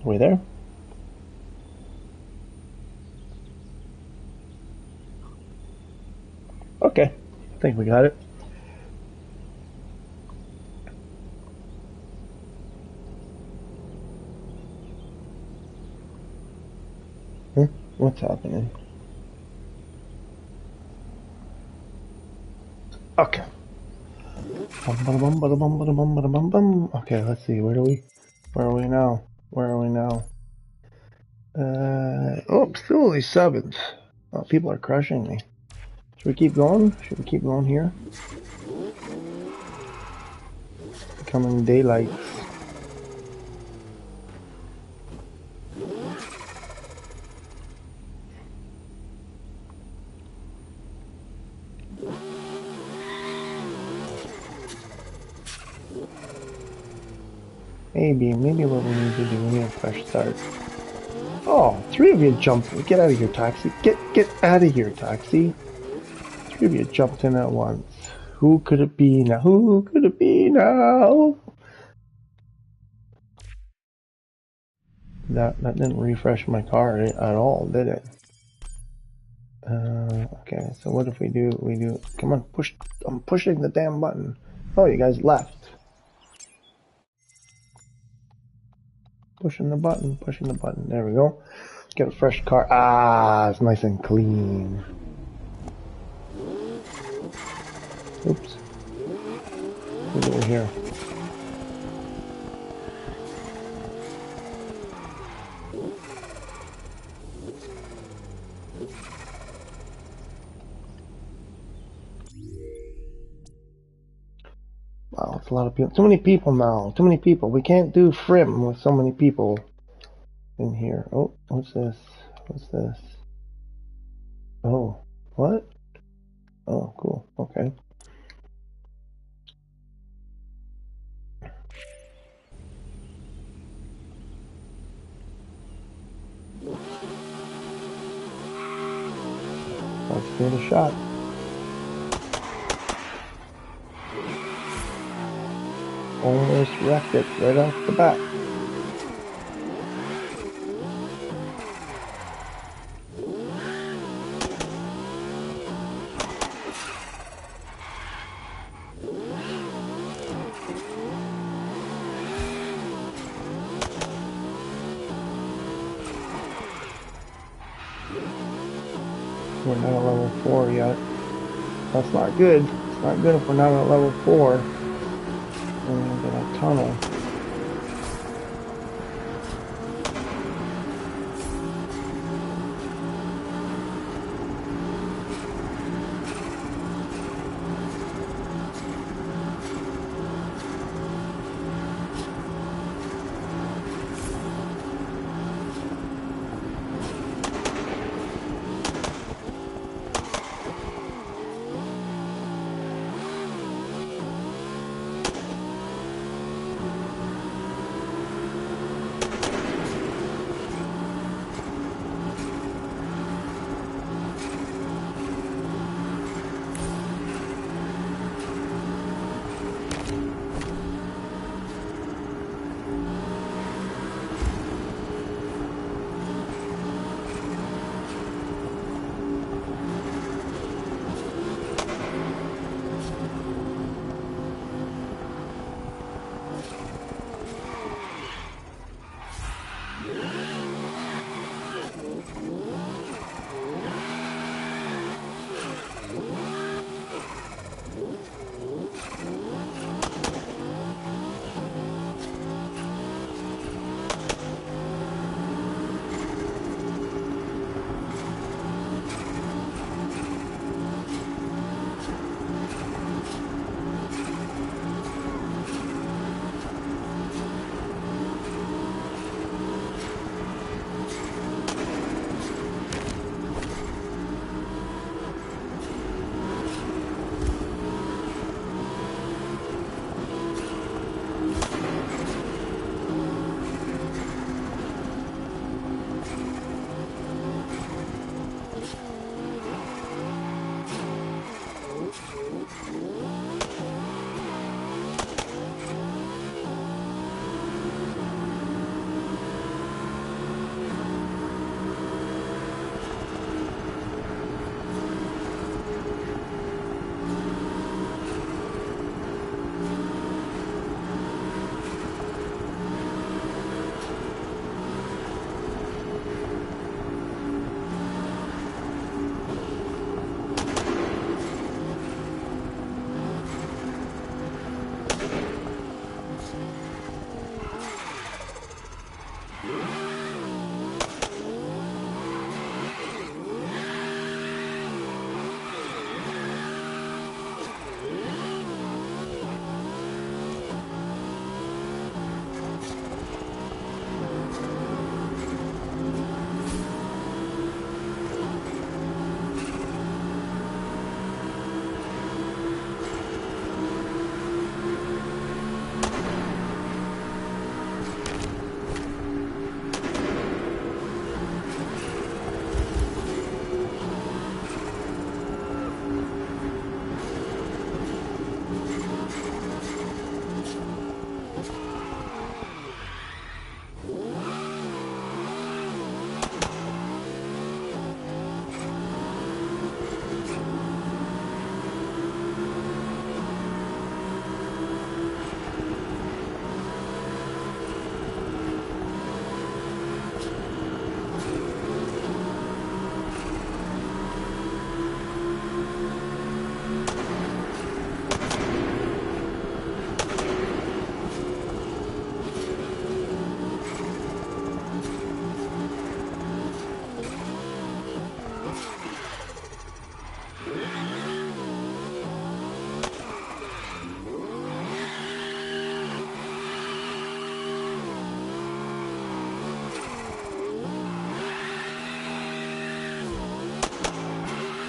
We there? Okay, I think we got it. What's happening? Okay. Okay, let's see. Where are we now? Where are we now? Oh, still only 7th. Oh, people are crushing me. Should we keep going? Should we keep going here? Becoming daylight. Maybe what we need to do, we need a fresh start. Oh, 3 of you jumped. Get out of here, taxi. Get out of here, taxi. 3 of you jumped in at once. Who could it be now? Who could it be now? That didn't refresh my car at all, did it? Okay, so what if we do, come on, push, I'm pushing the damn button. Oh, you guys left. Pushing the button, there we go. Get a fresh car. Ah, it's nice and clean. Oops. Who's over here? Wow, it's a lot of people. Too many people now. Too many people. We can't do FRIM with so many people in here. Oh, what's this? What's this? Oh, what? Oh, cool. Okay. Let's give it a shot. Almost wrecked it right off the bat. We're not at level 4 yet. That's not good. It's not good if we're not at level 4. We're into that tunnel.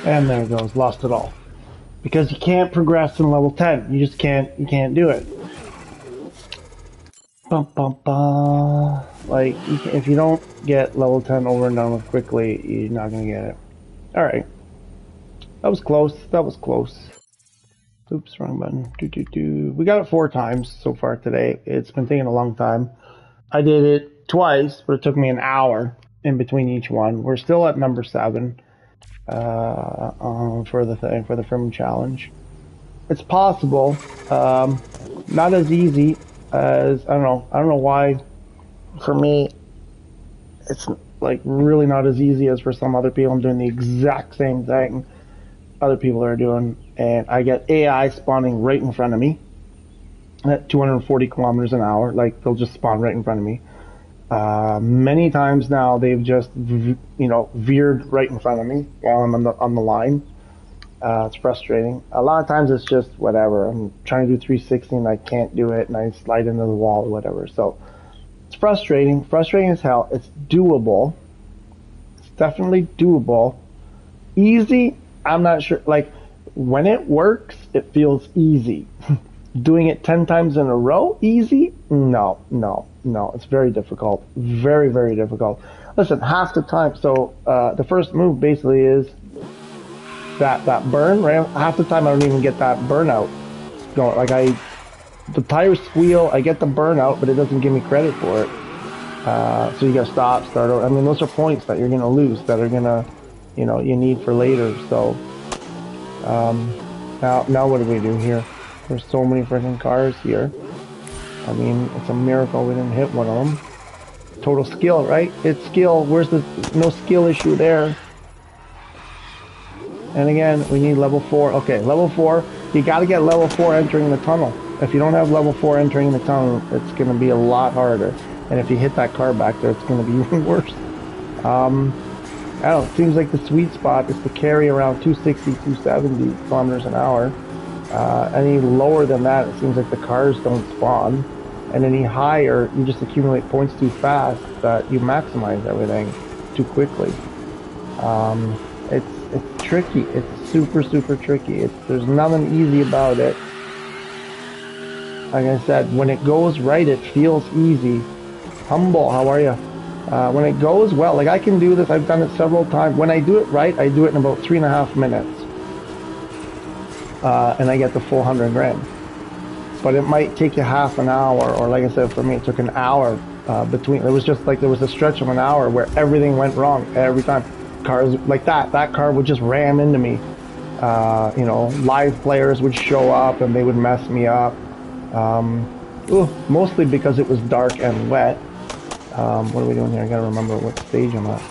And there it goes, lost it all. Because you can't progress in level 10. You just can't, do it. Bum, bum, bum. Like, if you don't get level 10 over and done with quickly, you're not going to get it. Alright. That was close. That was close. Oops, wrong button. We got it 4 times so far today. It's been taking a long time. I did it twice, but it took me an hour in between each one. We're still at number 7 for the FRIM challenge. It's possible. Not as easy as, I don't know why. For me, it's like really not as easy as for some other people. I'm doing the exact same thing other people are doing, and I get AI spawning right in front of me at 240 kilometers an hour. Like, they'll just spawn right in front of me. Many times now they've just veered right in front of me while I'm on the line. It's frustrating. A lot of times it's just whatever. I'm trying to do 360 and I can't do it, and I slide into the wall or whatever. So it's frustrating as hell. It's doable. It's definitely doable. Easy, I'm not sure. Like, when it works, it feels easy. Doing it 10 times in a row, easy? No. It's very difficult. Very, very difficult. Listen, half the time, so the first move basically is that burn, right? Half the time I don't even get that burnout going. Like, the tires squeal, I get the burnout, but it doesn't give me credit for it. So you gotta stop, start over. I mean, those are points that you're gonna lose, that are gonna, you need for later. So, now what do we do here? There's so many freaking cars here. I mean, it's a miracle we didn't hit one of them. Total skill, right? It's skill. Where's the no skill issue there? And again, we need level 4. Okay, level 4. You got to get level 4 entering the tunnel. If you don't have level 4 entering the tunnel, it's going to be a lot harder. And if you hit that car back there, it's going to be even worse. I don't know. It seems like the sweet spot is to carry around 260, 270 kilometers an hour. Any lower than that, it seems like the cars don't spawn. And any higher, you just accumulate points too fast that you maximize everything too quickly. It's tricky. It's super, super tricky. There's nothing easy about it. Like I said, when it goes right, it feels easy. Humble, how are you? When it goes well, like I can do this, I've done it several times. When I do it right, I do it in about 3.5 minutes. And I get the full 100 grand. But it might take you half an hour, or like I said, for me, it took an hour between. It was just like there was a stretch of an hour where everything went wrong every time. Cars like that car would just ram into me. Live players would show up and they would mess me up. Mostly because it was dark and wet. What are we doing here? I gotta remember what stage I'm at.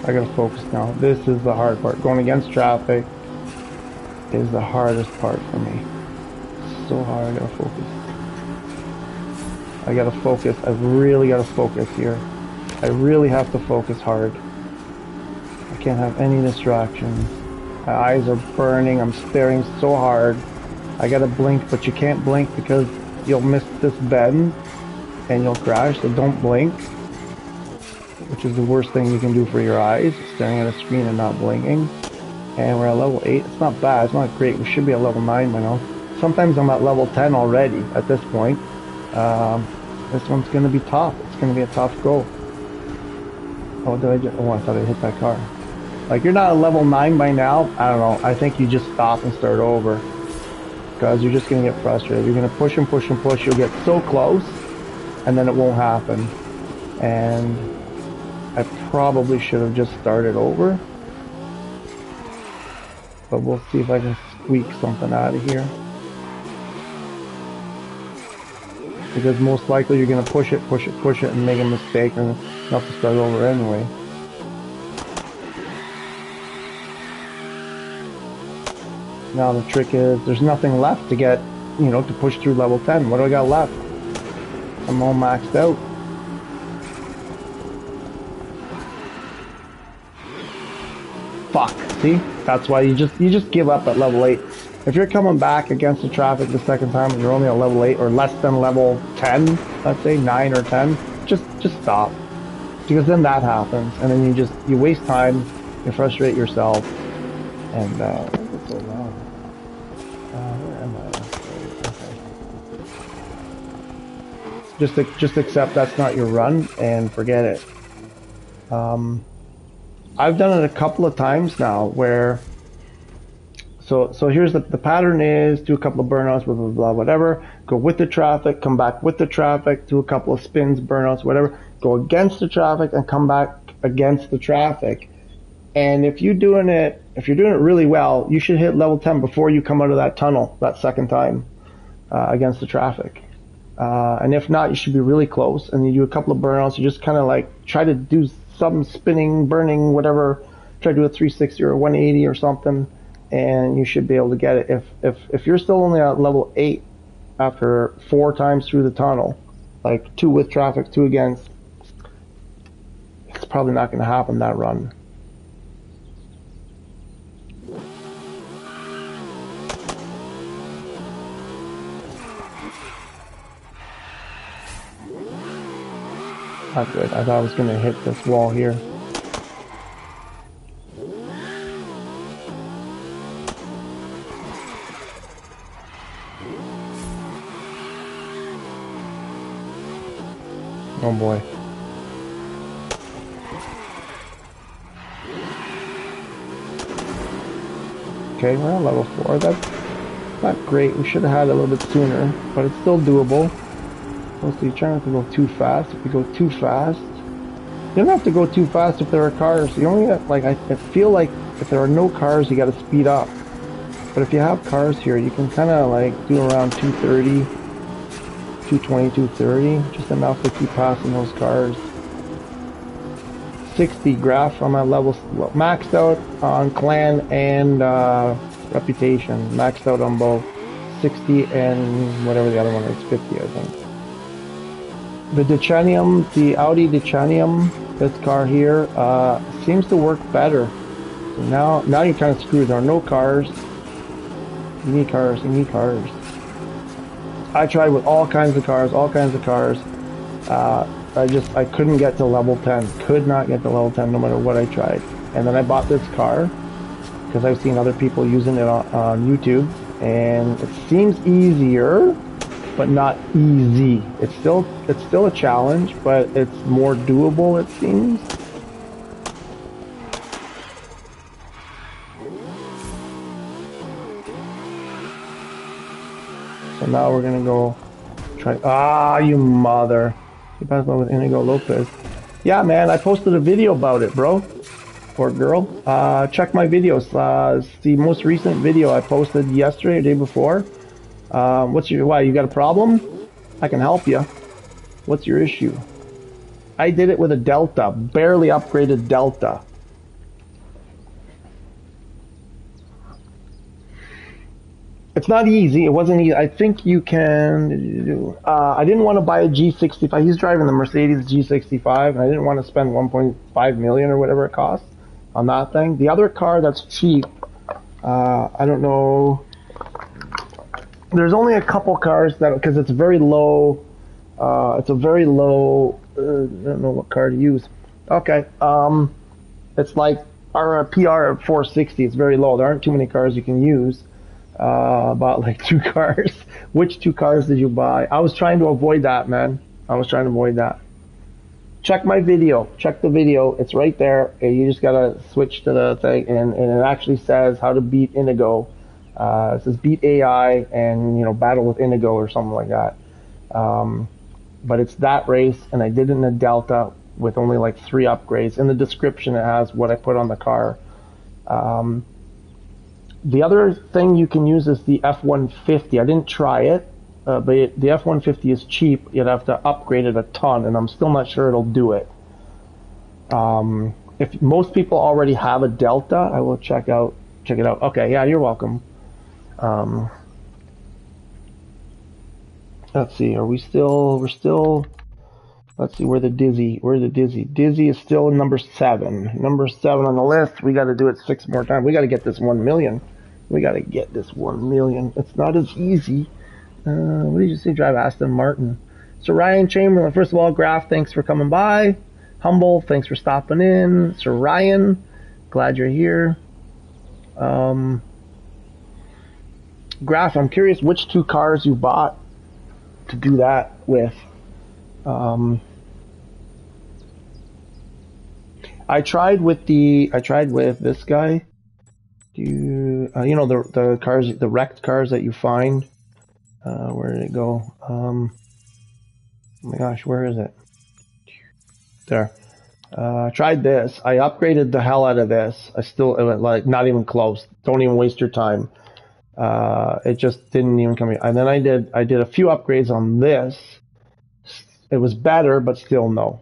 I gotta focus now. This is the hard part. Going against traffic is the hardest part for me. It's so hard. I gotta focus. I really gotta focus here. I really have to focus hard. I can't have any distractions. My eyes are burning. I'm staring so hard. I gotta blink, but you can't blink because you'll miss this bend and you'll crash, so don't blink. Which is the worst thing you can do for your eyes, staring at a screen and not blinking. And we're at level 8. It's not bad. It's not great. We should be at level 9 by now. Sometimes I'm at level 10 already at this point. This one's going to be tough. It's going to be a tough go. Oh, did I just... Oh, I thought I hit that car. Like, you're not at level 9 by now. I don't know. I think you just stop and start over. Because you're just going to get frustrated. You're going to push and push and push. You'll get so close, and then it won't happen. And I probably should have just started over. But we'll see if I can squeak something out of here. Because most likely you're going to push it, and make a mistake and have to start over anyway. Now the trick is, there's nothing left to get, to push through level 10. What do I got left? I'm all maxed out. fuck. See? That's why you just give up at level 8. If you're coming back against the traffic the second time and you're only at level 8 or less than level 10, let's say 9 or 10, just stop. Because then that happens, and then you waste time, you frustrate yourself, and what's so long? Where am I? Okay. Just accept that's not your run and forget it. I've done it a couple of times now where. So here's the pattern is do a couple of burnouts, blah blah blah, whatever. Go with the traffic, come back with the traffic, do a couple of spins, burnouts, whatever. Go against the traffic and come back against the traffic. And if you're doing it really well, you should hit level 10 before you come out of that tunnel that second time against the traffic. And if not, you should be really close. And you do a couple of burnouts. You just kind of like try to do some spinning, burning, whatever. Try to do a 360 or a 180 or something. And you should be able to get it. If you're still only at level 8 after 4 times through the tunnel, like 2 with traffic, 2 against, it's probably not going to happen that run. Not good. I thought I was going to hit this wall here. Oh boy. Okay, we're on level 4. That's not great. We should have had it a little bit sooner, but it's still doable. Mostly try not to go too fast. If you go too fast, you don't have to go too fast if there are cars. You only have, like, I feel like if there are no cars, you got to speed up. But if you have cars here, you can kind of like do around 230, 220, 230, just enough to keep passing those cars. 60 graph on my levels, maxed out on clan and reputation. Maxed out on both 60 and whatever the other one is, 50 I think. The Dechanium, the Audi Dechanium, this car here, seems to work better. So now you're kind of screwed. There are no cars. You need cars, you need cars. I tried with all kinds of cars. I couldn't get to level 10. Could not get to level 10 no matter what I tried. And then I bought this car because I've seen other people using it on YouTube, and it seems easier, but not easy. It's still a challenge, but it's more doable, it seems. So now we're gonna go try. Ah, you mother! You passed by with Inigo Lopez. Yeah, man, I posted a video about it, bro. Or girl. Check my videos. It's the most recent video I posted yesterday or day before. Why, you got a problem? I can help you. What's your issue? I did it with a Delta, barely upgraded Delta. It's not easy. It wasn't easy. I think you can. I didn't want to buy a G65. He's driving the Mercedes G65, and I didn't want to spend 1.5 million or whatever it costs on that thing. The other car that's cheap, I don't know. There's only a couple cars that, because it's very low. It's a very low. I don't know what car to use. Okay. It's like our PR 460. It's very low. There aren't too many cars you can use. Bought like 2 cars. Which 2 cars did you buy? I was trying to avoid that, man. I was trying to avoid that. Check my video. Check the video. It's right there. You just gotta switch to the thing, and it actually says how to beat Inigo. It says beat AI and battle with Inigo or something like that. But it's that race, and I did it in a Delta with only like 3 upgrades. In the description, it has what I put on the car. The other thing you can use is the F-150. I didn't try it, but the F-150 is cheap. You'd have to upgrade it a ton, and I'm still not sure it'll do it. If most people already have a Delta, I will check it out. Okay, yeah, you're welcome. Let's see, we're still Let's see, where the Dizzy. Where's the Dizzy? Dizzy is still number 7. Number 7 on the list. We got to do it 6 more times. We got to get this 1 million. We got to get this 1 million. It's not as easy. What did you say? Drive Aston Martin. So Ryan Chamberlain, first of all, Graf, thanks for coming by. Humble, thanks for stopping in. Sir Ryan, glad you're here. Graf, I'm curious which 2 cars you bought to do that with. I tried with this guy. You know the cars, the wrecked cars that you find. Where did it go? Oh my gosh, where is it? There. Tried this. I upgraded the hell out of this. It went like not even close. Don't even waste your time. It just didn't even come in. And then I did a few upgrades on this. It was better, but still no.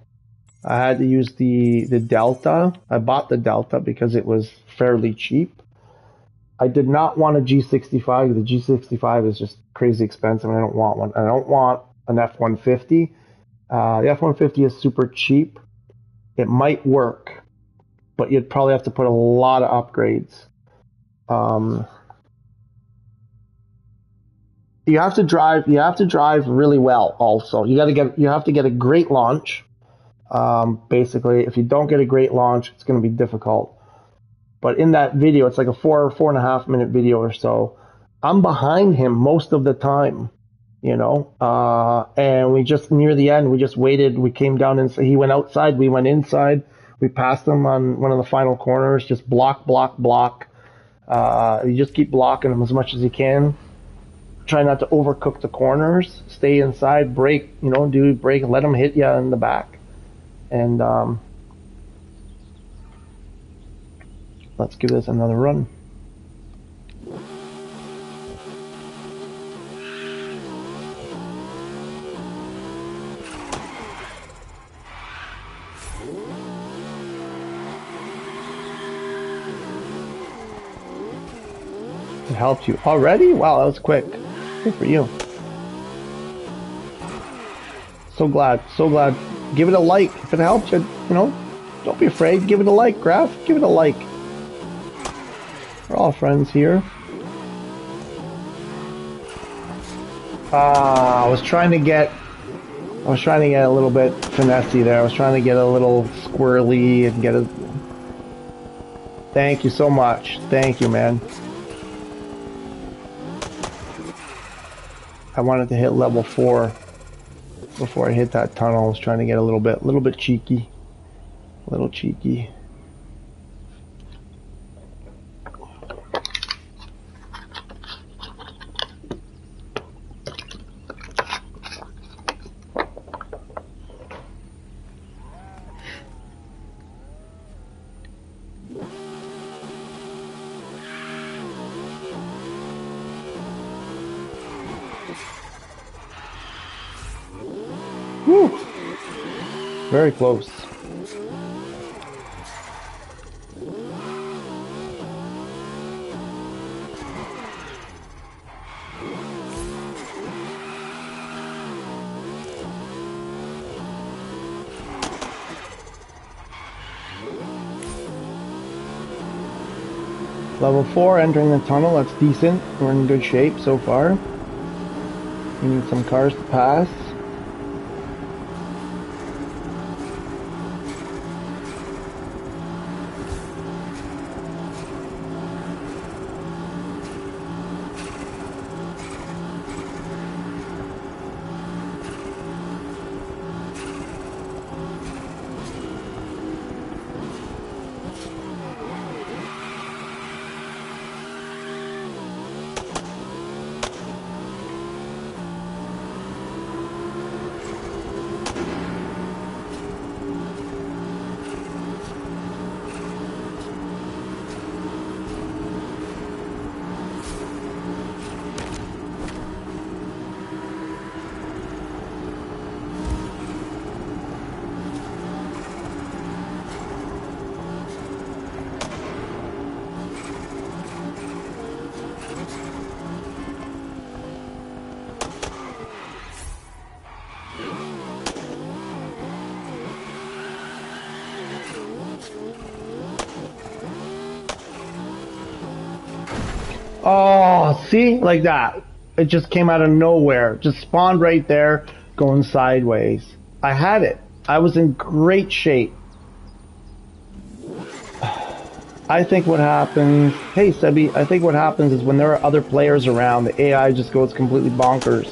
I had to use the Delta. I bought the Delta because it was fairly cheap. I did not want a G65. The G65 is just crazy expensive, and I don't want one. I don't want an F-150. The F-150 is super cheap. It might work, but you'd probably have to put a lot of upgrades. You have to drive really well also. You have to get a great launch. Basically, if you don't get a great launch, it's going to be difficult. But in that video, it's like a 4.5 minute video or so. I'm behind him most of the time, you know. And we just near the end, we just waited. We came down and he went outside. We went inside. We passed him on one of the final corners. Just block. You just keep blocking him as much as you can. Try not to overcook the corners. Stay inside. Brake. Do brake. Let him hit you in the back. And let's give this another run. It helped you already? Wow, that was quick. Good for you. So glad. Give it a like if it helps you. Don't be afraid. Give it a like, Graf. Give it a like. We're all friends here. I was trying to get a little bit finessey there. I was trying to get a little squirrely and get a. Thank you so much. Thank you, man. I wanted to hit level 4 before I hit that tunnel. I was trying to get a little bit cheeky. A little cheeky. Woo! Very close. Level 4, entering the tunnel. That's decent. We're in good shape so far. We need some cars to pass. Oh, see? Like that. It just came out of nowhere. Just spawned right there, going sideways. I had it. I was in great shape. I think what happens... Hey, Sebi, I think what happens is when there are other players around, the AI just goes completely bonkers.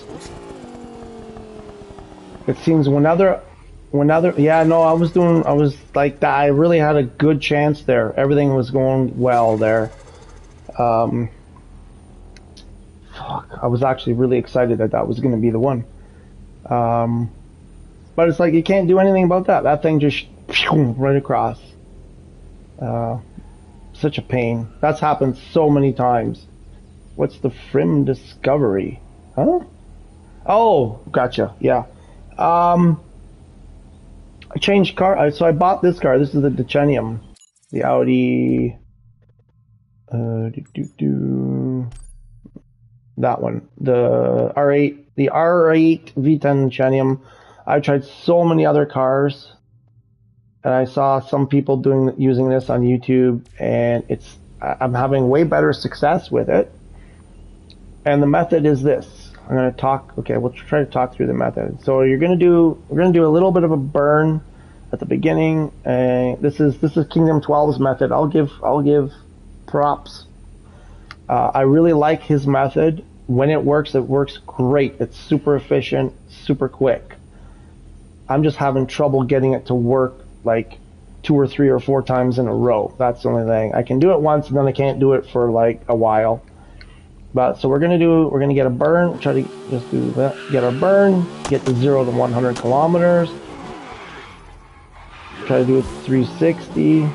It seems whenever... Yeah, no, I was like that. I really had a good chance there. Everything was going well there. Fuck, I was actually really excited that that was going to be the one. But it's like you can't do anything about that. That thing just right across. Such a pain. That's happened so many times. What's the FRIM discovery? Huh? Oh, gotcha. Yeah. I changed car. So I bought this car. This is the Titanium. The Audi. That one. The R8. The R8 V10 Titanium. I've tried so many other cars. And I saw some people using this on YouTube, and I'm having way better success with it. And the method is this. I'm going to talk. Okay, we'll try to talk through the method. So we're going to do a little bit of a burn at the beginning. This is Kingdom 12's method. I'll give props. I really like his method. When it works great. It's super efficient, super quick. I'm just having trouble getting it to work like 2 or 3 or 4 times in a row. That's the only thing. I can do it once and then I can't do it for like a while. But so we're gonna get a burn. Try to just do that. Get our burn. Get to 0 to 100 kilometers. Try to do it 360,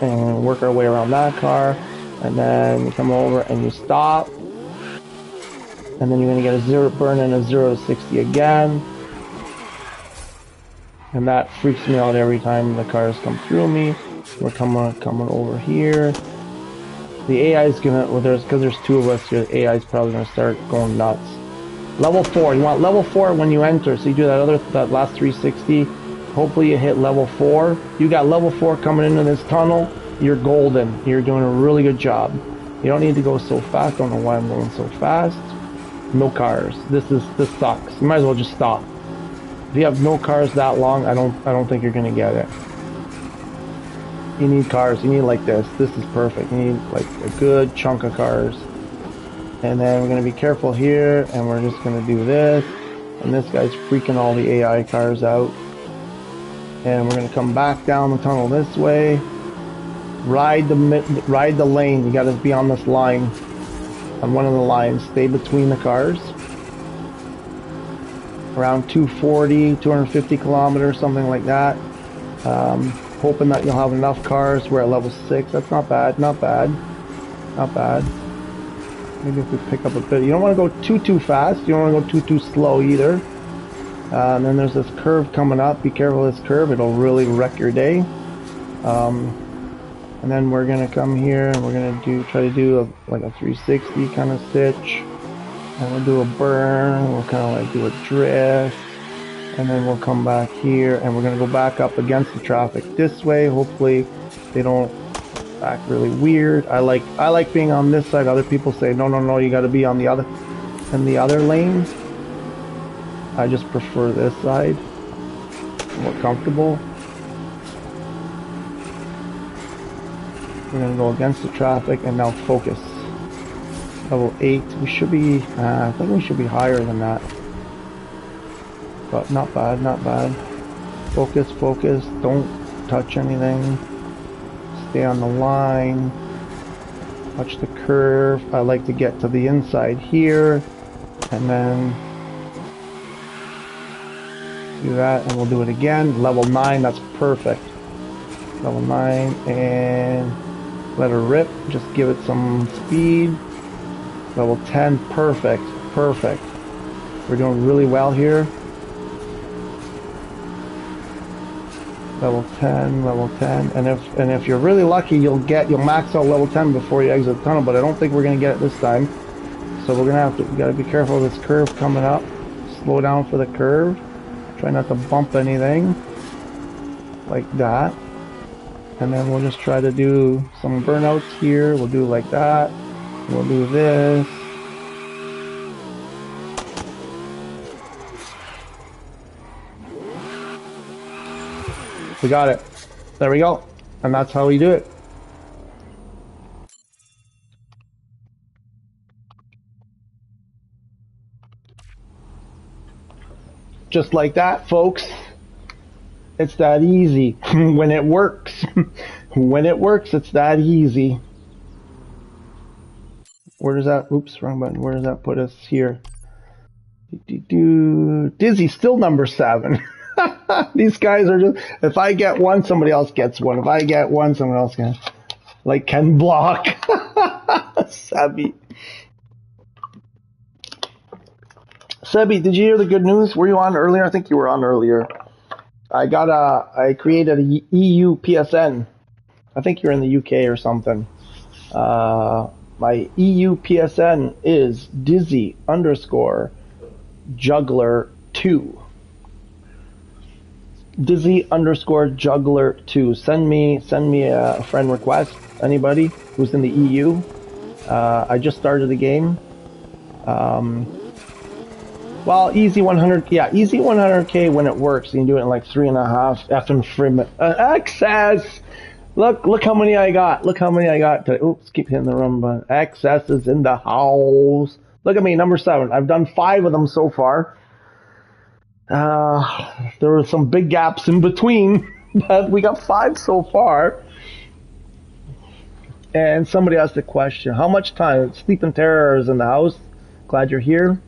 and work our way around that car. And then you come over and you stop. And then you're gonna get a 0 burn and a 0 to 60 again. And that freaks me out every time the cars come through me. We're coming over here. The AI is gonna, well, because there's 2 of us here, the AI is probably gonna start going nuts. Level 4, you want level 4 when you enter, so you do that last 360. Hopefully you hit level 4. You got level 4 coming into this tunnel, you're golden. You're doing a really good job. You don't need to go so fast. Don't know why I'm going so fast. No cars. This sucks. You might as well just stop. If you have no cars that long, I don't think you're gonna get it. You need cars. You need like this. This is perfect. You need like a good chunk of cars. And then we're gonna be careful here, and we're just gonna do this. And this guy's freaking all the AI cars out. And we're gonna come back down the tunnel this way. Ride the lane. You gotta be on this line, on one of the lines. Stay between the cars. Around 240, 250 kilometers, something like that. Hoping that you'll have enough cars. We're at level 6. That's not bad. Not bad. Not bad. Maybe if we pick up a bit. You don't want to go too fast. You don't want to go too slow either. And then there's this curve coming up. Be careful of this curve. It'll really wreck your day. And then we're gonna come here and we're gonna try to do like a 360 kind of stitch. And we'll do a burn. We'll kind of like do a drift. And then we'll come back here and we're gonna go back up against the traffic this way. Hopefully they don't act really weird. I like being on this side. Other people say no, you got to be on the other lanes. I just prefer this side. More comfortable. We're gonna go against the traffic and now focus. Level 8. We should be. I think we should be higher than that. But not bad, not bad. Focus, focus. Don't touch anything. Stay on the line. Watch the curve. I like to get to the inside here, and then do that, and we'll do it again. Level 9. That's perfect. Level 9, and let her rip. Just give it some speed. Level 10. Perfect. Perfect. We're doing really well here. Level 10, level 10, and if you're really lucky, you'll max out level 10 before you exit the tunnel. But I don't think we're gonna get it this time. So we gotta be careful of this curve coming up. Slow down for the curve. Try not to bump anything like that. And then we'll just try to do some burnouts here. We'll do like that. We'll do this. We got it. There we go. And that's how we do it. Just like that, folks. It's that easy. When it works. When it works, it's that easy. Where does that, oops, wrong button. Where does that put us here? Dizzy, still number 7. These guys are just, if I get one, somebody else gets one. If I get one, someone else gets. Like Ken Block. Sebi. Sebi, did you hear the good news? Were you on earlier? I think you were on earlier. I created a EU PSN. I think you're in the UK or something. My EU PSN is Dizzy _ Juggler 2. Dizzy _ Juggler 2. Send me a friend request. Anybody who's in the EU. I just started the game. Well, easy 100. Yeah, easy 100k when it works. You can do it in like 3.5 effing FRIM access. Look how many I got. Look how many I got today. Oops, keep hitting the wrong button. Access is in the house. Look at me, number 7. I've done 5 of them so far. There were some big gaps in between, but we got 5 so far. And somebody asked the question, how much time? Sleeping Terror is in the house. Glad you're here.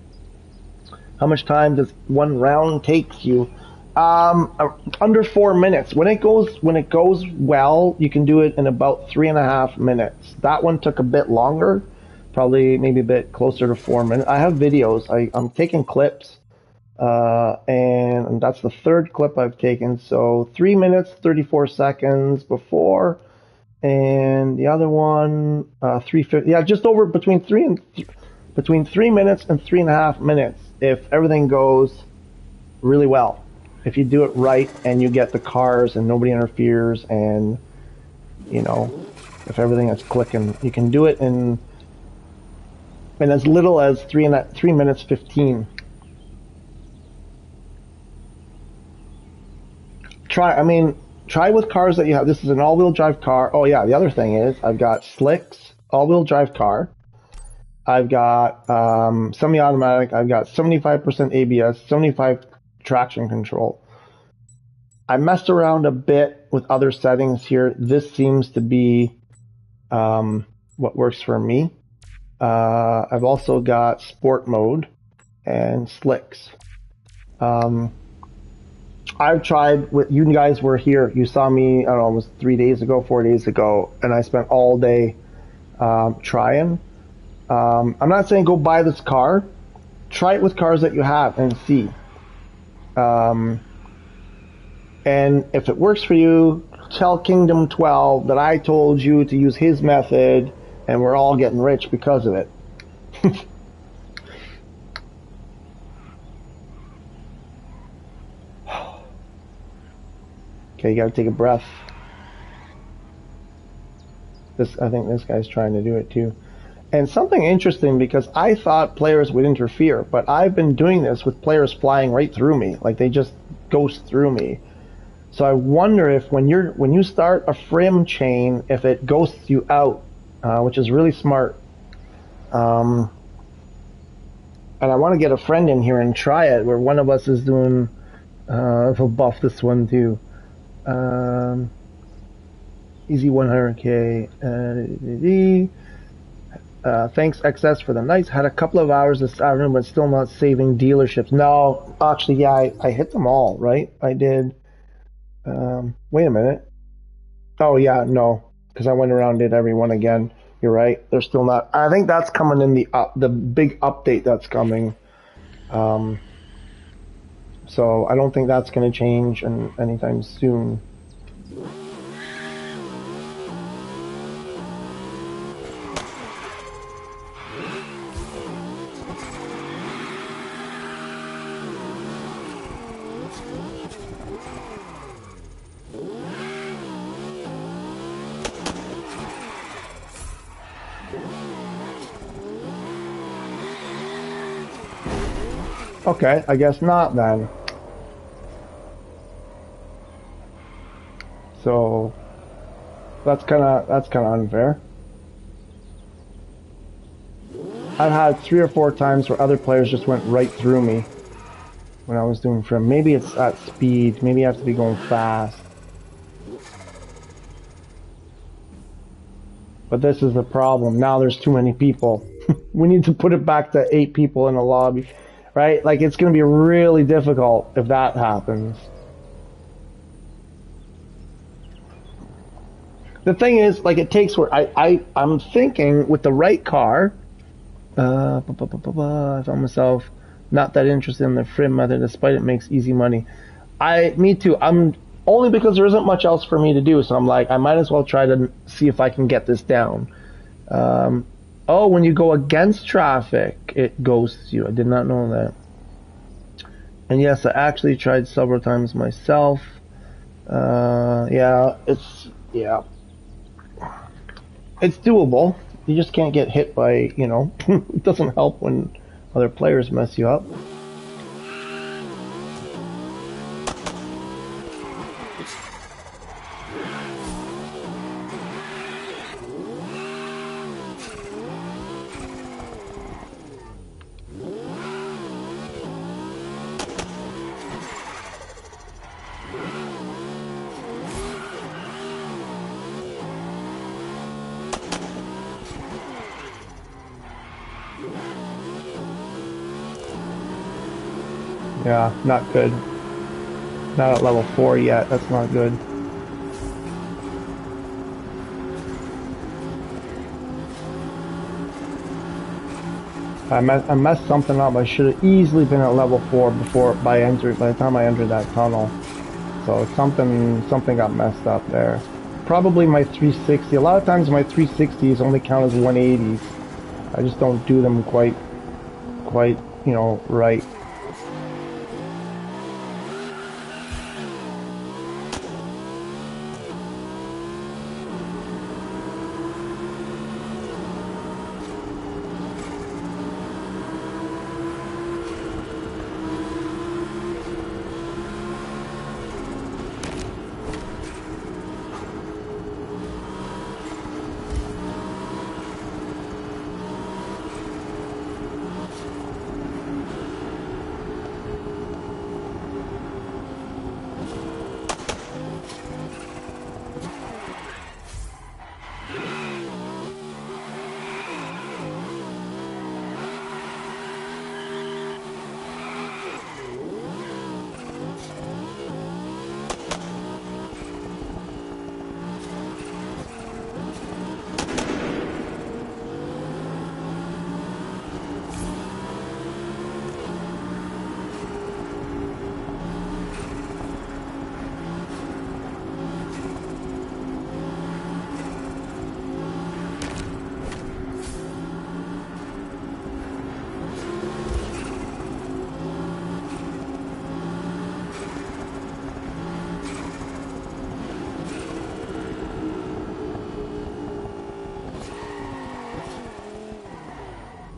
How much time does one round take you? Under 4 minutes. When it goes well, you can do it in about 3.5 minutes. That one took a bit longer, probably maybe a bit closer to 4 minutes. I have videos. I'm taking clips, and that's the 3rd clip I've taken. So 3 minutes 34 seconds before, and the other one 3:50. Yeah, just over between 3 minutes and 3.5 minutes if everything goes really well. If you do it right and you get the cars and nobody interferes and, you know, if everything is clicking, you can do it in as little as 3 minutes 15. Try with cars that you have. This is an all-wheel drive car. Oh yeah, the other thing is I've got slicks, all-wheel drive car. I've got semi-automatic. I've got 75% ABS, 75 traction control. I messed around a bit with other settings here. This seems to be what works for me. I've also got sport mode and slicks. I've tried with you guys were here. You saw me, I don't know, it was 4 days ago, and I spent all day trying. I'm not saying go buy this car. Try it with cars that you have and see. And if it works for you, tell Kingdom 12 that I told you to use his method, and we're all getting rich because of it. Okay, you gotta take a breath. I think this guy's trying to do it too. And something interesting, because I thought players would interfere, but I've been doing this with players flying right through me, like they just ghost through me. So I wonder if when you start a FRIM chain, if it ghosts you out, which is really smart. And I want to get a friend in here and try it, where one of us is doing. We'll buff this one too. Easy 100k. Thanks XS for the nights. Had a couple of hours this afternoon, but still not saving dealerships. No, actually, yeah, I hit them all, right? I did. Wait a minute. Oh yeah, no, because I went around and did every one again. You're right. They're still not. I think that's coming in the big update that's coming. So I don't think that's going to change anytime soon. Okay, I guess not then. So that's kind of unfair. I've had 3 or 4 times where other players just went right through me when I was doing FRIM. Maybe it's at speed. Maybe I have to be going fast. But this is the problem. Now there's too many people. We need to put it back to 8 people in a lobby, right? Like it's going to be really difficult if that happens. The thing is, like it takes work. I'm thinking with the right car. I found myself not that interested in the FRIM method, despite it makes easy money. Me too. I'm only because there isn't much else for me to do, so I'm like, I might as well try to see if I can get this down. Oh, when you go against traffic, it ghosts you. I did not know that. And yes, I actually tried several times myself. Yeah, it's doable. You just can't get hit by, it doesn't help when other players mess you up. Yeah, not good. Not at level 4 yet. That's not good. I messed something up. I should have easily been at level 4 by the time I entered that tunnel. So something got messed up there. Probably my 360. A lot of times my 360s only count as 180s. I just don't do them quite, right.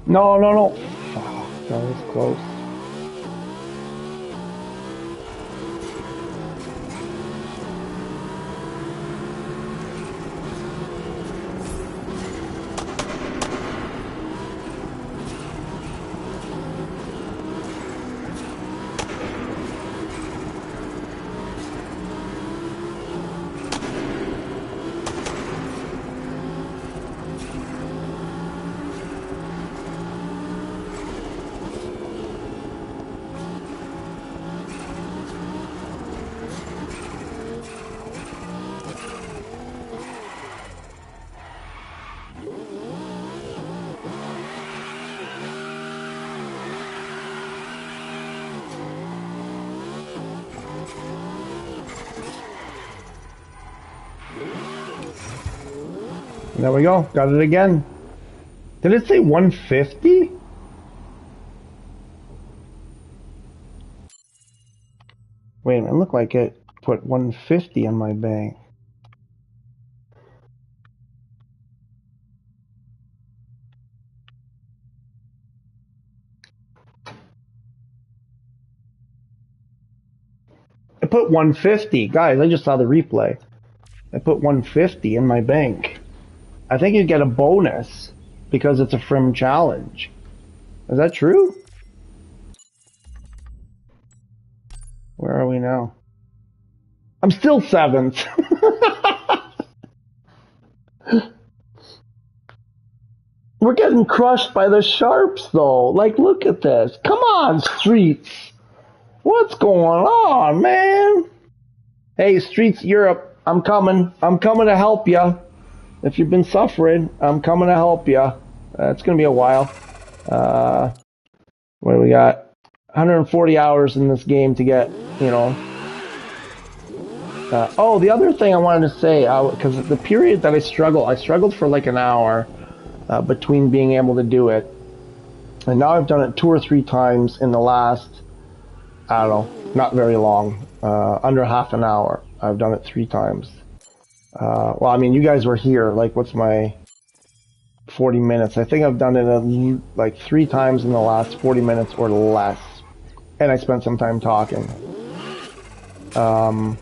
No, no, no. Fuck, that was close. There we go. Got it again. Did it say 150? Wait a minute. It looked like it put 150 in my bank. I put 150. Guys, I just saw the replay. I put 150 in my bank. I think you get a bonus because it's a FRIM challenge. Is that true? Where are we now? I'm still 7th. We're getting crushed by the Sharps, though. Like, look at this. Come on, Streets. What's going on, man? Hey, Streets Europe, I'm coming. I'm coming to help you. If you've been suffering, I'm coming to help you. It's going to be a while. What do we got? 140 hours in this game to get, you know. Oh, the other thing I wanted to say, because the period that I struggled for like an hour between being able to do it. And now I've done it 2 or 3 times in the last, I don't know, not very long, under half an hour. I've done it 3 times. Well, I mean, you guys were here. Like, what's my 40 minutes? I think I've done it like 3 times in the last 40 minutes or less. And I spent some time talking. So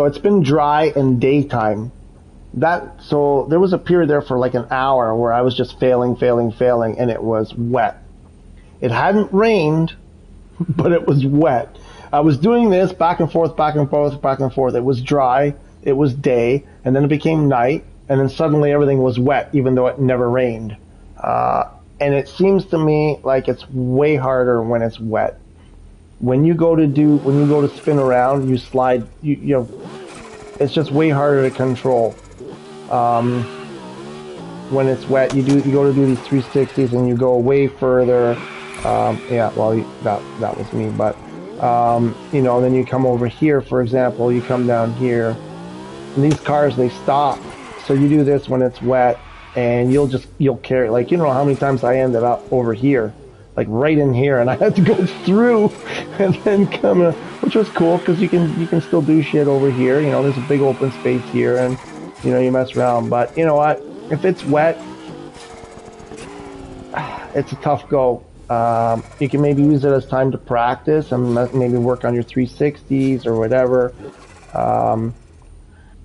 it's been dry and daytime. So there was a period there for like an hour where I was just failing, and it was wet. It hadn't rained, but it was wet. I was doing this back and forth. It was dry, it was day, and then it became night, and then suddenly everything was wet, even though it never rained. And it seems to me like it's way harder when it's wet. When you go to spin around, you slide, you know, it's just way harder to control. When it's wet, you go to do these 360s and you go way further. Yeah, well, that was me, but you know, then you come over here, for example, you come down here, and these cars, they stop. So you do this when it's wet, and you'll carry, like, you know how many times I ended up over here, like right in here, and I had to go through and then come, which was cool because you can still do shit over here. You know, there's a big open space here, and you know, you mess around. But you know what? If it's wet, it's a tough go. You can maybe use it as time to practice and maybe work on your 360s or whatever.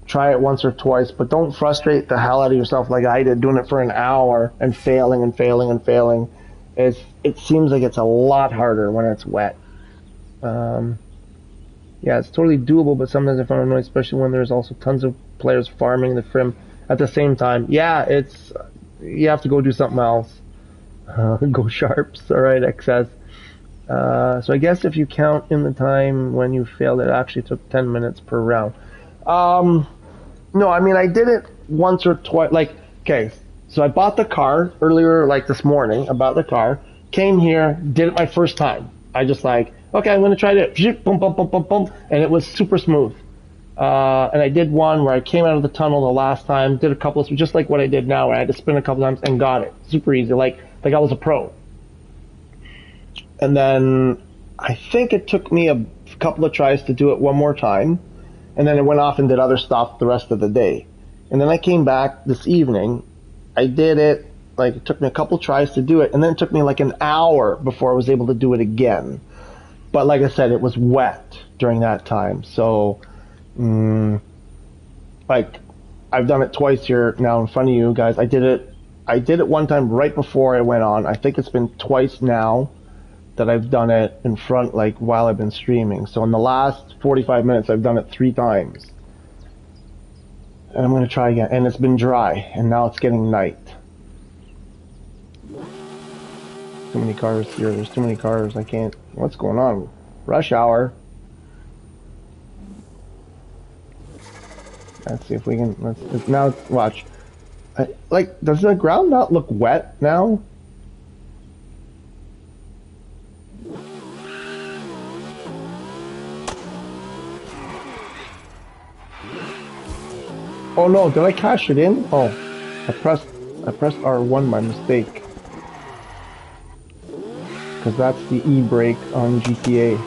Try it once or twice, but don't frustrate the hell out of yourself like I did, doing it for an hour and failing. It seems like it's a lot harder when it's wet. Yeah, it's totally doable, but sometimes I find it annoying, especially when there's also tons of players farming the FRIM at the same time. Yeah, you have to go do something else. Go Sharps. All right, XS. So I guess if you count in the time when you failed, it actually took 10 minutes per round. No, I mean, I did it once or twice. Like, okay, so I bought the car earlier, like this morning. I bought the car, came here, did it my first time. I just like, okay, I'm going to try it. Boom, boom, boom, boom, boom. And it was super smooth. And I did one where I came out of the tunnel the last time, did a couple of, just like what I did now, where I had to spin a couple times and got it. Super easy, like I was a pro. And then I think it took me a couple of tries to do it one more time. And then I went off and did other stuff the rest of the day. And then I came back this evening. I did it, like it took me a couple tries to do it. And then it took me like an hour before I was able to do it again. But like I said, it was wet during that time. So, like, I've done it twice here now in front of you guys. I did it one time right before I went on. I think it's been twice now that I've done it in front, like, while I've been streaming. So in the last 45 minutes, I've done it 3 times. And I'm going to try again. And it's been dry, and now it's getting night. Too many cars here. There's too many cars. I can't. What's going on? Rush hour. Let's see if we can. Now, watch. Like, does the ground not look wet now? Oh no, did I cash it in? Oh, I pressed R1 by mistake. Because that's the E-brake on GTA.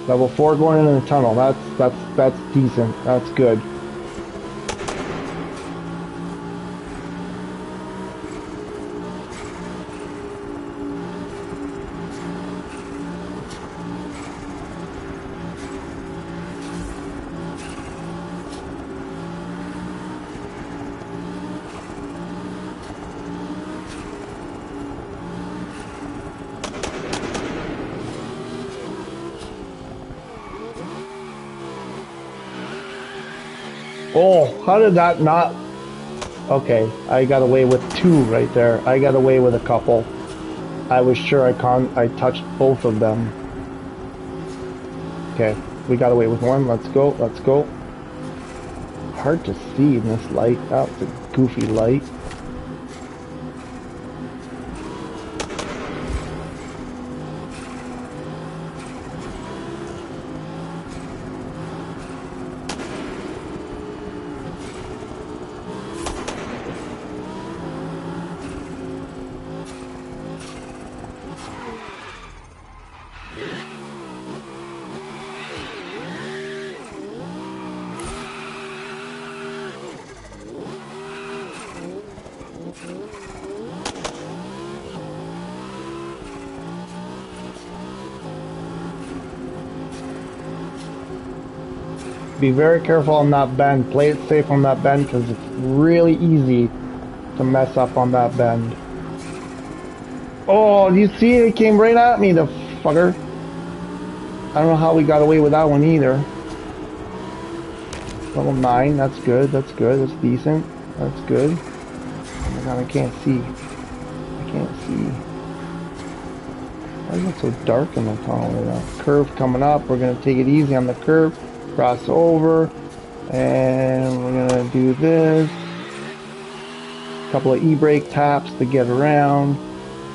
Level 4 going into the tunnel. That's decent. That's good. Oh, how did that not... Okay, I got away with 2 right there. I got away with a couple. I was sure I touched both of them. Okay, we got away with 1. Let's go, let's go. Hard to see in this light. That's a goofy light. Be very careful on that bend. Play it safe on that bend because it's really easy to mess up on that bend. Oh, do you see it? It came right at me, the fucker. I don't know how we got away with that one either. Level 9, that's good, that's good, that's decent, that's good. Oh my god, I can't see. I can't see. Why is it so dark in the tunnel? That curve coming up, we're going to take it easy on the curve. Cross over, and we're gonna do this. A couple of e-brake taps to get around,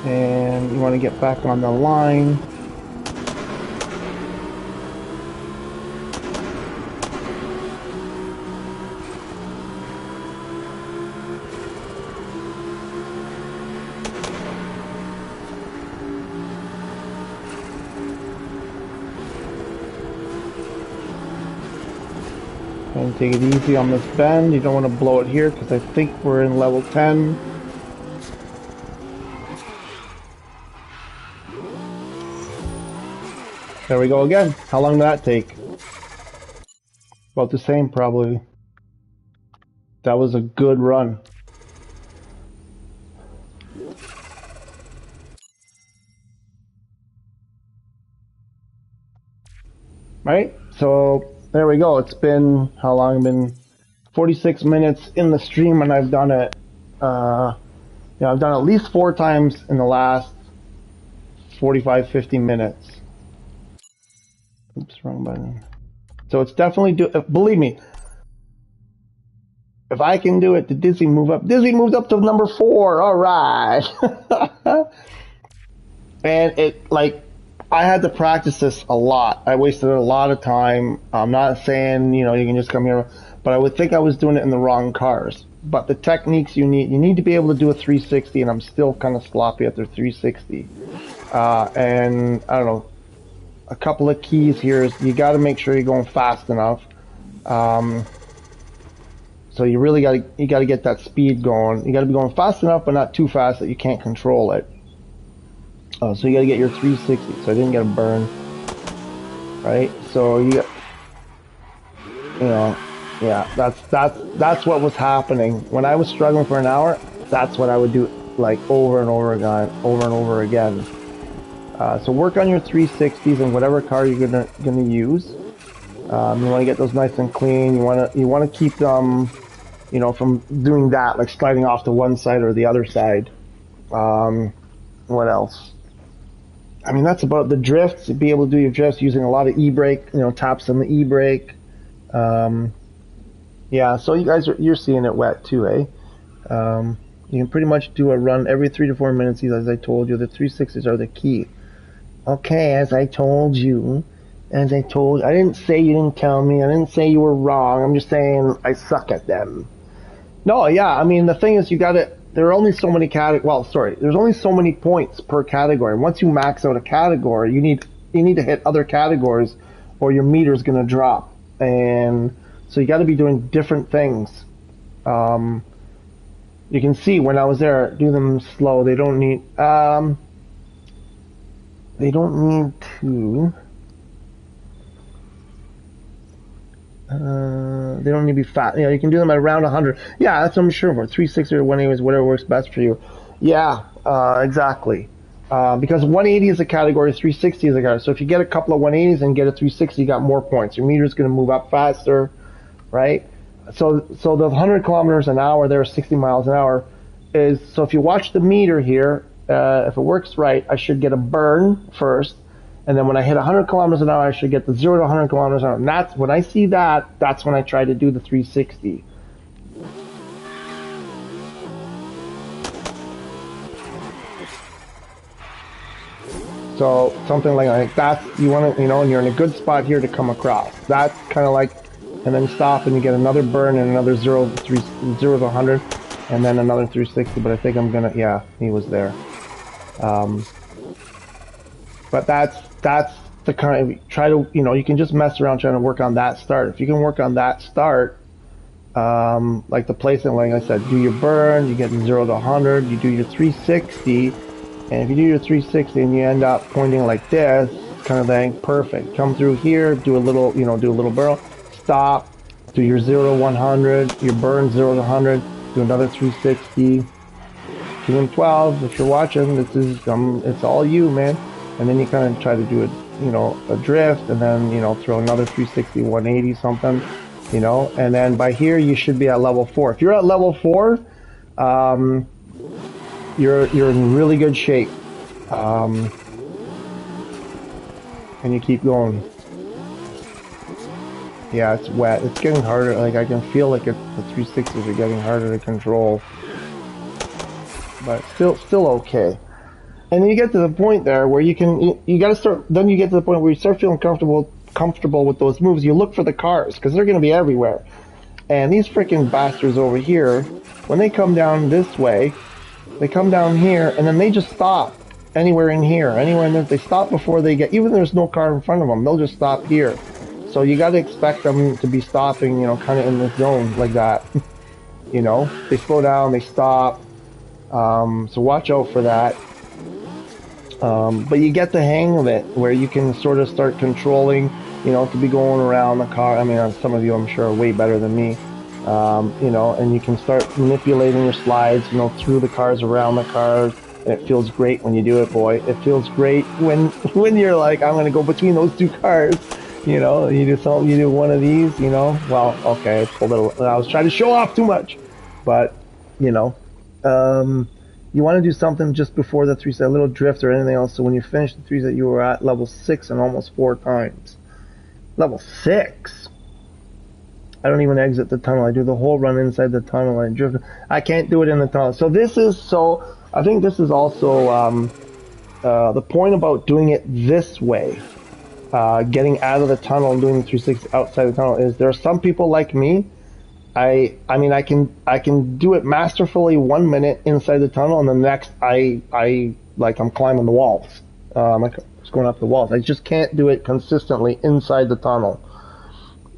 and you want to get back on the line. And take it easy on this bend. You don't want to blow it here because I think we're in level 10. There we go again. How long did that take? About the same probably. That was a good run. Right? So there we go. It's been, how long? It's been 46 minutes in the stream, and I've done it, I've done at least 4 times in the last 45, 50 minutes. Oops, wrong button. So it's definitely, believe me, if I can do it, did Dizzy move up? Dizzy moved up to number 4, alright! And it, like, I had to practice this a lot. I wasted a lot of time. I'm not saying, you can just come here, but I would think I was doing it in the wrong cars. But the techniques you need to be able to do a 360, and I'm still kind of sloppy at the 360. And I don't know, a couple of keys here is you got to make sure you're going fast enough. So you really got to get that speed going. You got to be going fast enough, but not too fast that you can't control it. So you gotta get your 360, so I didn't get a burn, right? So you got, yeah, that's what was happening. When I was struggling for an hour, that's what I would do, like, over and over again. So work on your 360s and whatever car you're gonna use. You wanna get those nice and clean. You wanna keep them, from doing that, like sliding off to one side or the other side. What else? I mean, that's about the drifts. To be able to do your drifts using a lot of e-brake, taps on the e-brake. Yeah, so you guys you're seeing it wet too, eh? You can pretty much do a run every 3 to 4 minutes. As I told you, the 360s are the key. Okay, as I told you, I didn't say you didn't tell me. I didn't say you were wrong. I'm just saying I suck at them. No, yeah, I mean, the thing is, there are only so many there's only so many points per category. Once you max out a category, you need to hit other categories or your meter's going to drop. And so you got to be doing different things. You can see when I was there, do them slow. They don't need to. They don't need to be fast. You know, you can do them at around 100. Yeah, that's what I'm sure for. 360 or 180 is whatever works best for you. Yeah, exactly. Because 180 is a category, 360 is a category. So if you get a couple of 180s and get a 360, you got more points. Your meter's going to move up faster, right? So the 100 kilometers an hour there, 60 miles an hour, is, so if you watch the meter here, if it works right, I should get a burn first, and then when I hit 100 kilometers an hour, I should get the 0 to 100 kilometers an hour. And that's when I see that, that's when I try to do the 360. So something like that, you want to, you know, and you're in a good spot here to come across. That's kind of like, and then stop and you get another burn and another 0 to 100, and then another 360. But I think I'm gonna, yeah, he was there. But that's the kind of, try to, you know, you can just mess around trying to work on that start. If you can work on that start, like the placement, like I said, do your burn, you get 0 to 100, you do your 360, and if you do your 360 and you end up pointing like this, kind of thing, perfect. Come through here, do a little, you know, do a little barrel, stop, do your 0 to 100, your burn 0 to 100, do another 360, 2 and 12. If you're watching, this is, it's all you, man. And then you kind of try to do it, you know, a drift, and then, you know, throw another 360, 180 something, you know, and then by here you should be at level 4. If you're at level 4, you're in really good shape, and you keep going. Yeah, it's wet. It's getting harder. Like I can feel like the 360s are getting harder to control, but still okay. And then you get to the point there where you can, you got to start, then you get to the point where you start feeling comfortable with those moves. You look for the cars, because they're going to be everywhere. And these freaking bastards over here, when they come down this way, they come down here, and then they just stop anywhere in here, anywhere in there. They stop before they get, even if there's no car in front of them, they'll just stop here. So you got to expect them to be stopping, you know, kind of in this zone like that. You know, they slow down, they stop. So watch out for that. But you get the hang of it, where you can sort of start controlling, you know, to be going around the car. I mean, some of you, I'm sure, are way better than me. You know, and you can start manipulating your slides, you know, through the cars, around the cars. And it feels great when you do it, boy. It feels great when you're like, I'm going to go between those two cars. You know, you do something, you do one of these, you know. Well, okay, I was trying to show off too much. But, you know, you want to do something just before the 3 set, a little drift or anything else, so when you finish the 3 set, you were at level 6 and almost 4 times. Level 6? I don't even exit the tunnel. I do the whole run inside the tunnel. I drift. I can't do it in the tunnel. So this is, so I think this is also the point about doing it this way, getting out of the tunnel and doing the 360 outside the tunnel, is there are some people like me. I mean, I can do it masterfully 1 minute inside the tunnel, and the next I'm climbing the walls. I'm just going up the walls. I just can't do it consistently inside the tunnel.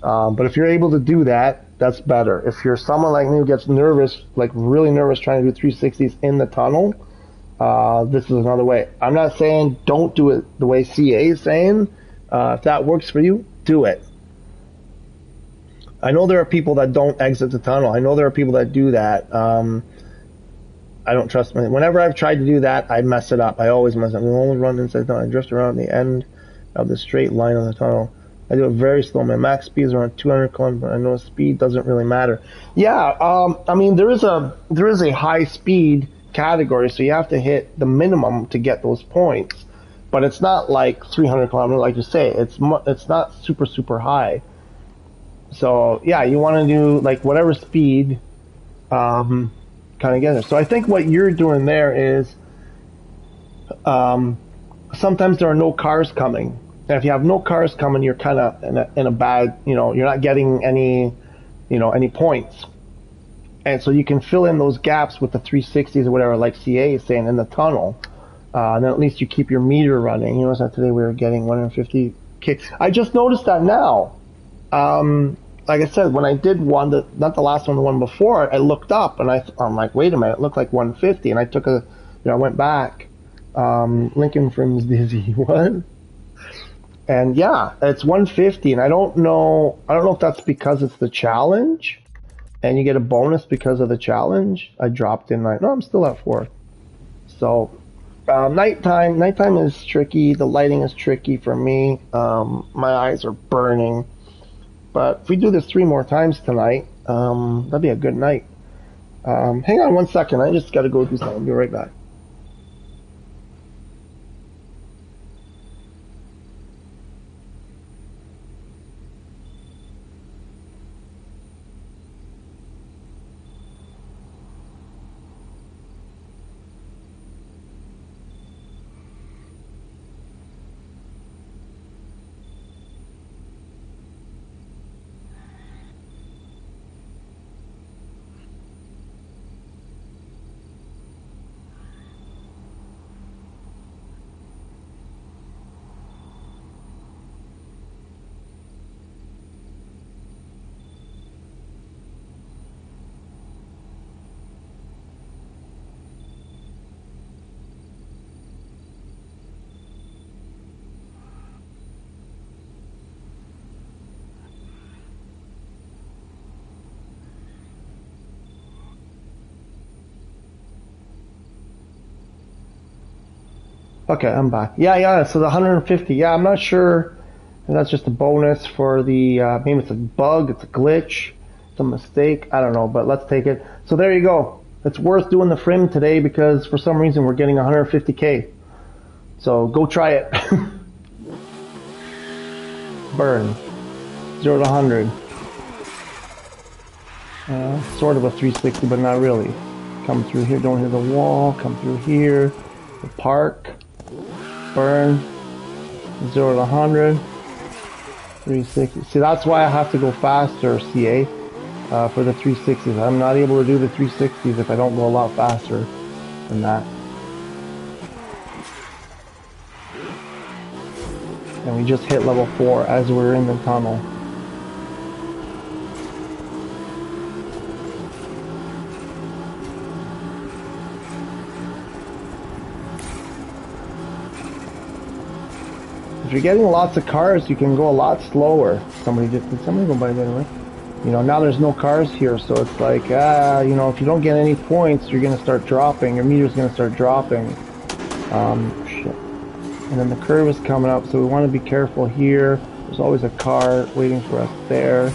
But if you're able to do that, that's better. If you're someone like me who gets nervous, like really nervous trying to do 360s in the tunnel, this is another way. I'm not saying don't do it the way CA is saying. If that works for you, do it. I know there are people that don't exit the tunnel. I know there are people that do that. I don't trust me. Whenever I've tried to do that, I mess it up. I always mess it up. I only run inside the tunnel. I drift around the end of the straight line of the tunnel. I do it very slow. My max speed is around 200 kilometers, but I know speed doesn't really matter. Yeah, I mean, there is a high speed category, so you have to hit the minimum to get those points. But it's not like 300 kilometers, like you say. It's not super high. So yeah, you want to do like whatever speed, kind of get there. So I think what you're doing there is, sometimes there are no cars coming. And if you have no cars coming, you're kind of in a bad, you know, you're not getting any points. And so you can fill in those gaps with the 360s or whatever, like CA is saying, in the tunnel. And then at least you keep your meter running. You notice that today we were getting 150 Okay, I just noticed that now. Like I said, when I did one, not the last one, the one before, I looked up and I'm like, wait a minute, it looked like 150, and I took I went back. Lincoln Frim's Dizzy, what? And yeah, it's 150, and I don't know if that's because it's the challenge, and you get a bonus because of the challenge. I dropped in no, I'm still at 4. So, nighttime is tricky. The lighting is tricky for me. My eyes are burning. But if we do this 3 more times tonight, that'd be a good night. Hang on 1 second. I just got to go do something. I'll be right back. Okay, I'm back. Yeah, so the 150, yeah, I'm not sure if that's just a bonus for the, maybe it's a bug, it's a glitch, it's a mistake, I don't know, but let's take it. So there you go. It's worth doing the FRIM today because for some reason we're getting 150k. So go try it. Burn. 0 to 100. Sort of a 360, but not really. Come through here, don't hit the wall, come through here, the park. Burn. 0 to 100. 360. See, that's why I have to go faster, CA, for the 360s. I'm not able to do the 360s if I don't go a lot faster than that. And we just hit level 4 as we're in the tunnel. If you're getting lots of cars, you can go a lot slower. Did somebody go by the way? You know, now there's no cars here, so it's like, you know, if you don't get any points, you're gonna start dropping. Your meter's gonna start dropping. Shit. And then the curve is coming up, so we want to be careful here. There's always a car waiting for us there.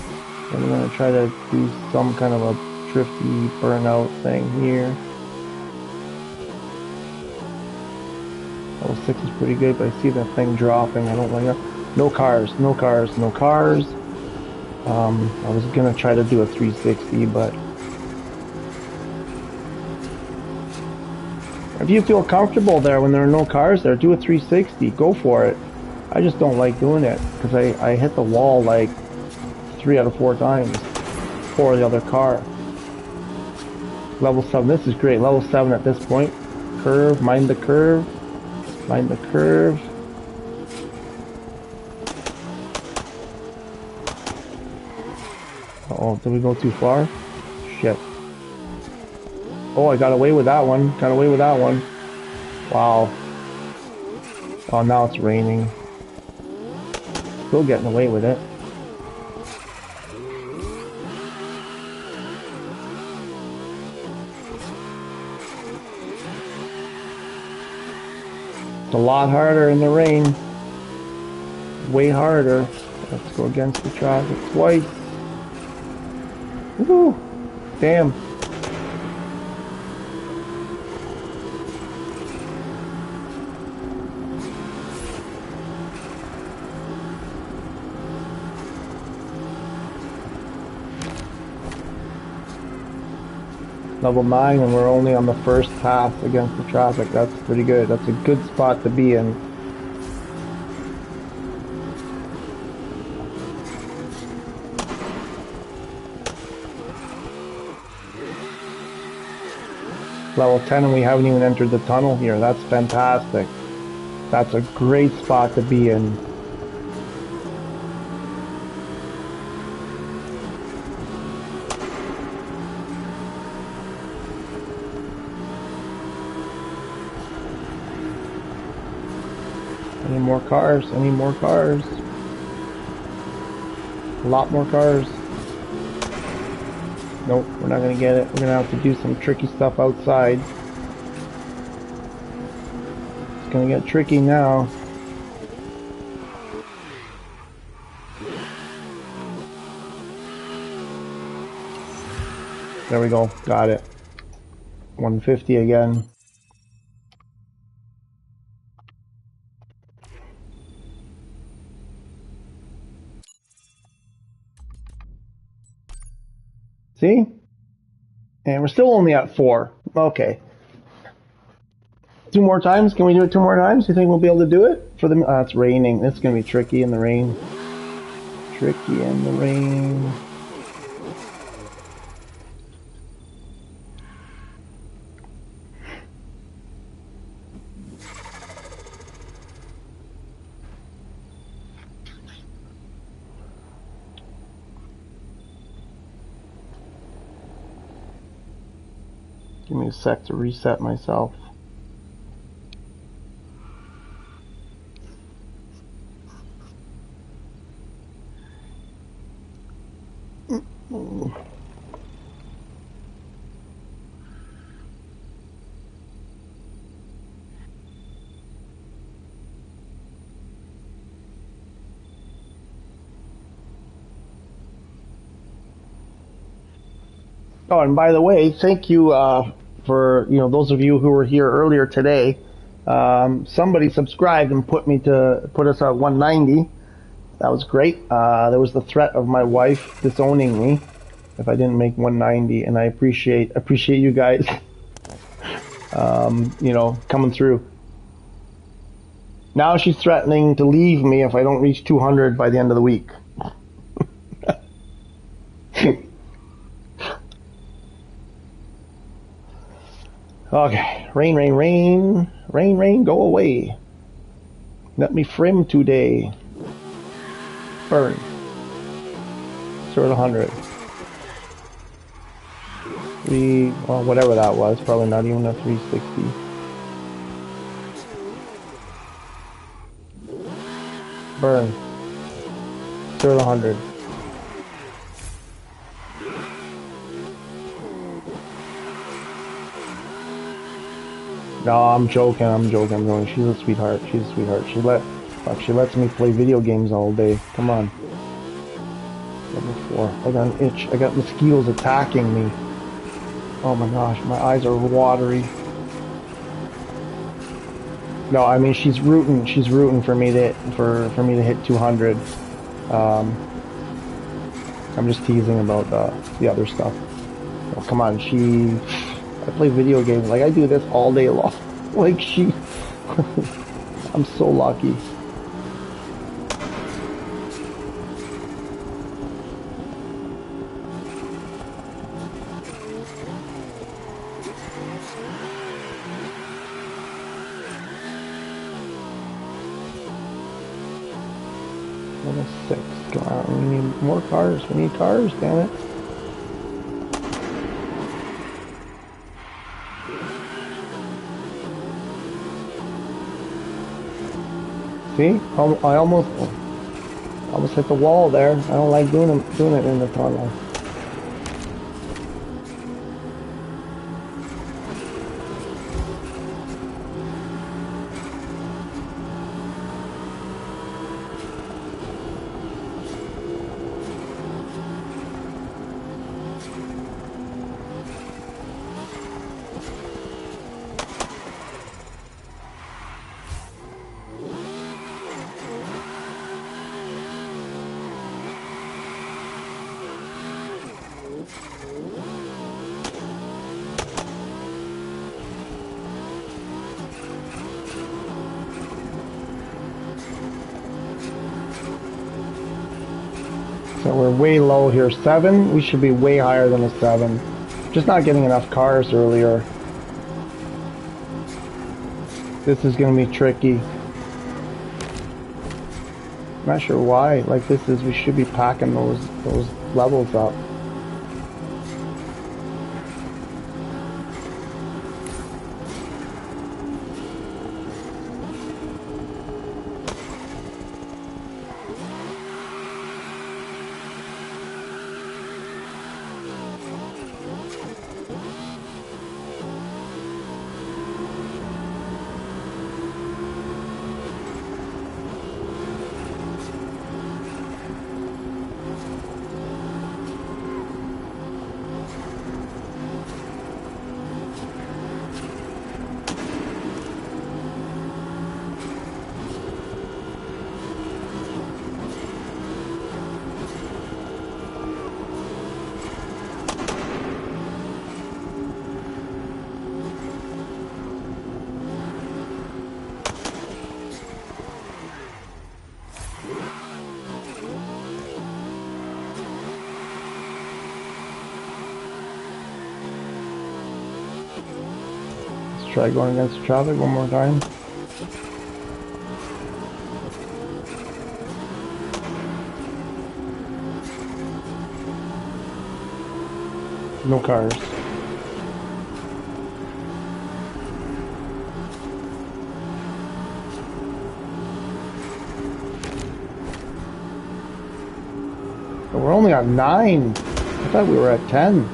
And we're gonna try to do some kind of a drifty burnout thing here. Level 6 is pretty good, but I see that thing dropping. I don't like that. No cars, no cars, no cars. I was gonna try to do a 360, but if you feel comfortable there when there are no cars there, do a 360. Go for it. I just don't like doing it because I hit the wall like 3 out of 4 times for the other car. Level 7. This is great. Level 7 at this point. Curve. Mind the curve. Mind the curve. Uh-oh, did we go too far? Shit. Oh, I got away with that one. Got away with that one. Wow. Oh, now it's raining. Still getting away with it. It's a lot harder in the rain. Way harder. Let's go against the traffic twice. Woo! Damn. Level 9 and we're only on the first pass against the traffic. That's pretty good. That's a good spot to be in. Level 10 and we haven't even entered the tunnel here. That's fantastic. That's a great spot to be in. need more cars. I need more cars. A lot more cars. Nope, we're not gonna get it. We're gonna have to do some tricky stuff outside. It's gonna get tricky now. There we go. Got it. 150 again. See? And we're still only at 4. Okay. 2 more times? Can we do it 2 more times? You think we'll be able to do it? For the it's raining. It's gonna be tricky in the rain. Tricky in the rain. Give me a sec to reset myself. Oh, and by the way, thank you for those of you who were here earlier today. Somebody subscribed and put us at 190. That was great. There was the threat of my wife disowning me if I didn't make 190, and I appreciate you guys, coming through. Now she's threatening to leave me if I don't reach 200 by the end of the week. Okay, rain, go away. Let me FRIM today. Burn. Sort of 100. Well, whatever that was, probably not even a 360. Burn. Sort of 100. No, I'm joking. She's a sweetheart. She lets me play video games all day. Come on. Level 4. I got an itch. I got mosquitoes attacking me. Oh my gosh, my eyes are watery. No, I mean she's rooting for me to hit 200. I'm just teasing about the other stuff. Oh, come on, I play video games. Like, I do this all day long. Like, I'm so lucky. Level 6. Come on, we need more cars. We need cars, damn it. See? I almost hit the wall there. I don't like doing it in the tunnel. So we're way low here. 7? We should be way higher than a 7. Just not getting enough cars earlier. This is going to be tricky. I'm not sure why. Like, we should be packing those levels up. try going against the traffic one more time. No cars. We're only on 9. I thought we were at 10.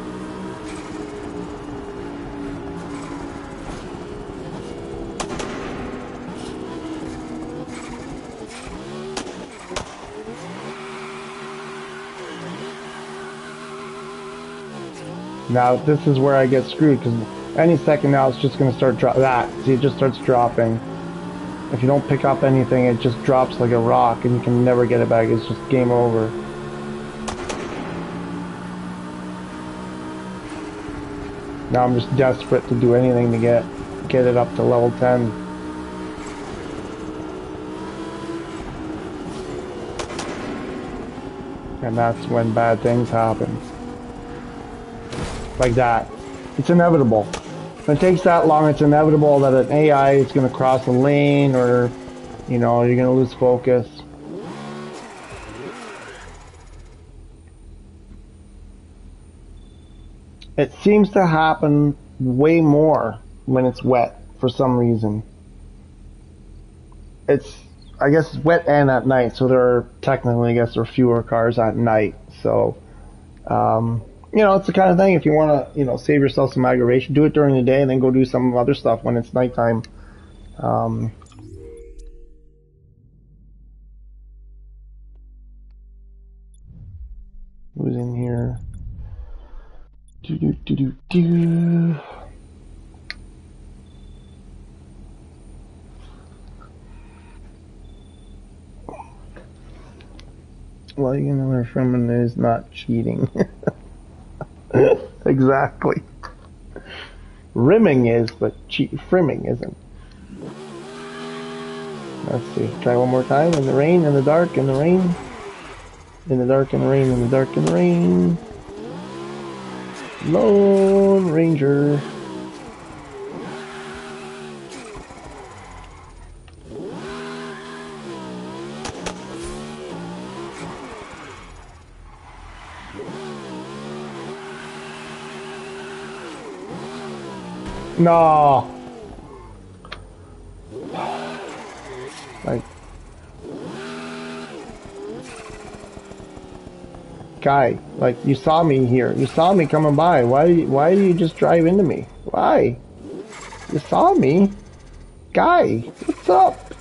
Now this is where I get screwed, because any second now it's just going to start see, it just starts dropping. If you don't pick up anything, it just drops like a rock and you can never get it back. It's just game over. Now I'm just desperate to do anything to get it up to level 10. And that's when bad things happen. Like that. It's inevitable. When it takes that long, it's inevitable that an AI is going to cross a lane, or, you know, you're going to lose focus. It seems to happen way more when it's wet for some reason. It's, I guess, it's wet and at night, so there are technically, I guess, there are fewer cars at night. So, you know, it's the kind of thing, if you want to, you know, save yourself some aggravation, do it during the day and then go do some other stuff when it's nighttime. Who's in here? Do. Well, you know, our FRIM is not cheating. Exactly. Rimming is, but frimming isn't. Let's see. Try one more time. In the rain, in the dark, in the rain. In the dark, in the rain, in the dark, in the rain. Lone Ranger. No. Like, guy, like, you saw me here. You saw me coming by. Why do you just drive into me? Why? You saw me. Guy, what's up?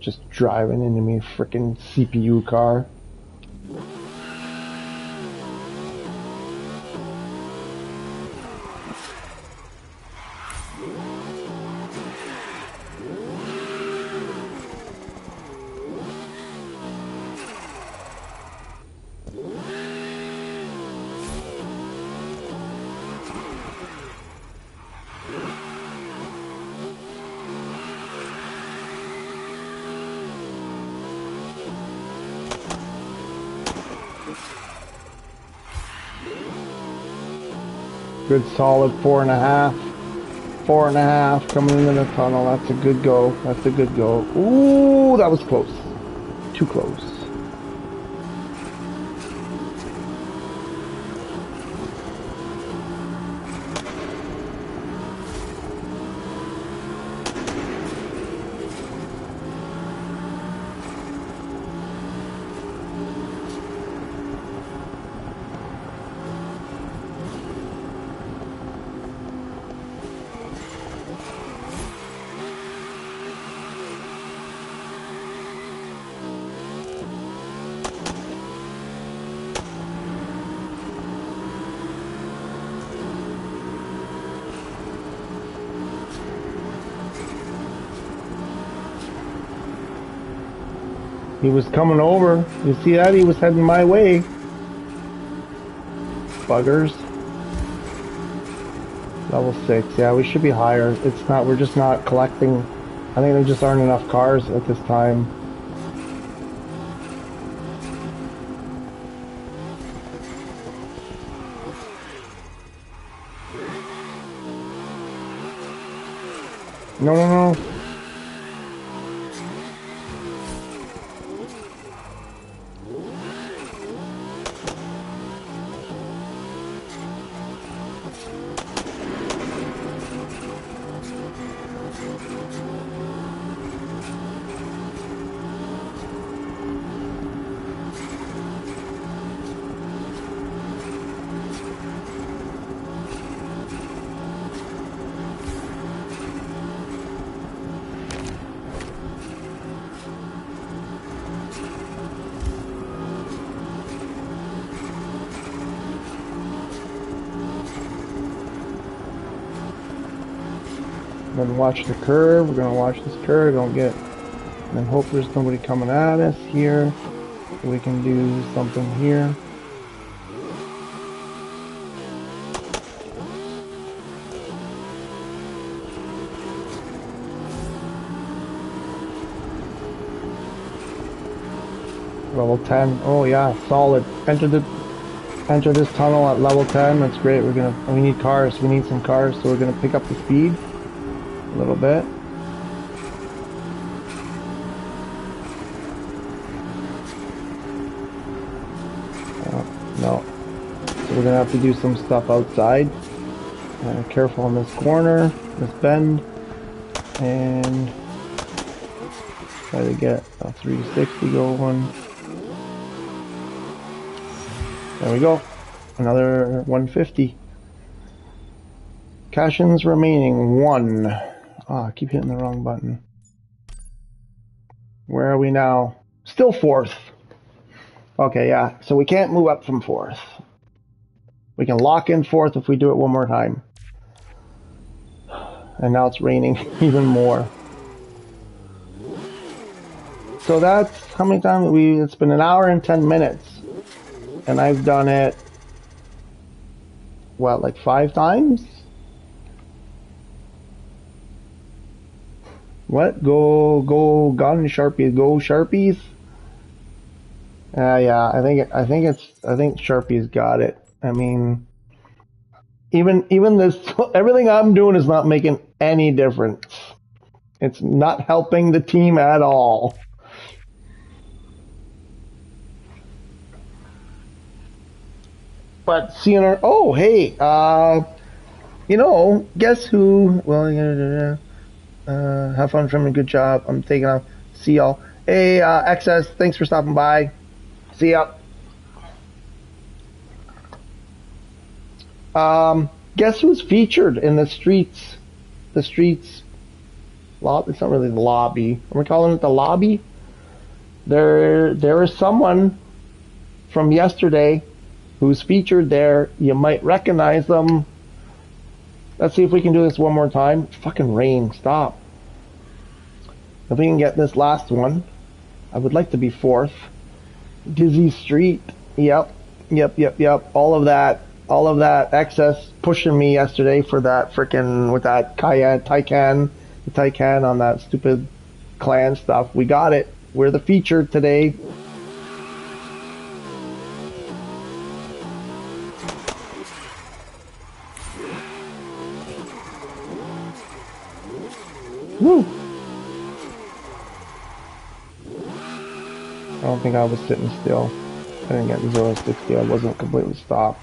Just driving into me, frickin' CPU car. Good solid 4.5. 4.5 coming into the tunnel. That's a good go. That's a good go. Ooh, that was close. Too close. He was coming over. You see that? He was heading my way. Buggers. Level 6. Yeah, we should be higher. It's not, we're just not collecting. I think there just aren't enough cars at this time. No, no, no. Then watch the curve. We're gonna watch this curve. Don't get. And then hope there's nobody coming at us here. We can do something here. Level 10. Oh yeah, solid. Enter this tunnel at level 10. That's great. We need cars. We need some cars, so we're gonna pick up the speed a little bit. No. So we're gonna have to do some stuff outside. Careful on this corner, this bend, and try to get a 360 going. There we go. Another 150. Cash-ins remaining 1. Ah, I keep hitting the wrong button. Where are we now? Still 4th. Okay, yeah. So we can't move up from 4th. We can lock in 4th if we do it one more time. And now it's raining even more. So that's how many times it's been an hour and 10 minutes. And I've done it, what, like 5 times? What? Go gun Sharpies, go Sharpies. Yeah, I think Sharpies got it. I mean, even this, everything I'm doing is not making any difference. It's not helping the team at all. But seeing her, oh hey, you know, guess who? Well, have fun, Trim, good job. I'm taking off. See y'all. Hey, XS, thanks for stopping by. See ya. Guess who's featured in the streets? The streets. It's not really the lobby. Are we calling it the lobby? There is someone from yesterday who's featured there. You might recognize them. Let's see if we can do this one more time. Fucking rain, stop. If we can get this last one, I would like to be 4th. Dizzy Street, yep. All of that excess pushing me yesterday for that frickin' with that Taycan on that stupid clan stuff. We got it. We're the feature today. Woo! I don't think I was sitting still. I didn't get 0-60. I wasn't completely stopped.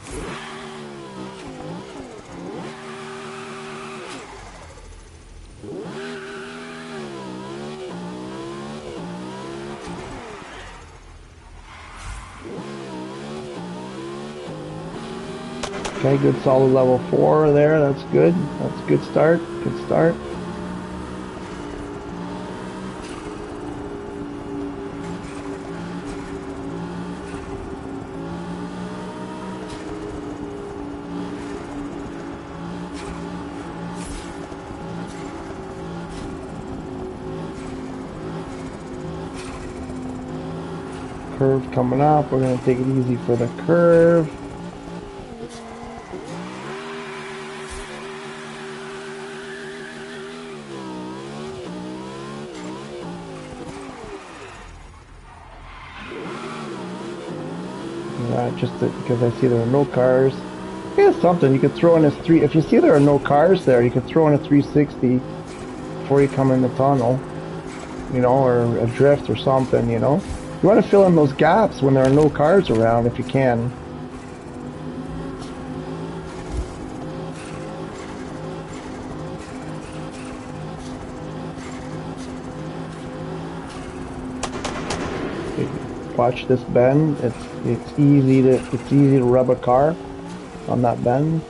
Okay, good solid level 4 there. That's good. That's a good start. Good start. Curve coming up. We're going to take it easy for the curve. Just because I see there are no cars. Here's something you could throw in a if you see there are no cars there, you could throw in a 360 before you come in the tunnel, you know, or a drift or something, you know. You want to fill in those gaps when there are no cars around if you can. Watch this bend. It's easy to rub a car on that bend.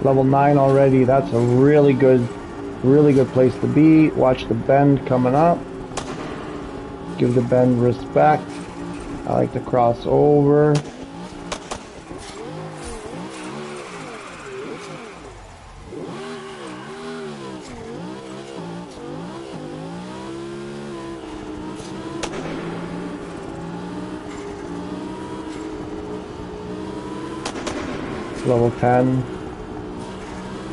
Level 9 already. That's a really good place to be. Watch the bend coming up. Give the bend respect. I like to cross over. Level 10.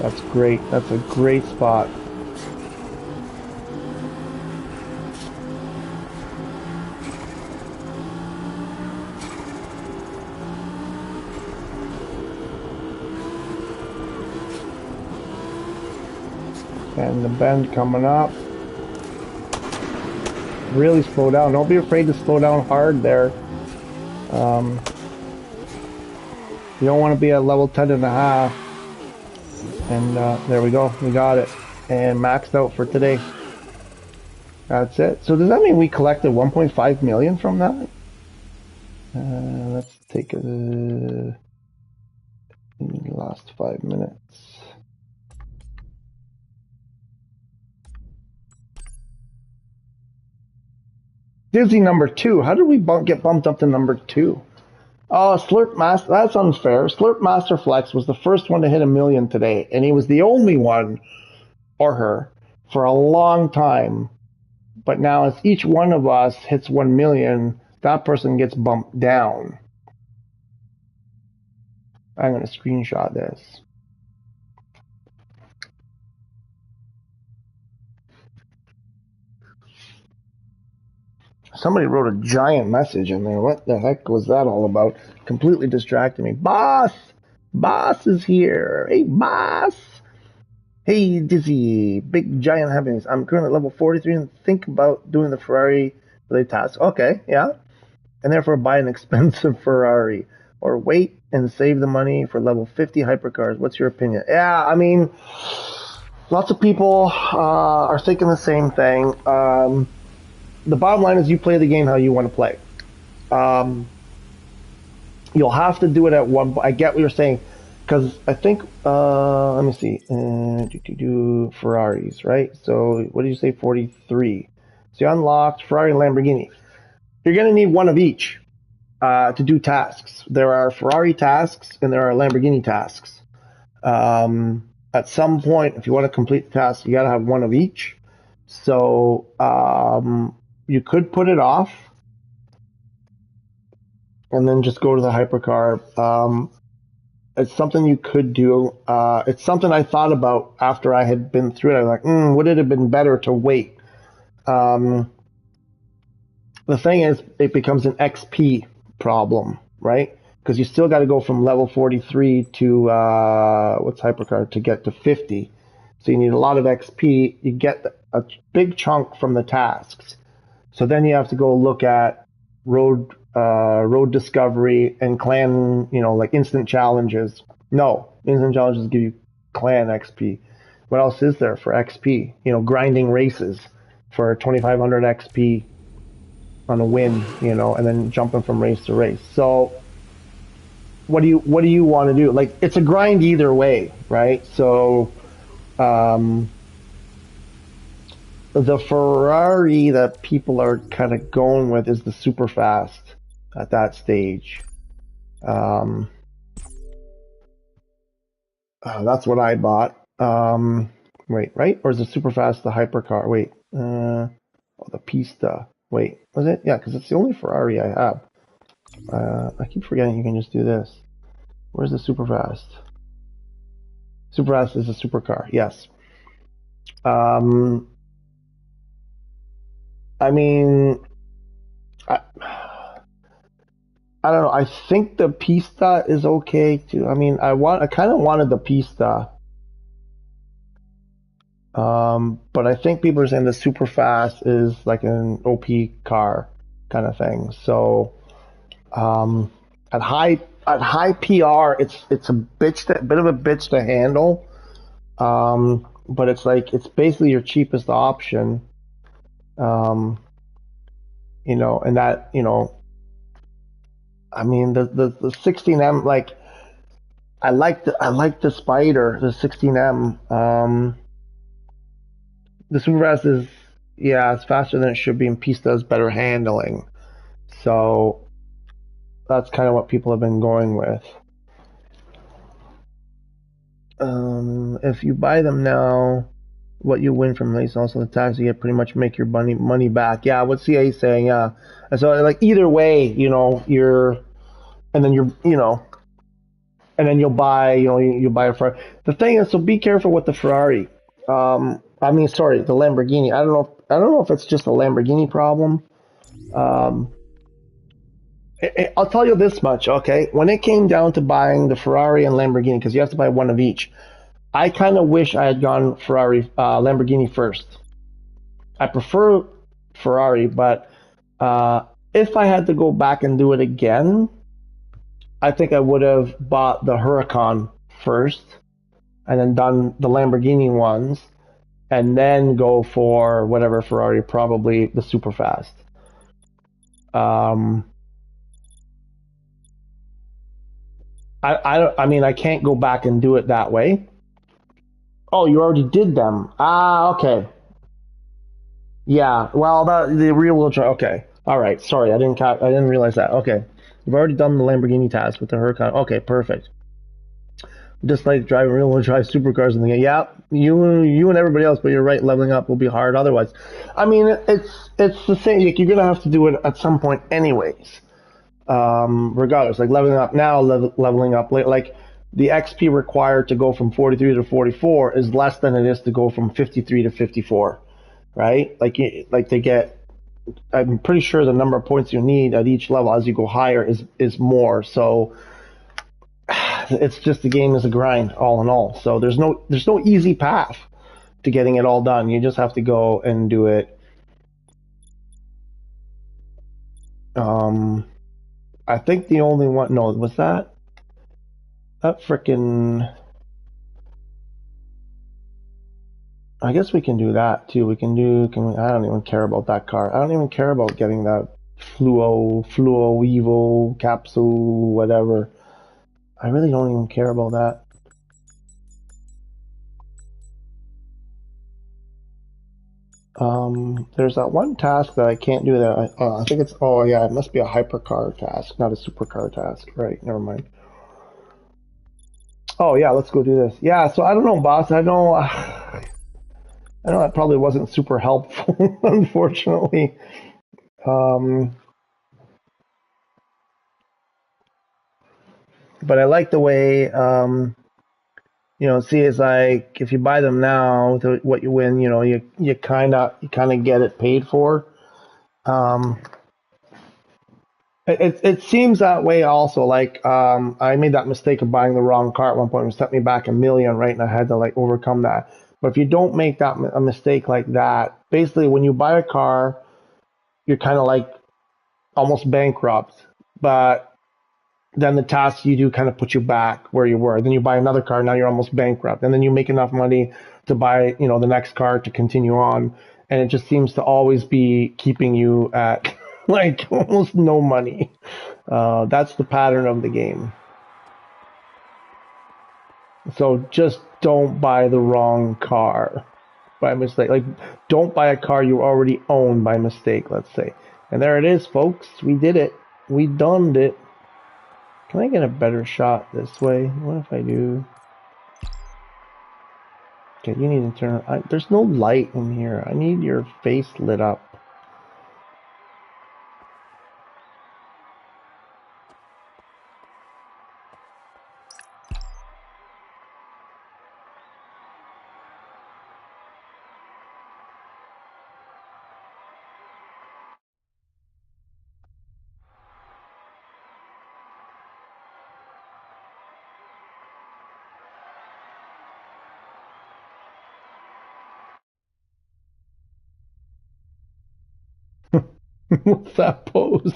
That's great. That's a great spot. And the bend coming up. Really slow down. Don't be afraid to slow down hard there. You don't want to be at level 10 and a half. And there we go. We got it. And maxed out for today. That's it. So does that mean we collected 1.5 million from that? Let's take the last 5 minutes. Disney number 2. How did we get bumped up to number 2? Oh, Slurp Master. That's unfair. Slurp Master Flex was the first one to hit 1 million today, and he was the only one, or her, for a long time. But now, as each one of us hits 1 million, that person gets bumped down. I'm going to screenshot this. Somebody wrote a giant message in there. What the heck was that all about? Completely distracted me. Boss! Boss is here. Hey, boss! Hey, Dizzy. Big giant happiness. I'm currently at level 43 and think about doing the Ferrari related task. Okay, yeah. And therefore buy an expensive Ferrari. Or wait and save the money for level 50 hypercars. What's your opinion? Yeah, I mean, lots of people are thinking the same thing. The bottom line is you play the game how you want to play. You'll have to do it at one. I get what you're saying, because I think let me see. Ferraris, right? So what did you say? 43. So you unlocked Ferrari and Lamborghini. You're going to need one of each to do tasks. There are Ferrari tasks and there are Lamborghini tasks. At some point, if you want to complete the task, you got to have one of each. So you could put it off and then just go to the hypercar. It's something you could do. It's something I thought about after I had been through it. I was like, would it have been better to wait? The thing is, it becomes an XP problem, right? Because you still got to go from level 43 to, what's hypercar, to get to 50. So you need a lot of XP. You get a big chunk from the tasks. So then you have to go look at road discovery and clan, like instant challenges. No, instant challenges give you clan XP. What else is there for XP? Grinding races for 2,500 XP on a win, and then jumping from race to race. So what do you want to do? Like, it's a grind either way, right? So the Ferrari that people are kind of going with is the super fast at that stage. That's what I bought. Wait, right? Or is the super fast the hypercar? Wait, the Pista. Wait, was it? Yeah, because it's the only Ferrari I have. I keep forgetting you can just do this. Where's the super fast? Super fast is a supercar. Yes. I mean, I, I don't know. I think the Pista is okay too. I mean, I kind of wanted the Pista, but I think people are saying the super fast is like an OP car kind of thing. So, um, at high PR, it's a bit of a bitch to handle. But it's basically your cheapest option. Um, and that, I mean, the 16M, like, I like the Spider, the 16M. The super fast is, yeah, it's faster than it should be, and Pista has better handling. So that's kind of what people have been going with. If you buy them now, what you win from these, also the tax, you get pretty much make your money back. Yeah, what CA is saying, yeah. And so like either way, and then and then you'll buy, you buy a Ferrari. The thing is, so be careful with the Ferrari. I mean, sorry, the Lamborghini. I don't know if it's just a Lamborghini problem. Um, I'll tell you this much, okay? When it came down to buying the Ferrari and Lamborghini, because you have to buy one of each, I kind of wish I had gone Lamborghini first. I prefer Ferrari, but if I had to go back and do it again, I think I would have bought the Huracan first and then done the Lamborghini ones and then go for whatever Ferrari, probably the super fast. Um, I mean, I can't go back and do it that way. Oh, you already did them. Ah, okay. Yeah. Well, the real wheel drive. Okay. All right. Sorry, I didn't realize that. Okay. You've already done the Lamborghini task with the Huracan. Okay, perfect. Just like driving real wheel drive supercars and the yeah, you and everybody else, but you're right, leveling up will be hard otherwise. I mean, it's the same. Like, you're gonna have to do it at some point, anyways. Regardless, like leveling up now, leveling up later. Like the XP required to go from 43 to 44 is less than it is to go from 53 to 54, right? Like they get. I'm pretty sure the number of points you need at each level as you go higher is more. So it's just the game is a grind, all in all. So there's no easy path to getting it all done. You just have to go and do it. I think the only one. No, was that freaking. I guess we can do that too. We can do. I don't even care about that car. I don't even care about getting that Fluo Evo capsule, whatever. I really don't even care about that. There's that one task that I can't do that. I think it's. Oh yeah, it must be a hypercar task, not a supercar task. Right. Never mind. Oh yeah, let's go do this. Yeah. So I don't know, boss. I know. I know that probably wasn't super helpful, unfortunately. Um, but I like the way, see, it's like if you buy them now, what you win, you kind of get it paid for. Um, it seems that way also. Like, I made that mistake of buying the wrong car at one point. It set me back 1 million, right? And I had to like overcome that. But if you don't make a mistake like that, basically when you buy a car, you're kind of like almost bankrupt. But then the tasks you do kind of put you back where you were. Then you buy another car, now you're almost bankrupt. And then you make enough money to buy, the next car to continue on. And it just seems to always be keeping you at like almost no money. That's the pattern of the game. So just don't buy the wrong car. by mistake. Like, don't buy a car you already own by mistake, let's say. And there it is, folks. We did it. We done it. Can I get a better shot this way? What if I do? Okay, you need to turn. There's no light in here. I need your face lit up. What's that pose?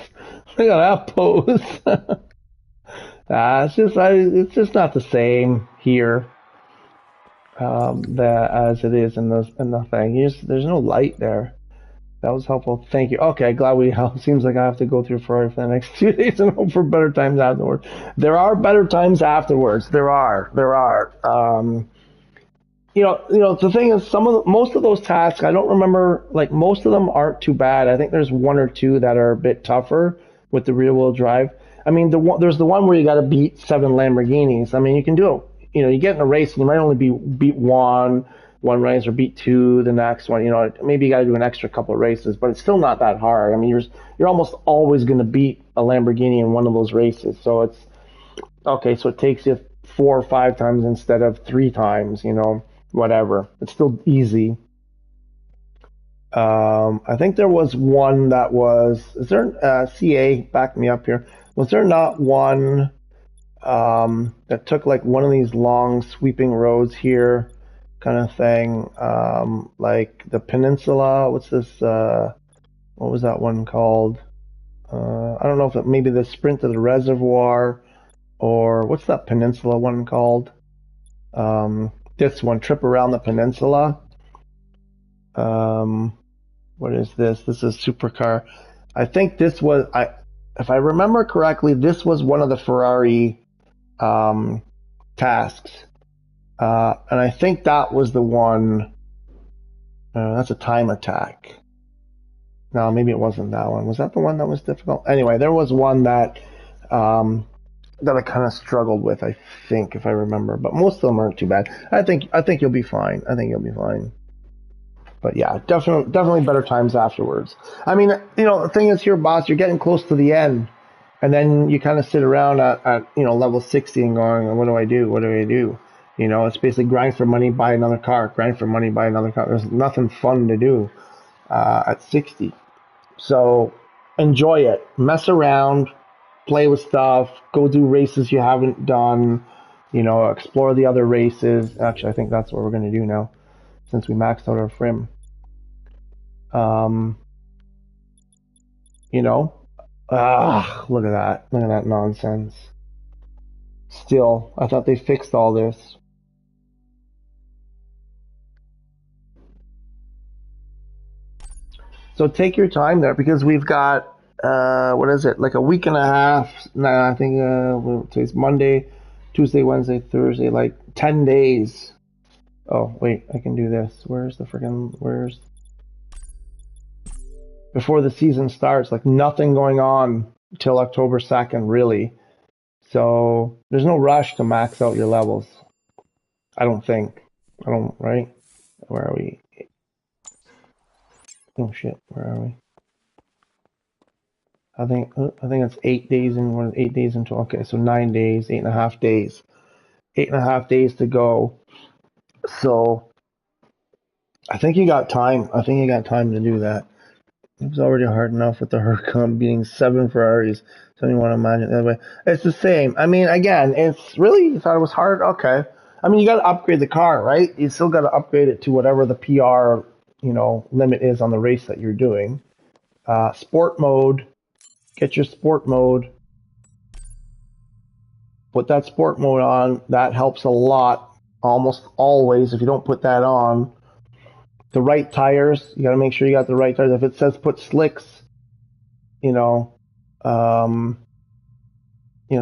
Look at that pose. It's just not the same here that as it is in the thing. There's no light there. That was helpful. Thank you. Okay, glad we helped. Seems like I have to go through Ferrari for the next 2 days and hope for better times afterwards. There are better times afterwards. There are. The thing is, most of those tasks, I don't remember. Like, most of them aren't too bad. I think there's one or two that are a bit tougher with the rear-wheel drive. I mean, there's the one where you got to beat 7 Lamborghinis. I mean, you can do it. You get in a race and you might only beat one race or beat 2 the next one. Maybe you got to do an extra couple of races, but it's still not that hard. I mean, you're almost always going to beat a Lamborghini in one of those races. So it's okay. So it takes you 4 or 5 times instead of 3 times. Whatever. It's still easy. I think there was one that was. Is there CA? Back me up here. Was there not one that took like one of these long sweeping roads here, kind of thing? Like the peninsula. What's this? What was that one called? I don't know if maybe the sprint to the reservoir, or what's that peninsula one called? This one, trip around the peninsula. What is this? This is supercar. I think this was, if I remember correctly, this was one of the Ferrari tasks. And I think that was the one. That's a time attack. No, maybe it wasn't that one. Was that the one that was difficult? Anyway, there was one that I kind of struggled with, I think, if I remember. But most of them aren't too bad. I think you'll be fine. But yeah, definitely better times afterwards. I mean, the thing is here, boss, you're getting close to the end, and then you kind of sit around at level 60 and going, what do I do? What do I do? It's basically grind for money, buy another car. Grind for money, buy another car. There's nothing fun to do at 60. So enjoy it. Mess around. Play with stuff, go do races you haven't done, explore the other races. Actually, I think that's what we're going to do now, since we maxed out our FRIM. Look at that nonsense. Still, I thought they fixed all this. So take your time there, because we've got what is it, like a week and a half? Nah, I think today's Monday, Tuesday, Wednesday, Thursday, like 10 days. Oh, wait, I can do this. Where's before the season starts, like nothing going on till October 2nd, really. So there's no rush to max out your levels. I don't think. Right? Where are we? Oh shit, where are we? I think it's 8 days and 8 days until, okay, so 9 days, 8.5 days. 8.5 days to go. So I think you got time. I think you got time to do that. It was already hard enough with the Huracan beating 7 Ferraris. So you want to imagine the other way. It's the same. I mean, again, it's really, you thought it was hard? Okay. I mean, you got to upgrade the car, right? You still got to upgrade it to whatever the PR, limit is on the race that you're doing. Sport mode. Get your sport mode. Put that sport mode on. That helps a lot. Almost always, if you don't put that on. The right tires. You got to make sure you got the right tires. If it says put slicks,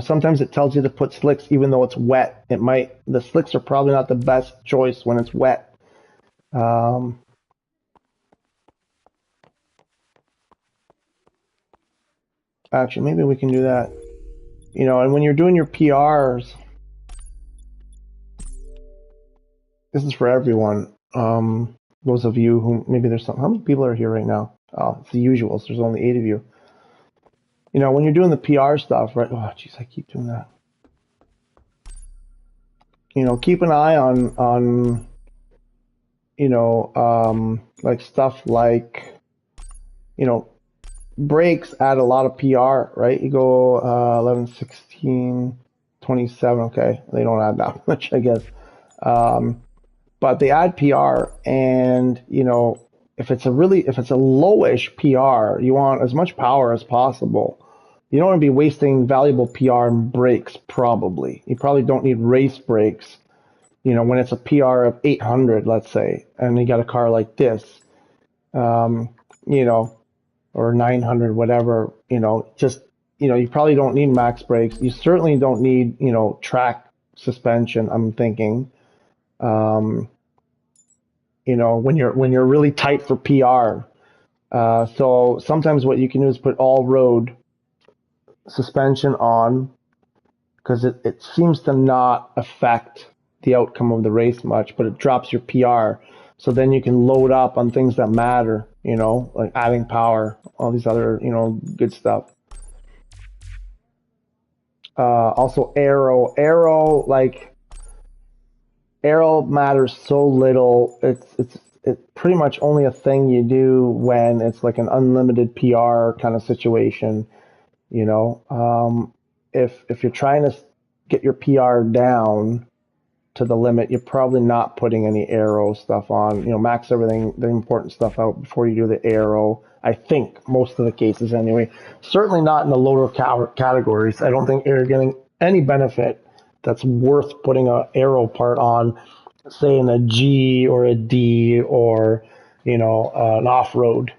sometimes it tells you to put slicks even though it's wet. The slicks are probably not the best choice when it's wet. Um, Actually, maybe we can do that. You know, and when you're doing your PRs, this is for everyone. Those of you who maybe there's some. How many people are here right now? Oh, it's the usuals. There's only 8 of you. You know, when you're doing the PR stuff, right? Oh, jeez, I keep doing that. You know, keep an eye on you know, like stuff like, you know, breaks add a lot of PR, right? You go 11, 16, 27. Okay, they don't add that much, I guess. Um, but they add PR, and you know, if it's a lowish PR, you want as much power as possible. You don't want to be wasting valuable PR and brakes. Probably you probably don't need race brakes. You know, when it's a PR of 800, let's say, and you got a car like this, you know, or 900, whatever. You know, just you know, you probably don't need max brakes. You certainly don't need, you know, track suspension. I'm thinking. Um, you know, when you're really tight for PR. So sometimes what you can do is put all road suspension on, because it seems to not affect the outcome of the race much, but it drops your PR. So then you can load up on things that matter, you know, like adding power, all these other, you know, good stuff. Also aero matters so little. It's pretty much only a thing you do when it's like an unlimited PR kind of situation. You know, if you're trying to get your PR down to the limit, you're probably not putting any aero stuff on. You know, max everything, the important stuff out before you do the aero. I think most of the cases anyway. Certainly not in the lower categories. I don't think you're getting any benefit that's worth putting a aero part on, say in a G or a D or, you know, an off-road.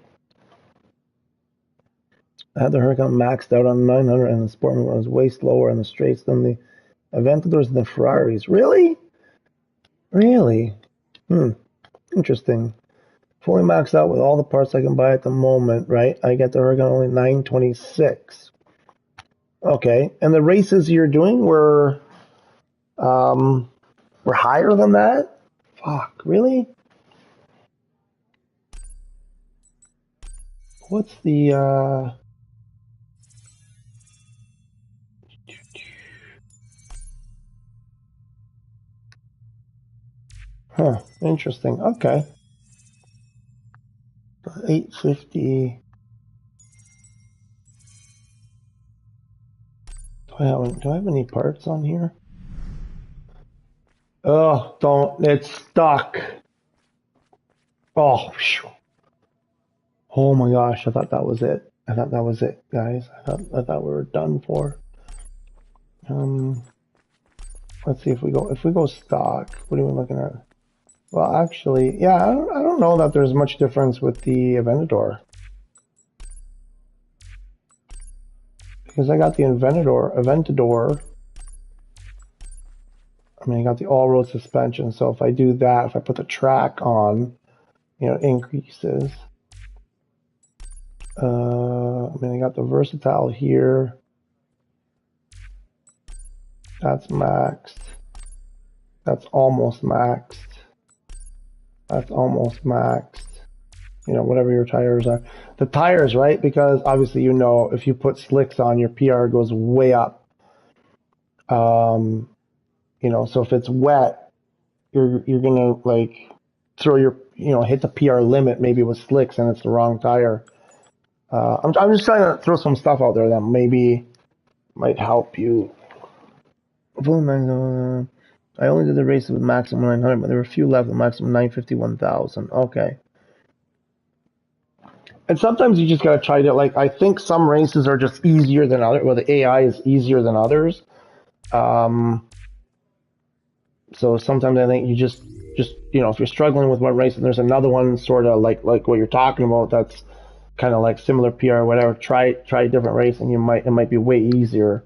I had the Huracan maxed out on 900 and the Sportman was way slower on the straights than the Aventadors and the Ferraris. Really? Really? Hmm. Interesting. Fully maxed out with all the parts I can buy at the moment, right? I get the Huracan only 926. Okay. And the races you're doing were higher than that? Fuck, really? What's the huh, interesting. Okay. 850. Do I have any parts on here? Oh, don't. It's stuck. Oh, phew. Oh my gosh. I thought that was it. I thought that was it, guys. I thought we were done for. Um, let's see if we go stock. What are we looking at? Well, actually, yeah, I don't know that there's much difference with the Aventador, because I got the Aventador. I mean, I got the all-road suspension. So if I do that, if I put the track on, you know, it increases. I mean, I got the versatile here. That's maxed. That's almost maxed. That's almost maxed. You know, whatever your tires are. The tires, right? Because obviously, you know, if you put slicks on, your PR goes way up. You know, so if it's wet, you're gonna like throw your, you know, hit the PR limit maybe with slicks and it's the wrong tire. I'm just trying to throw some stuff out there that maybe might help you. I only did the race with maximum 900, but there were a few left with maximum 951,000. Okay. And sometimes you just gotta try to, like, I think some races are just easier than others. Well, the AI is easier than others. Um, so sometimes I think you just you know, if you're struggling with one race and there's another one sort of like what you're talking about, that's kind of like similar PR or whatever. Try a different race and it might be way easier.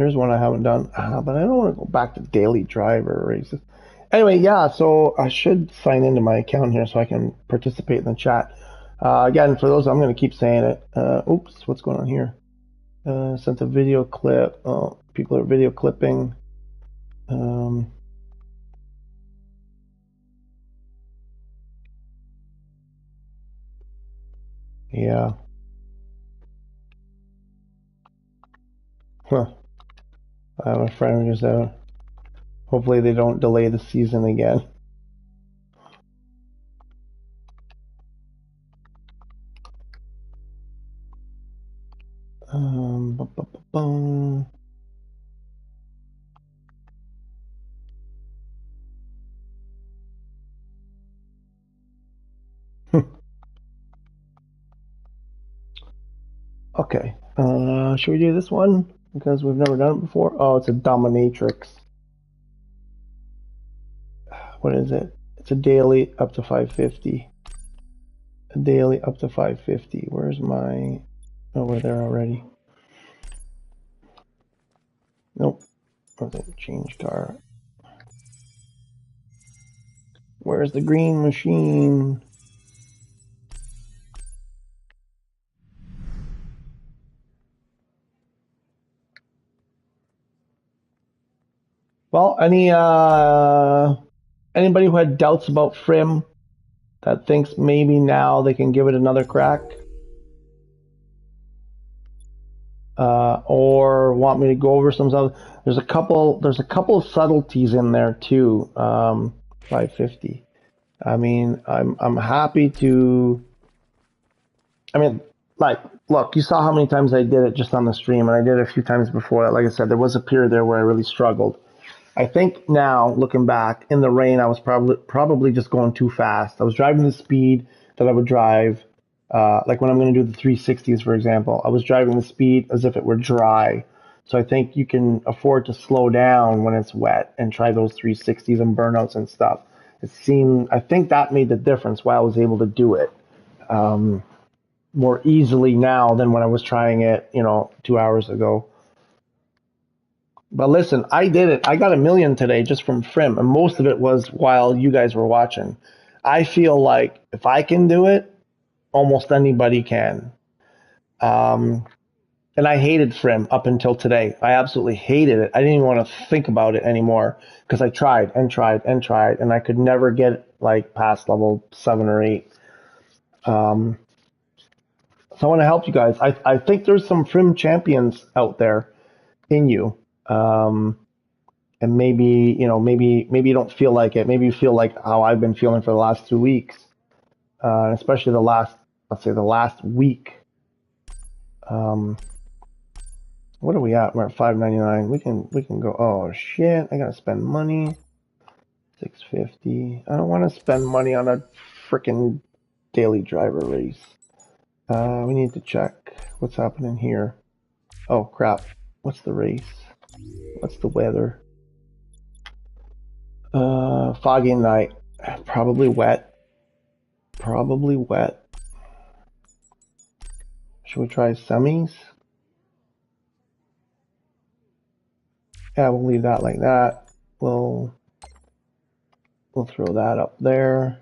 Here's one I haven't done, but I don't want to go back to daily driver races. Anyway, yeah, so I should sign into my account here so I can participate in the chat. Again, for those, I'm going to keep saying it. Oops, what's going on here? Sent a video clip. Oh, people are video clipping. Yeah. Huh. I have a friend who's out. Hopefully they don't delay the season again. Bum, bum, bum, bum. Okay. Should we do this one? Because we've never done it before. Oh, it's a dominatrix. What is it? It's a daily up to 550. A daily up to 550. Where's my... Oh, we're there already. Nope. Okay, change car. Where's the green machine? Well, anybody who had doubts about FRIM that thinks maybe now they can give it another crack? Or want me to go over some other? There's a couple of subtleties in there too. 550. I mean, I'm happy to. I mean, like, look, you saw how many times I did it just on the stream, and I did it a few times before that. Like I said, there was a period there where I really struggled. I think now, looking back, in the rain, I was probably just going too fast. I was driving the speed that I would drive, like when I'm going to do the 360s, for example. I was driving the speed as if it were dry. So I think you can afford to slow down when it's wet and try those 360s and burnouts and stuff. I think that made the difference why I was able to do it more easily now than when I was trying it, 2 hours ago. But listen, I did it. I got 1 million today just from FRIM, and most of it was while you guys were watching. I feel like if I can do it, almost anybody can. And I hated FRIM up until today. I absolutely hated it. I didn't even want to think about it anymore because I tried and tried and tried, and I could never get like past level 7 or 8. So I want to help you guys. I think there's some FRIM champions out there in you. And maybe you don't feel like it. Maybe you feel like how I've been feeling for the last 2 weeks, especially the last week. What are we at? We're at 5.99. We can go. Oh shit! I gotta spend money. 650. I don't want to spend money on a freaking daily driver race. We need to check what's happening here. Oh crap! What's the race? What's the weather? Foggy night. Probably wet. Probably wet. Should we try semis? Yeah, we'll leave that like that. We'll throw that up there.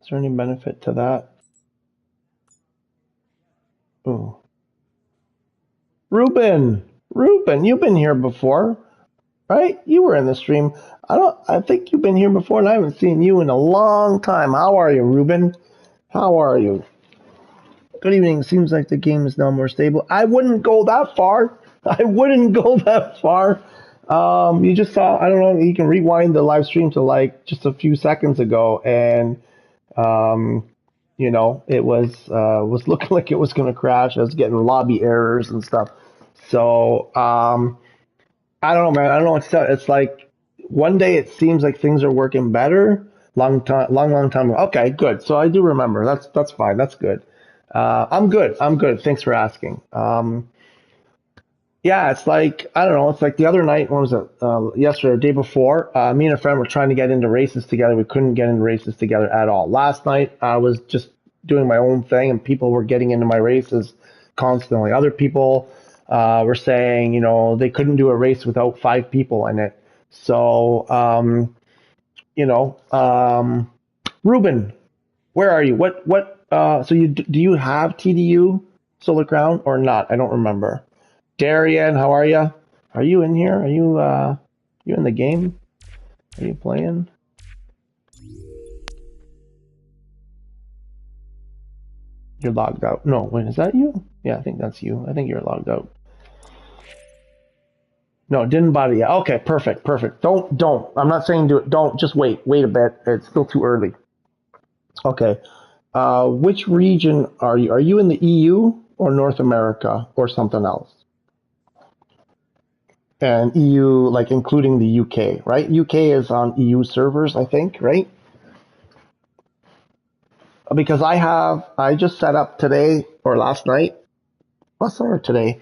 Is there any benefit to that? Oh, Ruben, you've been here before, right? You were in the stream. I think you've been here before, and I haven't seen you in a long time. How are you, Ruben? How are you? Good evening. Seems like the game is now more stable. I wouldn't go that far. You just saw, I don't know, you can rewind the live stream to like just a few seconds ago, and it was looking like it was going to crash. I was getting lobby errors and stuff. So I don't know, man. I don't know what to tell you. It's like one day it seems like things are working better. Long time ago. Okay, good. So I do remember. That's fine. That's good. I'm good. Thanks for asking. Yeah, it's like I don't know. It's like the other night. When was it? Yesterday, or the day before. Me and a friend were trying to get into races together. We couldn't get into races together at all. Last night, I was just doing my own thing, and people were getting into my races constantly. Other people were saying, they couldn't do a race without 5 people in it. So, you know, Ruben, where are you? So do you have TDU Solar Crown or not? I don't remember. Darian, how are you? Are you in here? Are you in the game? Are you playing? You're logged out. No, wait, is that you? Yeah, I think that's you. I think you're logged out. No, didn't bother you. Okay, perfect, perfect. Don't. I'm not saying do it. Don't. Just wait a bit. It's still too early. Okay. Which region are you? Are you in the EU or North America or something else? And EU, like including the UK, right? UK is on EU servers, I think, right? Because I just set up today or last night, last night or today,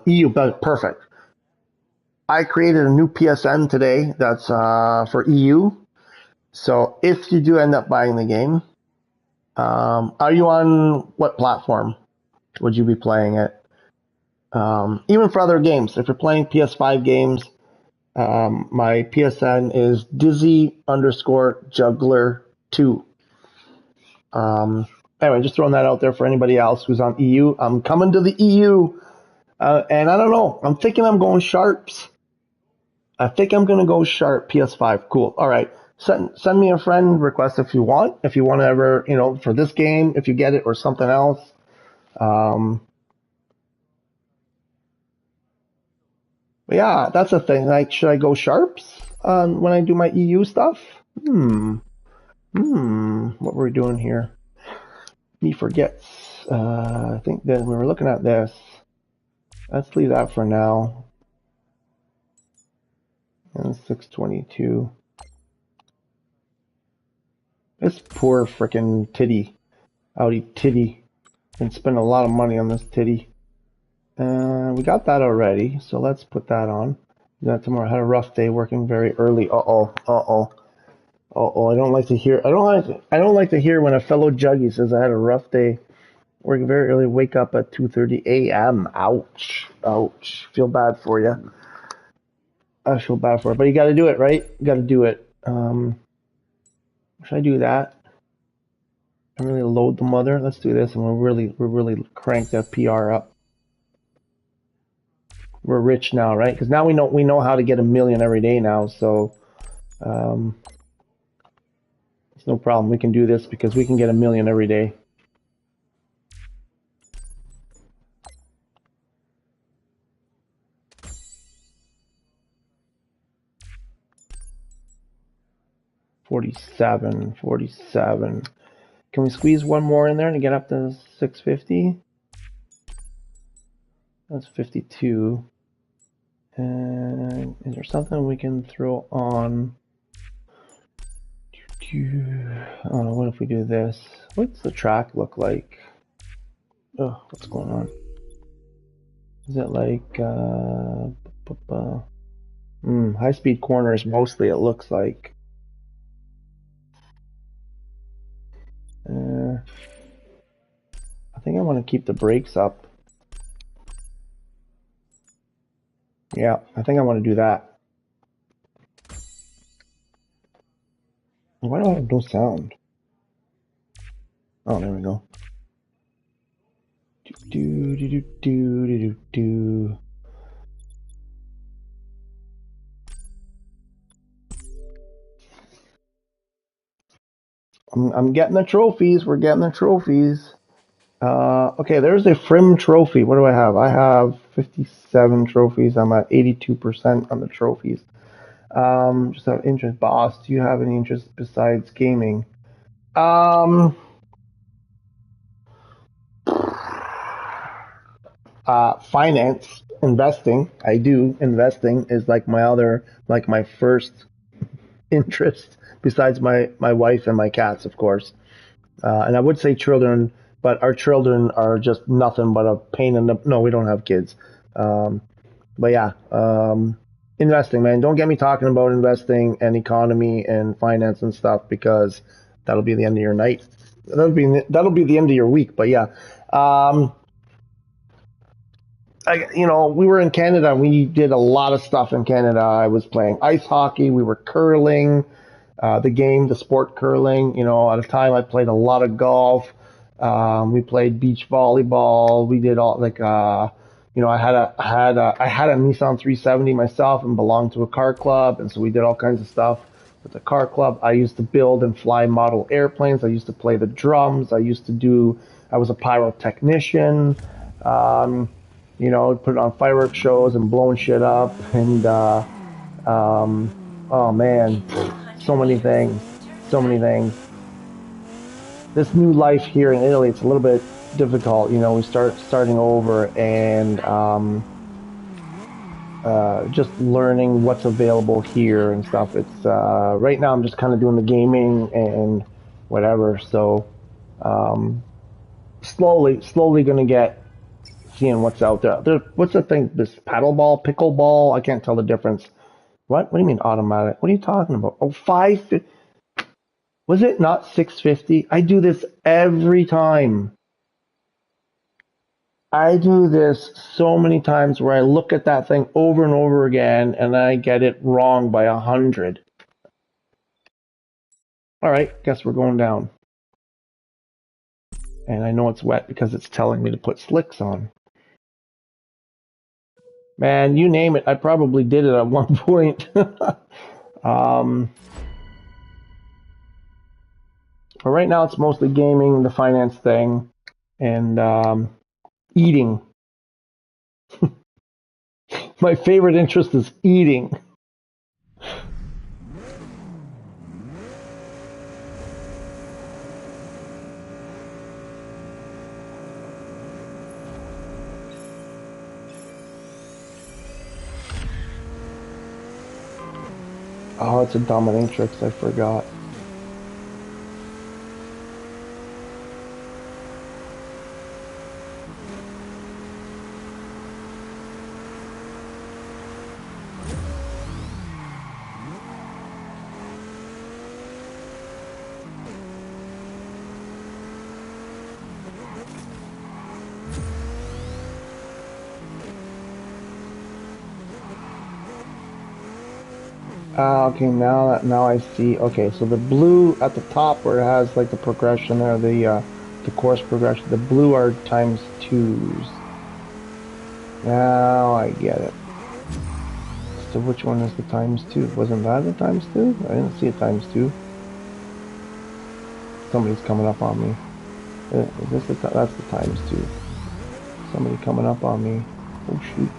EU, but perfect. I created a new PSN today that's for EU. So if you do end up buying the game, are you on what platform would you be playing it? Even for other games, if you're playing PS5 games, my PSN is Dizzy underscore Juggler 2. Anyway, just throwing that out there for anybody else who's on EU. I'm coming to the EU, and I don't know. I'm thinking I'm going sharps. I think I'm gonna go sharp PS5. Cool. All right. Send me a friend request if you want. If you want to ever, for this game, if you get it or something else. Um, but yeah, that's the thing. Like, should I go sharps when I do my EU stuff? What were we doing here? He forgets. I think that we were looking at this. Let's leave that for now. And 622. This poor frickin' titty. Audi titty. Been spending a lot of money on this titty. We got that already, so let's put that on. Got tomorrow. I had a rough day working very early. I don't like to hear. I don't like to hear when a fellow juggie says I had a rough day working very early. Wake up at 2:30 a.m. Ouch, ouch. Feel bad for you. I feel bad for it, but you got to do it, right? You got to do it. Should I do that? I really load the mother. Let's do this, and we're really crank that PR up. We're rich now, right? Because now we know how to get 1 million every day now. So it's no problem. We can do this because we can get 1 million every day. $47, 47. Can we squeeze one more in there to get up to 650? That's 52. And is there something we can throw on? Oh, what if we do this? What's the track look like? Oh, what's going on? Is it like high-speed corners mostly? It looks like. I think I want to keep the brakes up. Yeah, I think I want to do that. Why do I have no sound? Oh, there we go. Do. I'm getting the trophies. We're getting the trophies. Okay, there's a FRIM trophy. What do I have? I have 57 trophies. I'm at 82% on the trophies. Just have interest. Boss, do you have any interest besides gaming? Finance, investing. I do. Investing is like my first interest besides my wife and my cats, of course. And I would say children, but our children are just nothing but a pain in the. No, we don't have kids, But yeah, investing, man. Don't get me talking about investing and economy and finance and stuff because that'll be the end of your night. That'll be the end of your week. But yeah, um, we were in Canada. We did a lot of stuff in Canada. I was playing ice hockey. We were curling, the sport curling. At a time I played a lot of golf. We played beach volleyball. We did all like, I had a Nissan 370 myself and belonged to a car club, and so we did all kinds of stuff with the car club. I used to build and fly model airplanes. I used to play the drums. I was a pyrotechnician. Um, put on fireworks shows and blowing shit up, and oh man, so many things, so many things. This new life here in Italy, it's a little bit difficult. We starting over, and just learning what's available here and stuff. It's right now I'm just kind of doing the gaming and whatever. So um, slowly gonna get seeing what's out there. What's the thing? This paddleball, pickleball? I can't tell the difference. What? What do you mean automatic? What are you talking about? Oh, was it not 650? I do this every time. I do this so many times where I look at that thing over and over again and I get it wrong by 100. All right, guess we're going down. And I know it's wet because it's telling me to put slicks on. Man, you name it, I probably did it at one point. um, but right now it's mostly gaming, the finance thing, and eating. My favorite interest is eating. Oh, it's a dominatrix, I forgot. Okay, now I see. Okay, so the blue at the top where it has like the progression there, the course progression, the blue are times twos. Now I get it. So which one is the times two? Wasn't that the times two? I didn't see a times two. Somebody's coming up on me. Is this that's the times two. Somebody coming up on me. Oh shoot.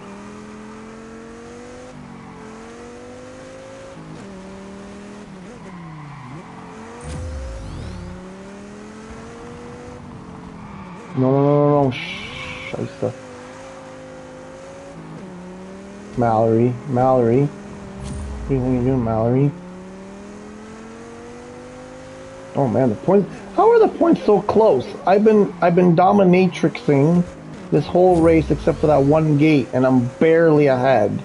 No. Shh. Mallory. What do you think you're doing, Mallory? Oh man, the points. How are the points so close? I've been dominatrixing this whole race except for that one gate, and I'm barely ahead.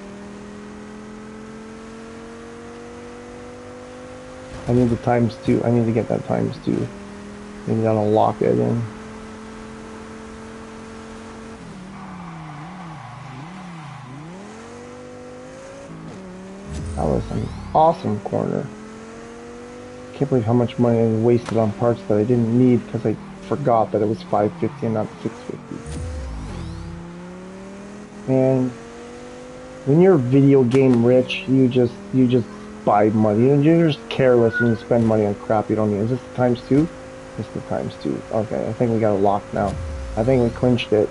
I need the times two. I need to get that times two. Maybe that'll lock it in. That was an awesome corner. Can't believe how much money I wasted on parts that I didn't need because I forgot that it was 550 and not 650. And when you're video game rich, you just buy money and you're just careless and you spend money on crap you don't need. Is this the times two? This is the times two. Okay, I think we got it locked now. I think we clinched it.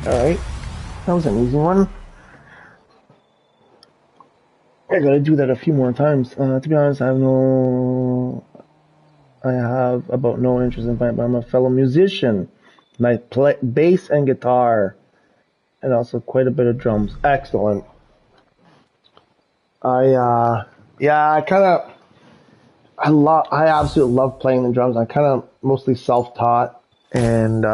Alright, that was an easy one. I gotta do that a few more times. To be honest, I have no... I have about no interest in playing, but I'm a fellow musician. And I play bass and guitar, and also quite a bit of drums. Excellent. I yeah, I absolutely love playing the drums. I kind of mostly self-taught, and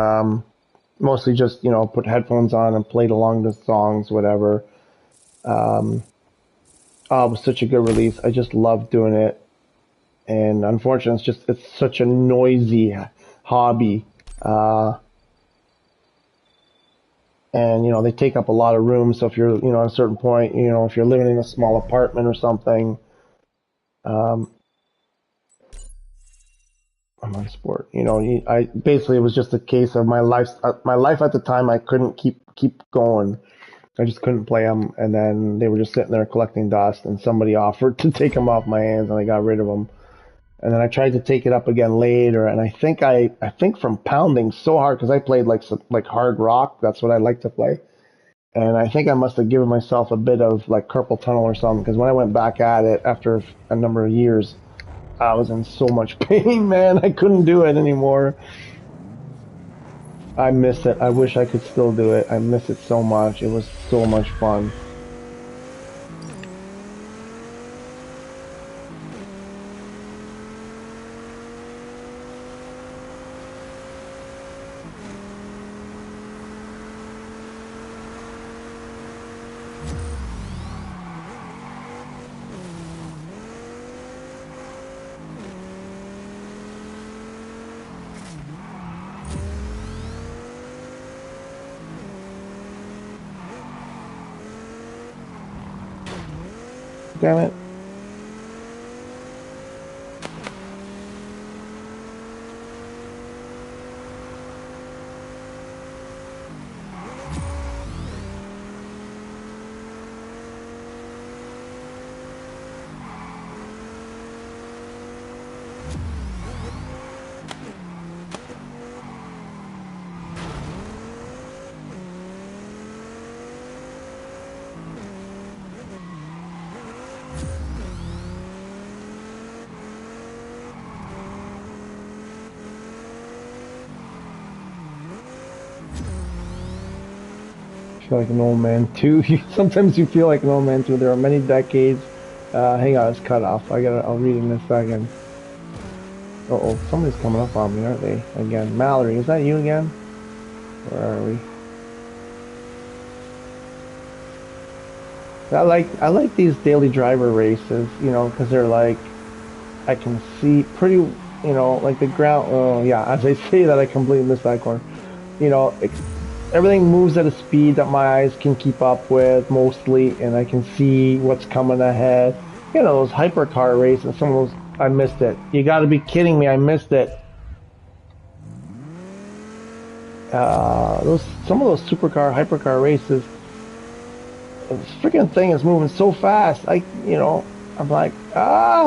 mostly just put headphones on and played along the songs, whatever. Um, oh, it was such a good release. I just love doing it, and unfortunately, it's such a noisy hobby. Uh, and they take up a lot of room. So if you're at a certain point, if you're living in a small apartment or something, um, I'm on sport. I basically it was just a case of my life at the time. I couldn't keep going. I just couldn't play them, and then they were just sitting there collecting dust. And somebody offered to take them off my hands, and I got rid of them. And then I tried to take it up again later, and I think from pounding so hard because I played like hard rock. That's what I like to play. And I think I must have given myself a bit of like carpal tunnel or something because when I went back at it after a number of years, I was in so much pain, man. I couldn't do it anymore. I miss it. I wish I could still do it. I miss it so much. It was so much fun. Damn it. I feel like an old man too. Sometimes you feel like an old man too. There are many decades. Hang on, it's cut off. I'll read it in a second. Uh-oh, somebody's coming up on me, aren't they? Again. Mallory, is that you again? Where are we? I like these daily driver races, because they're like I can see pretty, like the ground. Oh yeah, as I say that, I completely missed that corner. You know, it, Everything moves at a speed that my eyes can keep up with mostly, and I can see what's coming ahead. Those hypercar races. Some of those I missed it. You got to be kidding me! I missed it. Those Some of those supercar hypercar races. This freaking thing is moving so fast. I'm like,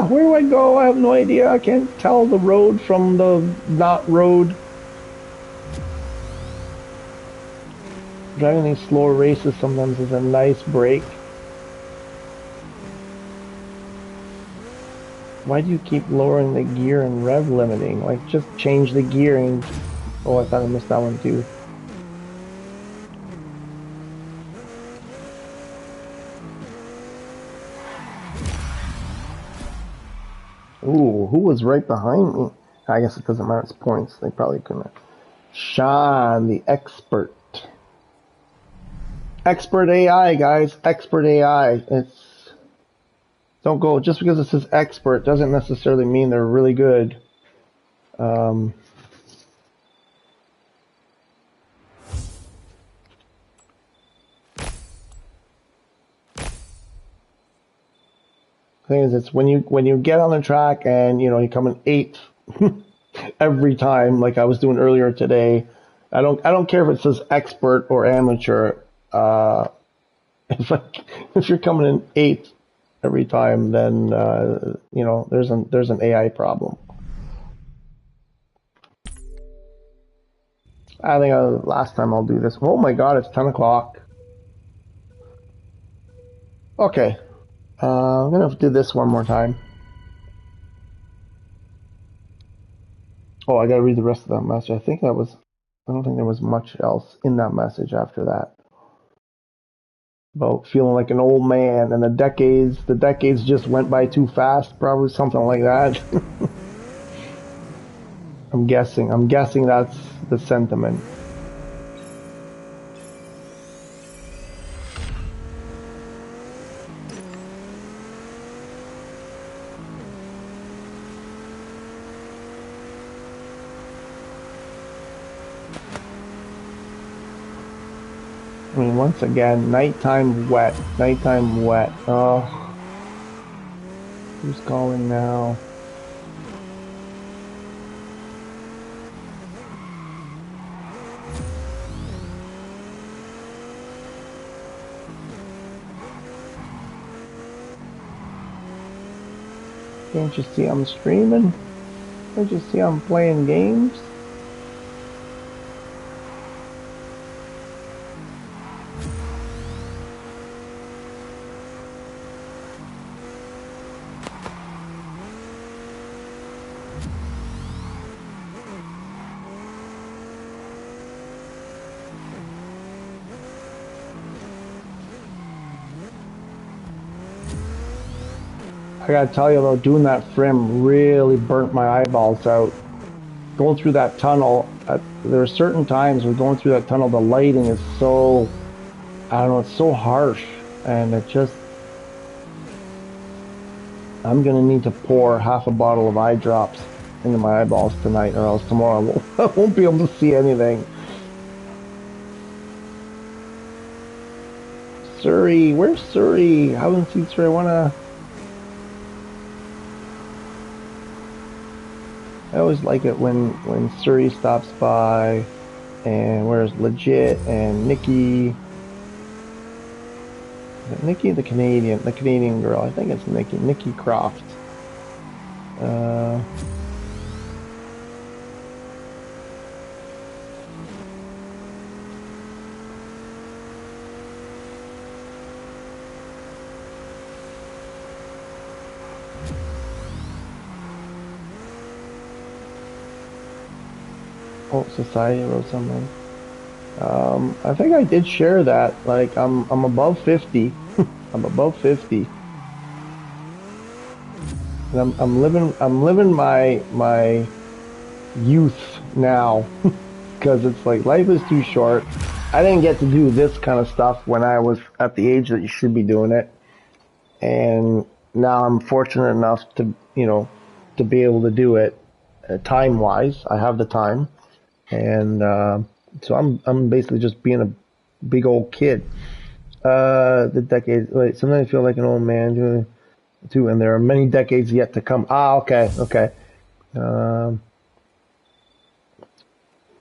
where do I go? I have no idea. I can't tell the road from the not road. Driving these slower races sometimes is a nice break. Why do you keep lowering the gear and rev limiting? Like, just change the gearing. Oh, I thought I missed that one too. Ooh, who was right behind me? I guess it doesn't matter. It's points. They probably couldn't. Sean, the expert. Expert AI, guys. Expert AI. Don't go just because it says expert doesn't necessarily mean they're really good. Um, Thing is, it's when you get on the track and you come in eighth every time, like I was doing earlier today. I don't care if it says expert or amateur. Uh, if you're coming in eighth every time, then there's an AI problem. I think last time I'll do this. Oh my God, it's 10 o'clock. Okay, I'm gonna do this one more time. Oh, I gotta read the rest of that message. I don't think there was much else in that message after that. About feeling like an old man and the decades just went by too fast, probably something like that. I'm guessing that's the sentiment. I mean, once again, nighttime wet. Nighttime wet. Oh, who's calling now? Can't you see I'm streaming? Can't you see I'm playing games? I gotta tell you though, doing that FRIM really burnt my eyeballs out. Going through that tunnel, there are certain times when going through that tunnel, the lighting is so, I don't know, it's so harsh. And it just, I'm gonna need to pour half a bottle of eye drops into my eyeballs tonight, or else tomorrow I won't be able to see anything. Surrey, where's Surrey? I haven't seen Surrey. I always like it when Surrey stops by, and where's Legit and Nikki. Nikki, the Canadian girl. I think it's Nikki Croft. Uh, oh, Society wrote something. I think I did share that. Like I'm above 50. I'm above 50. And I'm living my youth now because it's like life is too short. I didn't get to do this kind of stuff when I was at the age that you should be doing it, and now I'm fortunate enough to to be able to do it time wise. I have the time, and so I'm basically just being a big old kid. The decades. Wait, sometimes I feel like an old man too, and there are many decades yet to come. Ah, okay, okay. Um,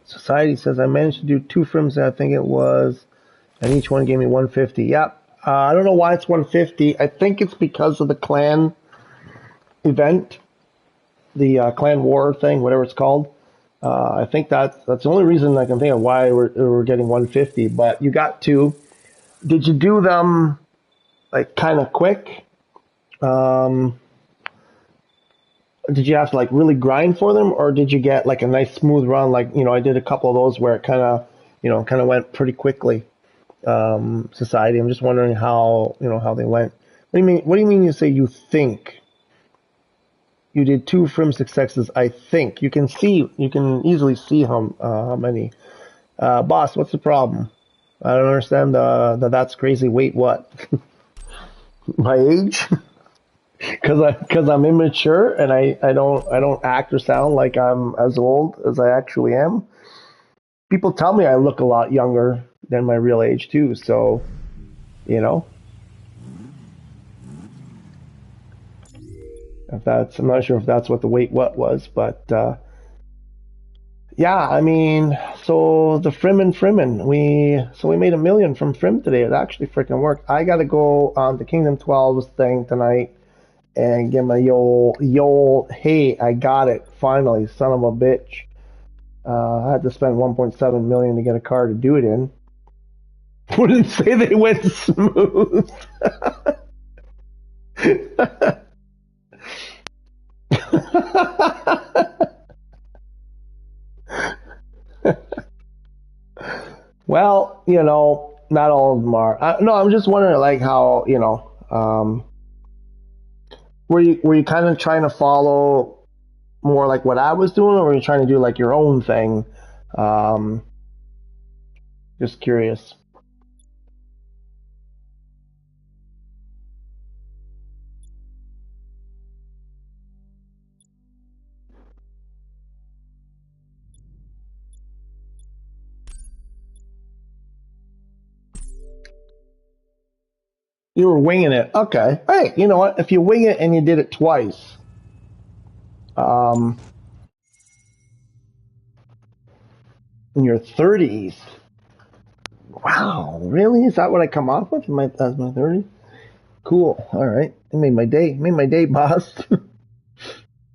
Society says I managed to do two FRIMs. I think it was, and each one gave me 150. Yep. I don't know why it's 150. I think it's because of the clan event, the clan war thing, whatever it's called. I think that's the only reason I can think of why we're getting 150. But you got two. Did you do them like kind of quick? Um, did you have to like really grind for them, or did you get like a nice smooth run? Like I did a couple of those where it kind of went pretty quickly. Society. I'm just wondering how they went. What do you mean? What do you mean? You say you think you did two FRIM successes? I think you can easily see how many. Boss, what's the problem? I don't understand. That's crazy. Wait, what? My age? Because I'm immature and I don't act or sound like I'm as old as I actually am. People tell me I look a lot younger than my real age too. So you know, if that's I'm not sure if that's what the wait what was, but yeah, I mean, so the Frimmin, we made 1 million from Frim today. It actually freaking worked. I got to go on the Kingdom 12's thing tonight and get my yo hey, I got it finally, son of a bitch. I had to spend 1.7 million to get a car to do it in. Wouldn't say they went smooth. Well, not all of them are. No, I'm just wondering, like, how, were you kind of trying to follow more like what I was doing, or were you trying to do like your own thing? Um, just curious. You were winging it. Okay. Hey, you know what? If you wing it and you did it twice, um, in your 30s, wow, really? Is that what I come off with in as my 30s? Cool. All right. It made my day. Made my day, boss.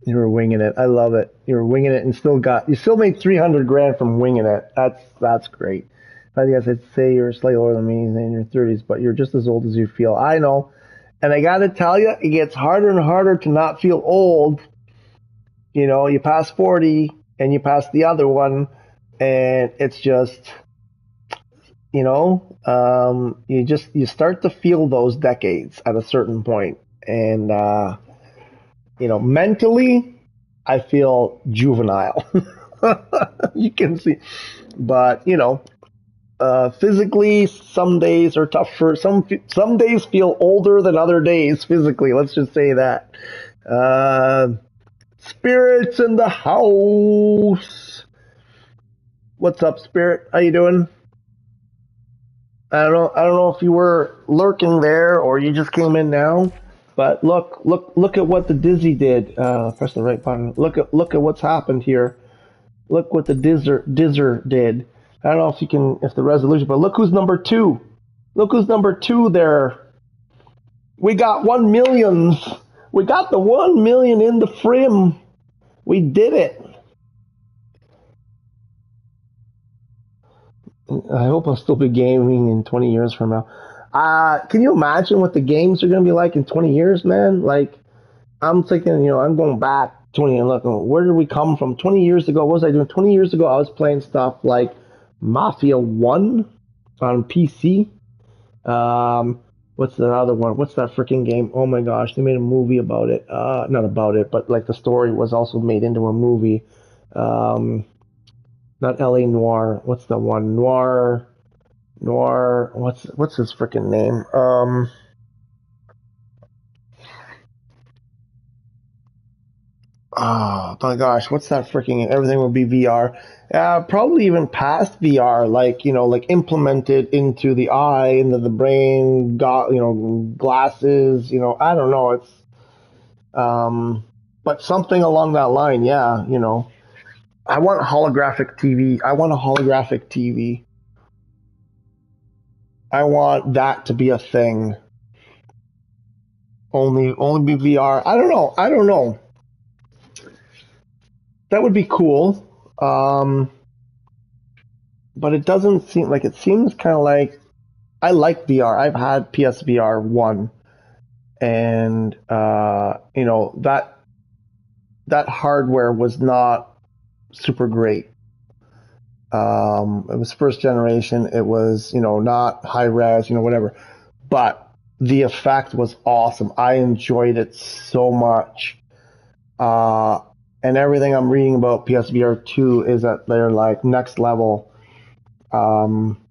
You were winging it. I love it. You were winging it and you still made 300 grand from winging it. That's great. I guess I'd say you're slightly older than me in your 30s, but you're just as old as you feel. I know. And I got to tell you, it gets harder and harder to not feel old. You pass 40 and you pass the other one, and it's just, you start to feel those decades at a certain point. And, mentally, I feel juvenile. You can see, but physically, some days are tougher. Some days feel older than other days physically. Let's just say that. Uh, Spirits in the house. What's up, Spirit? How you doing? I don't know if you were lurking there or you just came in now. But look at what the Dizzy did. Press the right button. Look at what's happened here. Look what the Dizzer did. I don't know if the resolution, but look who's number two. Look who's number two there. We got 1 millions. We got the 1 million in the FRIM. We did it. I hope I'll still be gaming in 20 years from now. Can you imagine what the games are going to be like in 20 years, man? Like, I'm thinking, I'm going back 20 and looking, where did we come from? 20 years ago, what was I doing? 20 years ago, I was playing stuff like Mafia 1 on PC. What's the other one? What's that freaking game? Oh my gosh, they made a movie about it. Not about it, but like the story was also made into a movie. Um, Not LA Noir. What's the one? Noir. What's his freaking name? Oh my gosh, what's that freaking? Everything will be VR. Probably even past VR, like like implemented into the eye, into the brain, got glasses. I don't know. Um, but something along that line. Yeah, I want holographic TV. I want a holographic TV. I want that to be a thing. Only be VR. I don't know. I don't know. That would be cool. Um, but it doesn't seem like it seems kind of like I like VR. I've had PSVR 1 and that hardware was not super great. It was first generation. It was, not high res, whatever. But the effect was awesome. I enjoyed it so much. Uh, and everything I'm reading about PSVR 2 is that they're like next level. Um,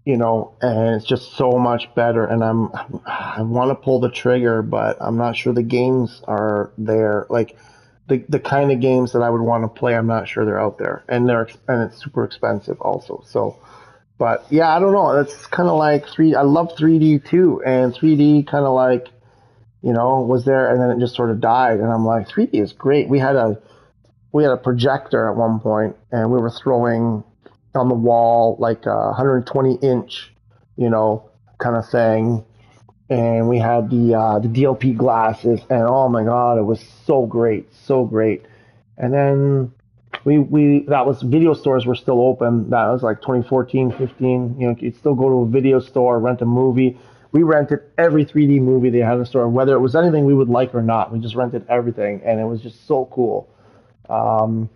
and it's just so much better. And I want to pull the trigger, but I'm not sure the games are there. Like the kind of games that I would want to play, I'm not sure they're out there, and and it's super expensive also. So, but yeah, I don't know. It's kind of like I love 3D too, and 3D kind of like was there, and then it just sort of died. And I'm like, 3D is great. We had a projector at one point, and we were throwing on the wall like a 120-inch, kind of thing. And we had the DLP glasses, and oh my god, it was so great, so great. And then we that was video stores were still open. That was like 2014, 15. You'd still go to a video store, rent a movie. We rented every 3D movie they had in the store, whether it was anything we would like or not. We just rented everything, and it was just so cool. Um,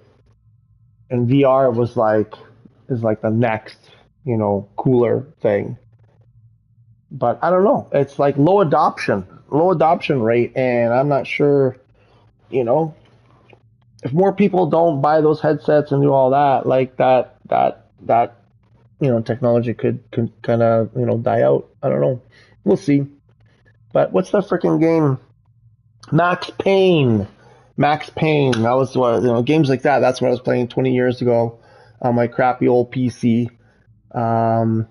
and VR was like is like the next. you know, cooler thing. But I don't know. It's like low adoption rate, and I'm not sure, you know, if more people don't buy those headsets and do all that, like that you know, technology could kind of, you know, die out. I don't know. We'll see. But what's that freaking game? Max Payne. Max Payne. That was what, you know, games like that. That's what I was playing 20 years ago on my crappy old PC. Um,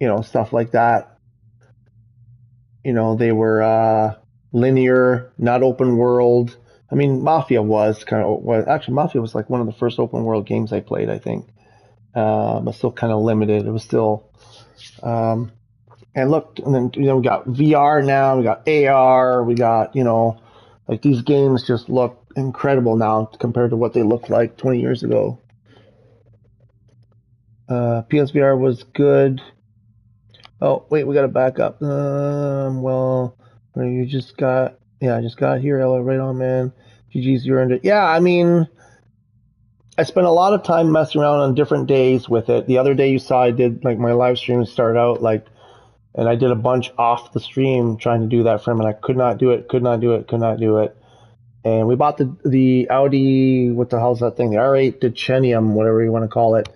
you know, stuff like that. You know, they were linear, not open world. I mean, Mafia was kind of, well, actually, Mafia was like one of the first open world games I played, I think. But still kind of limited. It was still, um, and look, and then, you know, we got VR now, we got AR, we got, you know, like these games just look incredible now compared to what they looked like 20 years ago. PSVR was good. Oh, wait, we got to back up. Well, you just got, yeah, I just got here, Ella, right on, man. GG's, you earned it. Yeah, I mean, I spent a lot of time messing around on different days with it. The other day you saw I did, like, my live stream started out, like, and I did a bunch off the stream trying to do that for him, and I could not do it, could not do it, could not do it. And we bought the Audi, what the hell's that thing? The R8 Decennium, whatever you want to call it.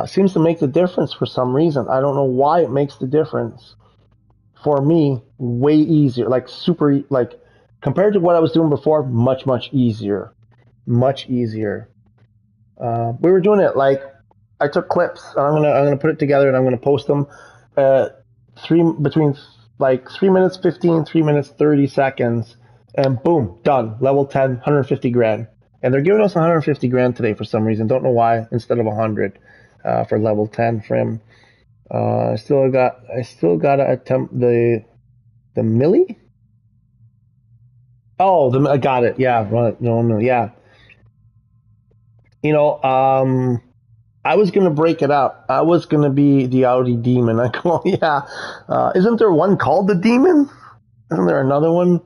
Seems to make the difference for some reason. I don't know why it makes the difference. For me, way easier, like super, like compared to what I was doing before, much much easier. We were doing it like I took clips. I'm gonna put it together and I'm gonna post them. Between like 3 minutes 15, 3 minutes 30 seconds, and boom, done. Level 10, 150 grand, and they're giving us 150 grand today for some reason. Don't know why, instead of 100 for level 10 FRIM. I still gotta attempt the millie. Oh, I got it. Yeah, no, yeah. You know, I was gonna break it up. I was gonna be the Audi Demon. I go, yeah. Isn't there one called the Demon? Isn't there another one?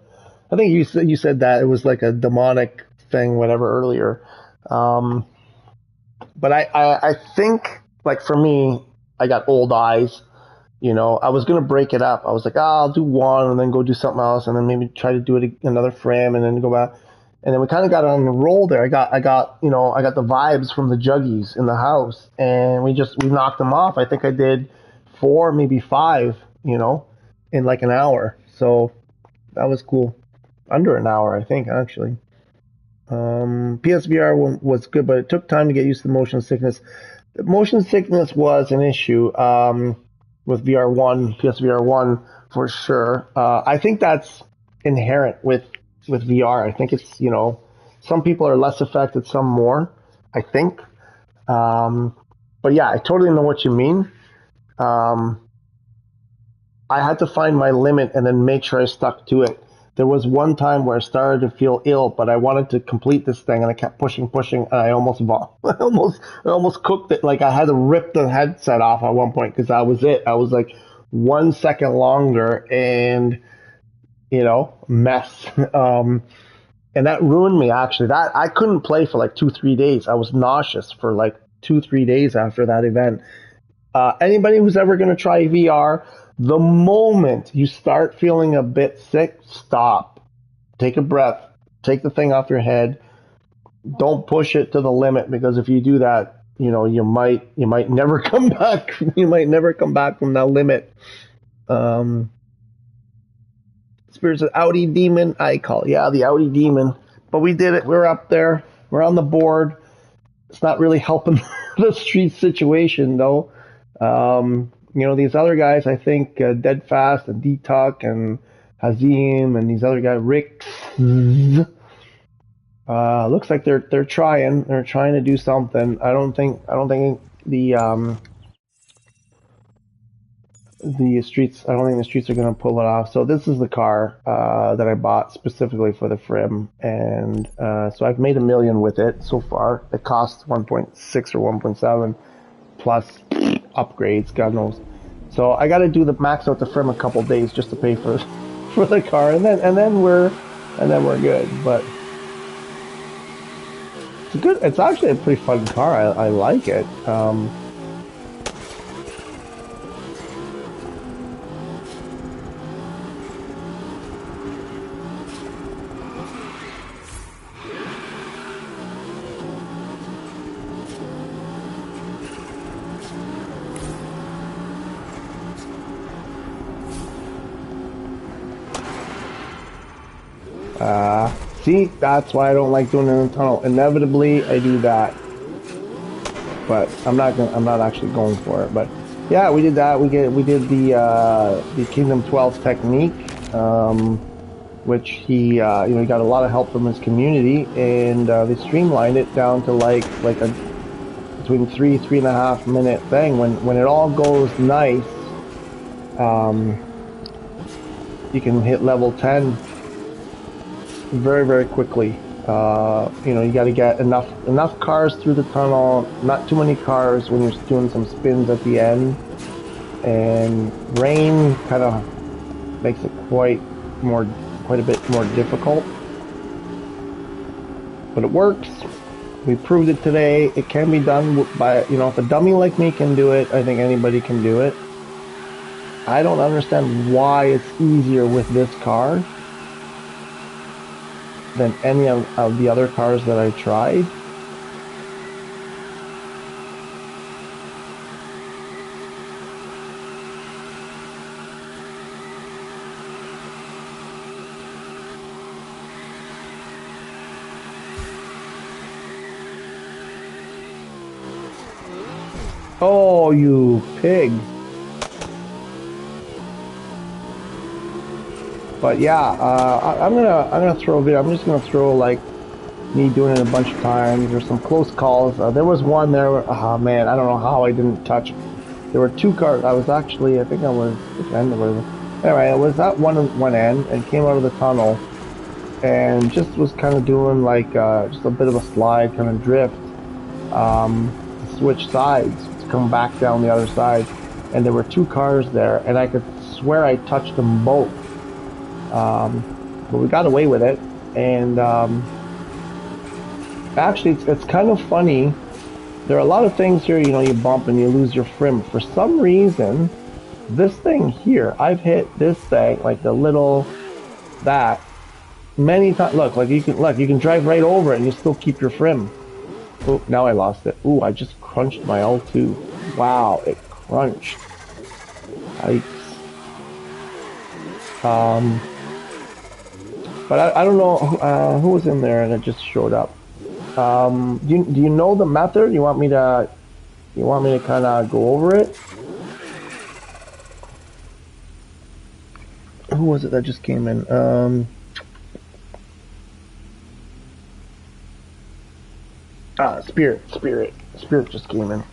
I think you said that it was like a demonic thing, whatever, earlier. Um, but I think, like, for me, I got old eyes. You know, I was gonna break it up. I was like, I'll do one and then go do something else, and then maybe try to do it another frame, and then go back. And then we kind of got on the roll there. You know, I got the vibes from the juggies in the house, and we knocked them off. I think I did 4, maybe 5, you know, in like an hour. So that was cool. Under an hour, I think, actually. PSVR was good, but it took time to get used to the motion sickness. The motion sickness was an issue with VR1, PSVR1 for sure. I think that's inherent with VR. I think it's, you know, some people are less affected, some more, I think. But yeah, I totally know what you mean. Um, I had to find my limit and then make sure I stuck to it. There was one time where I started to feel ill, but I wanted to complete this thing, and I kept pushing, and I almost I almost cooked it. Like I had to rip the headset off at one point because that was it. I was like 1 second longer, and you know, mess. And that ruined me. Actually, that I couldn't play for like 2 3 days. I was nauseous for like 2 3 days after that event. Anybody who's ever going to try VR, the moment you start feeling a bit sick, stop. Take a breath. Take the thing off your head. Don't push it to the limit, because if you do that, you know, you might never come back. You might never come back from that limit. Spirits of Audi Demon, I call it. Yeah, the Audi Demon. But we did it. We're up there. We're on the board. It's not really helping the street situation, though. You know, these other guys, I think, Dead Fast and D-Tuck and Hazim and these other guys, Rick, looks like they're trying. They're trying to do something. I don't think the streets. I don't think the streets are going to pull it off. So this is the car that I bought specifically for the FRIM, and so I've made $1 million with it so far. It costs 1.6 or 1.7 plus upgrades, God knows. So I got to do the max out the FRIM a couple days just to pay for the car, and then we're good. But it's good. It's actually a pretty fun car. I like it. See, that's why I don't like doing it in the tunnel. Inevitably, I do that, but I'm not actually going for it. But yeah, we did that. We did the Kingdom 12 technique, which he he got a lot of help from his community, and they streamlined it down to like a between 3.5 minute thing. When it all goes nice, you can hit level 10 very, very quickly. You got to get enough cars through the tunnel, not too many cars when you're doing some spins at the end, and rain kind of makes it quite a bit more difficult, but it works. We proved it today. It can be done by, if a dummy like me can do it, I think anybody can do it. I don't understand why it's easier with this car than any of the other cars that I tried. Oh, you pig. But yeah, I'm gonna throw a video. I'm just gonna throw like me doing it a bunch of times. There's some close calls. There was one there. Oh man, I don't know how I didn't touch. There were two cars. I was actually, I think I was which end was it? Anyway, I was at one end and came out of the tunnel and just was kind of doing like just a bit of a slide, kind of drift, to switch sides to come back down the other side. And there were two cars there, and I could swear I touched them both. But we got away with it, and actually it's kind of funny. There are a lot of things here, you bump and you lose your FRIM. For some reason, this thing here, I've hit this thing, like the little, that, many times. Look, you can drive right over it and you still keep your FRIM. Oh, now I lost it. Ooh, I just crunched my L2. Wow, it crunched. Yikes. But I don't know who was in there and it just showed up. Do you know the method? You want me to kind of go over it? Who was it that just came in? Spirit just came in.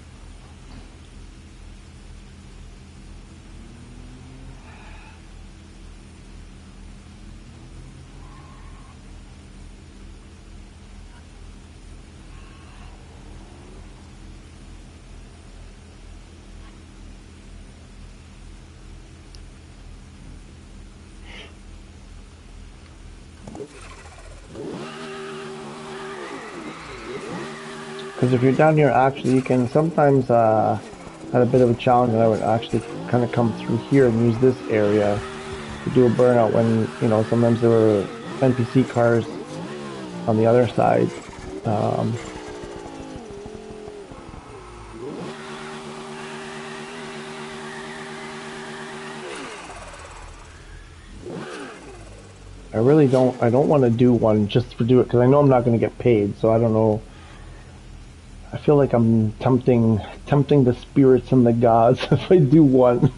Because if you're down here, actually, you can sometimes had a bit of a challenge, and I would actually kind of come through here and use this area to do a burnout when, sometimes there were NPC cars on the other side. I don't want to do one just to do it, because I know I'm not going to get paid, so I don't know. I feel like I'm tempting the spirits and the gods if I do one.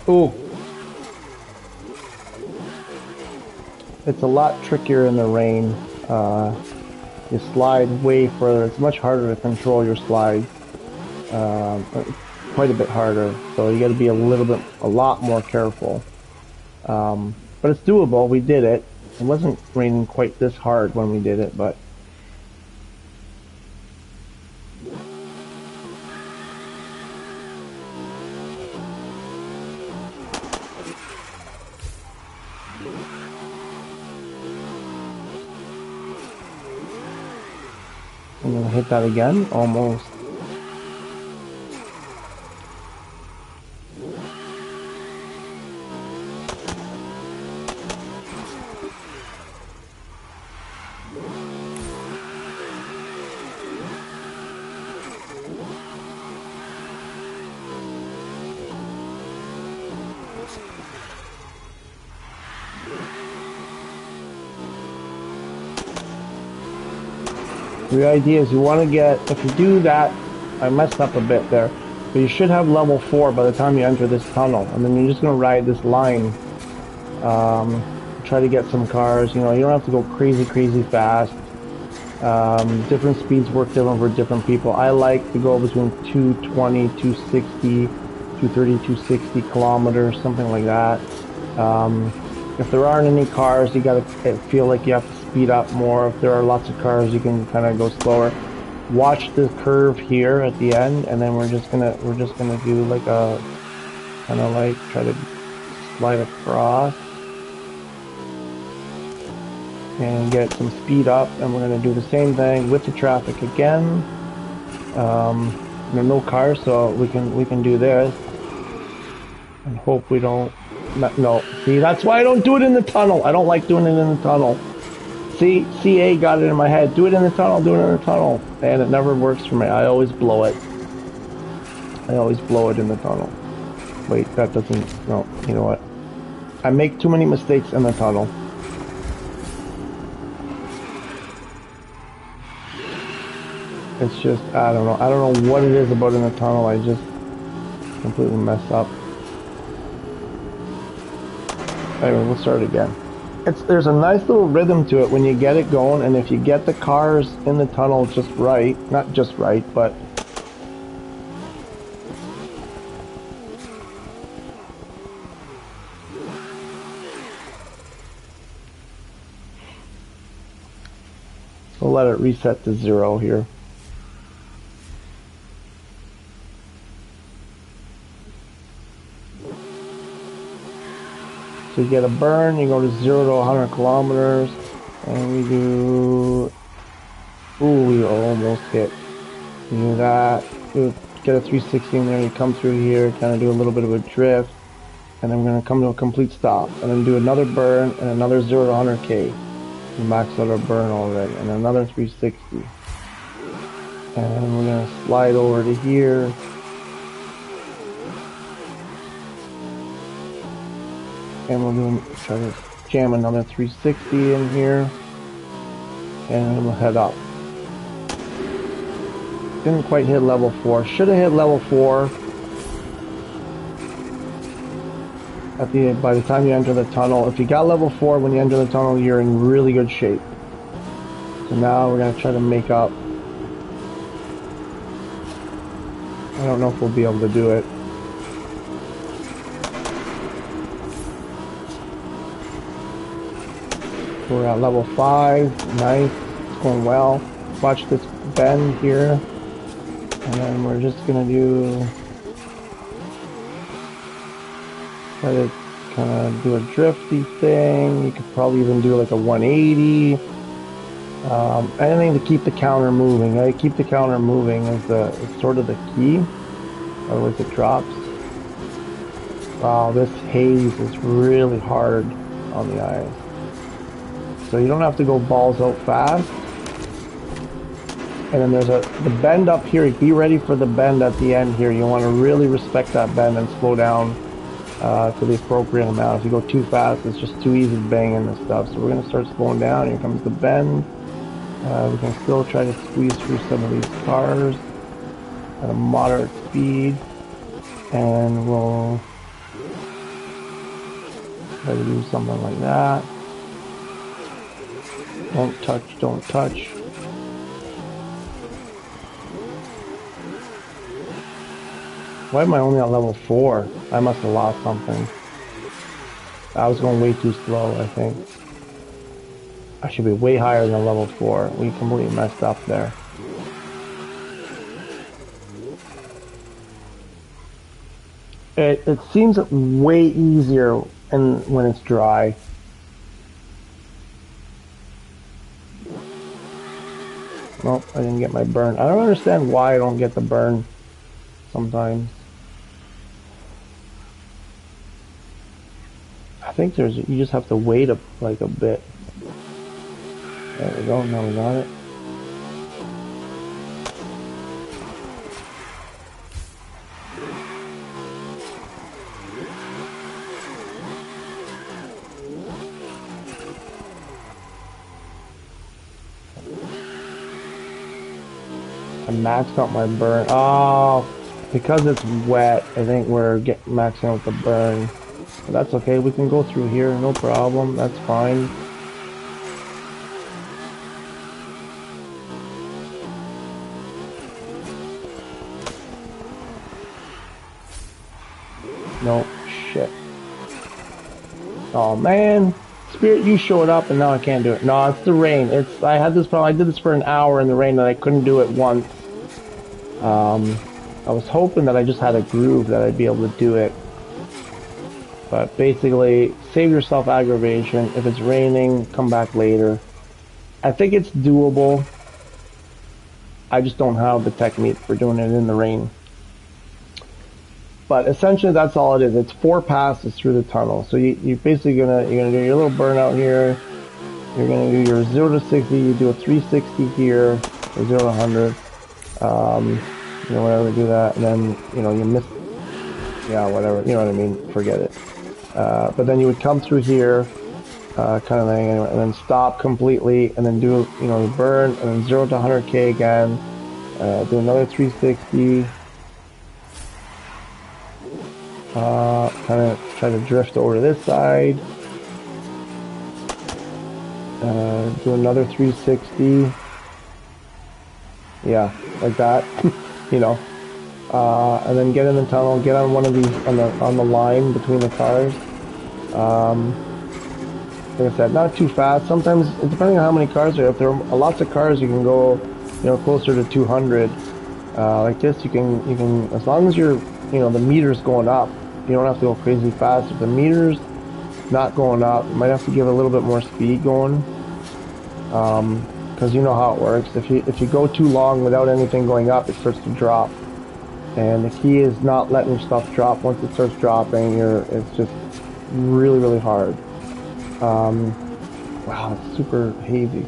Ooh. It's a lot trickier in the rain. You slide way further. It's much harder to control your slide. Quite a bit harder. So you got to be a lot more careful. But it's doable. We did it. It wasn't raining quite this hard when we did it, but. I'm gonna hit that again, almost. The idea is you want to get, if you do that, I messed up a bit there, but you should have level 4 by the time you enter this tunnel, and then you're just going to ride this line, try to get some cars. You know, you don't have to go crazy fast. Different speeds work different for different people. I like to go between 220, 260, 230, 260 kilometers, something like that. If there aren't any cars, you gotta feel like you have to speed up more. If there are lots of cars, you can kind of go slower. Watch the curve here at the end, and then we're just gonna do like a kind of like try to slide across and get some speed up, and we're gonna do the same thing with the traffic again. There are no cars, so we can do this and hope we don't. No, see, that's why I don't do it in the tunnel. I don't like doing it in the tunnel. See, CA got it in my head. Do it in the tunnel, do it in the tunnel. And it never works for me. I always blow it. I always blow it in the tunnel. Wait, that doesn't, no, you know what? I make too many mistakes in the tunnel. It's just, I don't know what it is about in the tunnel. I just completely mess up. Anyway, we'll start again. There's a nice little rhythm to it when you get it going, and if you get the cars in the tunnel just right, not just right, but we'll let it reset to 0 here. So you get a burn, you go to 0 to 100 kilometers, and we do, ooh, we almost hit. You do that, you get a 360 in there, you come through here, kind of do a little bit of a drift, and then we're going to come to a complete stop, and then do another burn, and another 0 to 100k. We max out our burn already, and another 360. And we're going to slide over to here. And we're going to try to jam another 360 in here, and then we'll head up. Didn't quite hit level 4. Should have hit level 4 by the time you enter the tunnel. If you got level 4 when you enter the tunnel, you're in really good shape. So now we're going to try to make up. I don't know if we'll be able to do it. We're at level 5, nice, it's going well. Watch this bend here, and then we're just gonna try to kind of do a drifty thing. You could probably even do like a 180. Anything to keep the counter moving. Right? Keep the counter moving is sort of the key, otherwise it drops. Wow, this haze is really hard on the eyes. So you don't have to go balls out fast. And then there's the bend up here. Be ready for the bend at the end here. You want to really respect that bend and slow down to the appropriate amount. If you go too fast, it's just too easy to bang into stuff. So we're going to start slowing down. Here comes the bend. We can still try to squeeze through some of these cars at a moderate speed. And we'll try to do something like that. Don't touch, don't touch. Why am I only at level 4? I must have lost something. I was going way too slow, I think. I should be way higher than level 4. We completely messed up there. It seems way easier when it's dry. Nope, I didn't get my burn. I don't understand why I don't get the burn sometimes. I think you just have to wait like a bit. There we go, now we got it. I maxed out my burn. Oh, because it's wet, I think we're maxing out the burn. But that's okay, we can go through here, no problem, that's fine. Nope, shit. Oh man, Spirit, you showed up and now I can't do it. No, it's the rain. I had this problem. I did this for an hour in the rain and I couldn't do it once. I was hoping that I just had a groove that I'd be able to do it. But basically, save yourself aggravation. If it's raining, come back later. I think it's doable. I just don't have the technique for doing it in the rain. But essentially, that's all it is. It's 4 passes through the tunnel. So you're basically you're gonna do your little burnout here. You're gonna do your 0 to 60. You do a 360 here, or 0 to 100. You know, whatever, do that, and then you miss. Yeah, whatever. You know what I mean? Forget it. But then you would come through here, kind of thing, anyway, and then stop completely, and then do burn, and then 0 to 100k again. Do another 360. Kind of try to drift over to this side. Do another 360. Yeah, like that. And then get in the tunnel. Get on one of these on the line between the cars. Like I said, not too fast. Sometimes, depending on how many cars are. If there are lots of cars, you can go, closer to 200. Like this, you can, as long as you're, the meter's going up. You don't have to go crazy fast. If the meter's not going up, you might have to give a little bit more speed going. Because you know how it works. If you go too long without anything going up, it starts to drop. And the key is not letting stuff drop. Once it starts dropping, it's just really, really hard. Wow, it's super hazy.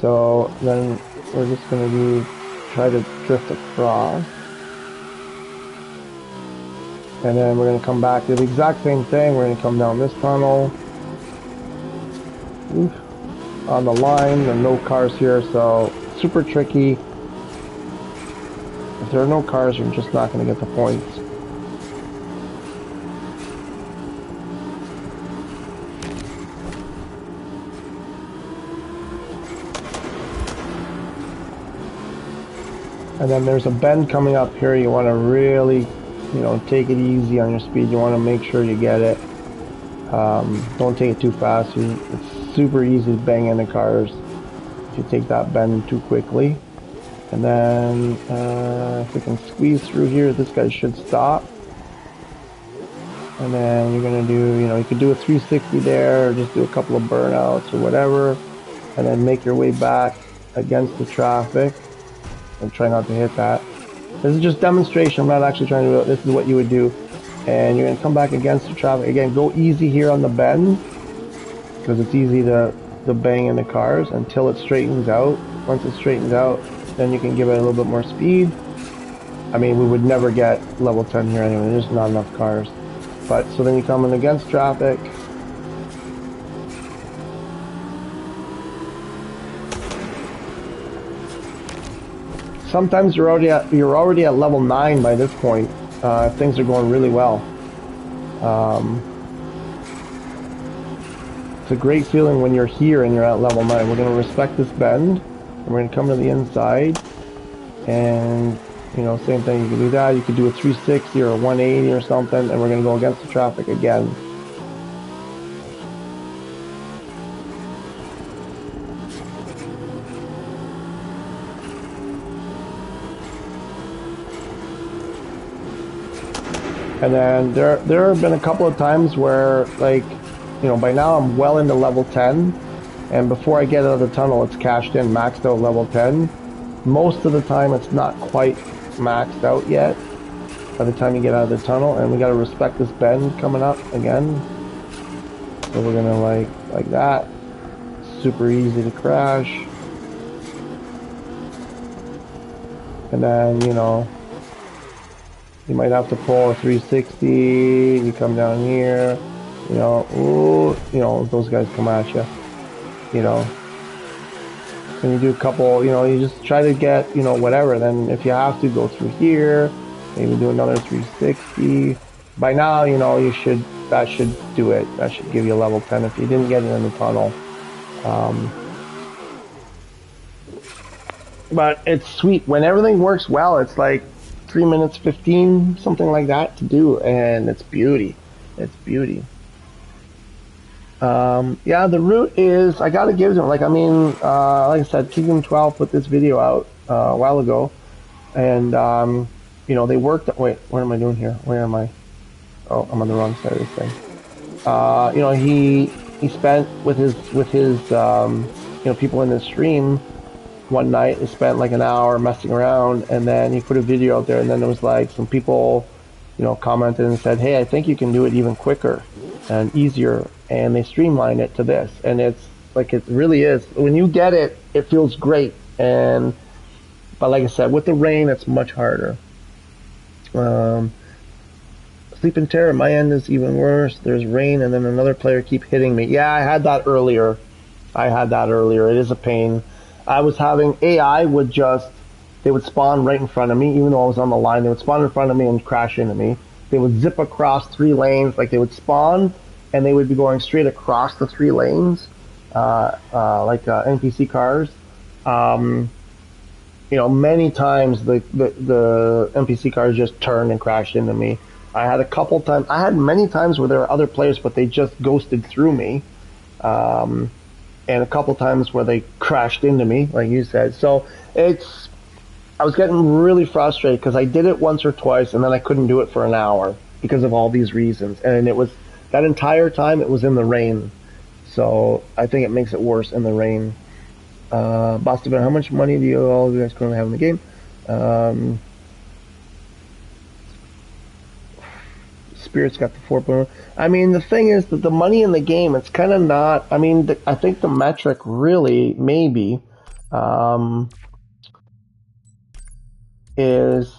So then we're just going to try to drift across. And then we're going to come back, do the exact same thing. We're going to come down this tunnel. Oof. On the line, there are no cars here, so super tricky. If there are no cars, you're just not going to get the points. And then there's a bend coming up here. You want to really, take it easy on your speed. You want to make sure you get it. Don't take it too fast. It's super easy to bang into cars if you take that bend too quickly. And then if we can squeeze through here, this guy should stop. And then you're going to do, you can do a 360 there, or just do a couple of burnouts or whatever. And then make your way back against the traffic. And try not to hit that. This is just demonstration. I'm not actually trying to do it. This is what you would do. And you're going to come back against the traffic. Again, go easy here on the bend, because it's easy to bang into cars until it straightens out. Once it straightens out, then you can give it a little bit more speed. I mean, we would never get level 10 here anyway. There's not enough cars. But, so then you come in against traffic. Sometimes you're already at level 9 by this point. Things are going really well. It's a great feeling when you're here and you're at level 9. We're going to respect this bend, and we're going to come to the inside, and same thing. You can do that. You could do a 360 or a 180 or something, and we're going to go against the traffic again. And then there have been a couple of times where, like, by now I'm well into level 10, and before I get out of the tunnel, it's cashed in, maxed out level 10. Most of the time, it's not quite maxed out yet by the time you get out of the tunnel, and we got to respect this bend coming up again. So we're gonna like that. Super easy to crash. And then you might have to pull a 360. You come down here. Those guys come at you. And you do a couple, you just try to get, whatever. Then if you have to go through here, maybe do another 360. By now, that should do it. That should give you a level 10 if you didn't get it in the tunnel. But it's sweet. When everything works well, it's like 3 minutes 15, something like that to do, and it's beauty. It's beauty. Yeah, the route is, I gotta give them, like I said, Kingdom 12 put this video out a while ago, and, they worked, wait, what am I doing here? Where am I? Oh, I'm on the wrong side of this thing. He spent with his, people in his stream one night, he spent like an hour messing around, and then he put a video out there, and then there was like some people, commented and said, hey, I think you can do it even quicker and easier, and they streamline it to this, and it's like, it really is. When you get it, it feels great, but like I said, with the rain, it's much harder. Sleep in Terror, my end is even worse. There's rain, and then another player keep hitting me. Yeah, I had that earlier. It is a pain. I was having AI they would spawn right in front of me, even though I was on the line. They would spawn in front of me and crash into me. They would zip across 3 lanes, like they would spawn, and they would be going straight across the 3 lanes, like NPC cars. Many times the NPC cars just turned and crashed into me. I had many times where there were other players, but they just ghosted through me. And a couple times where they crashed into me, like you said. So I was getting really frustrated because I did it once or twice, and then I couldn't do it for an hour because of all these reasons. And it was, that entire time it was in the rain. So I think it makes it worse in the rain. Boston, how much money do you all of you guys currently have in the game? Spirit's got the 4.1. I mean, the thing is that the money in the game, it's kind of not. I mean, I think the metric really maybe is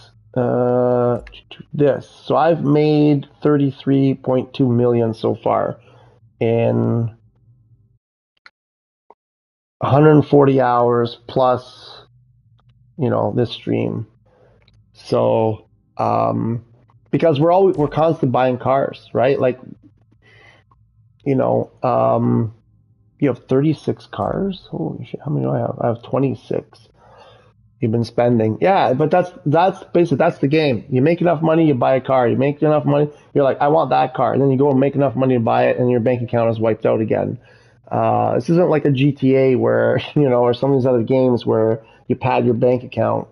this. So I've made 33.2 million so far in 140 hours plus, this stream. So, because we're constantly buying cars, right? Like, you have 36 cars. Holy shit! How many do I have? I have 26. You've been spending, yeah, but that's basically, that's the game. You make enough money, you buy a car. You make enough money, you're like, I want that car, and then you go and make enough money to buy it, and your bank account is wiped out again. This isn't like a GTA where or some of these other games where you pad your bank account.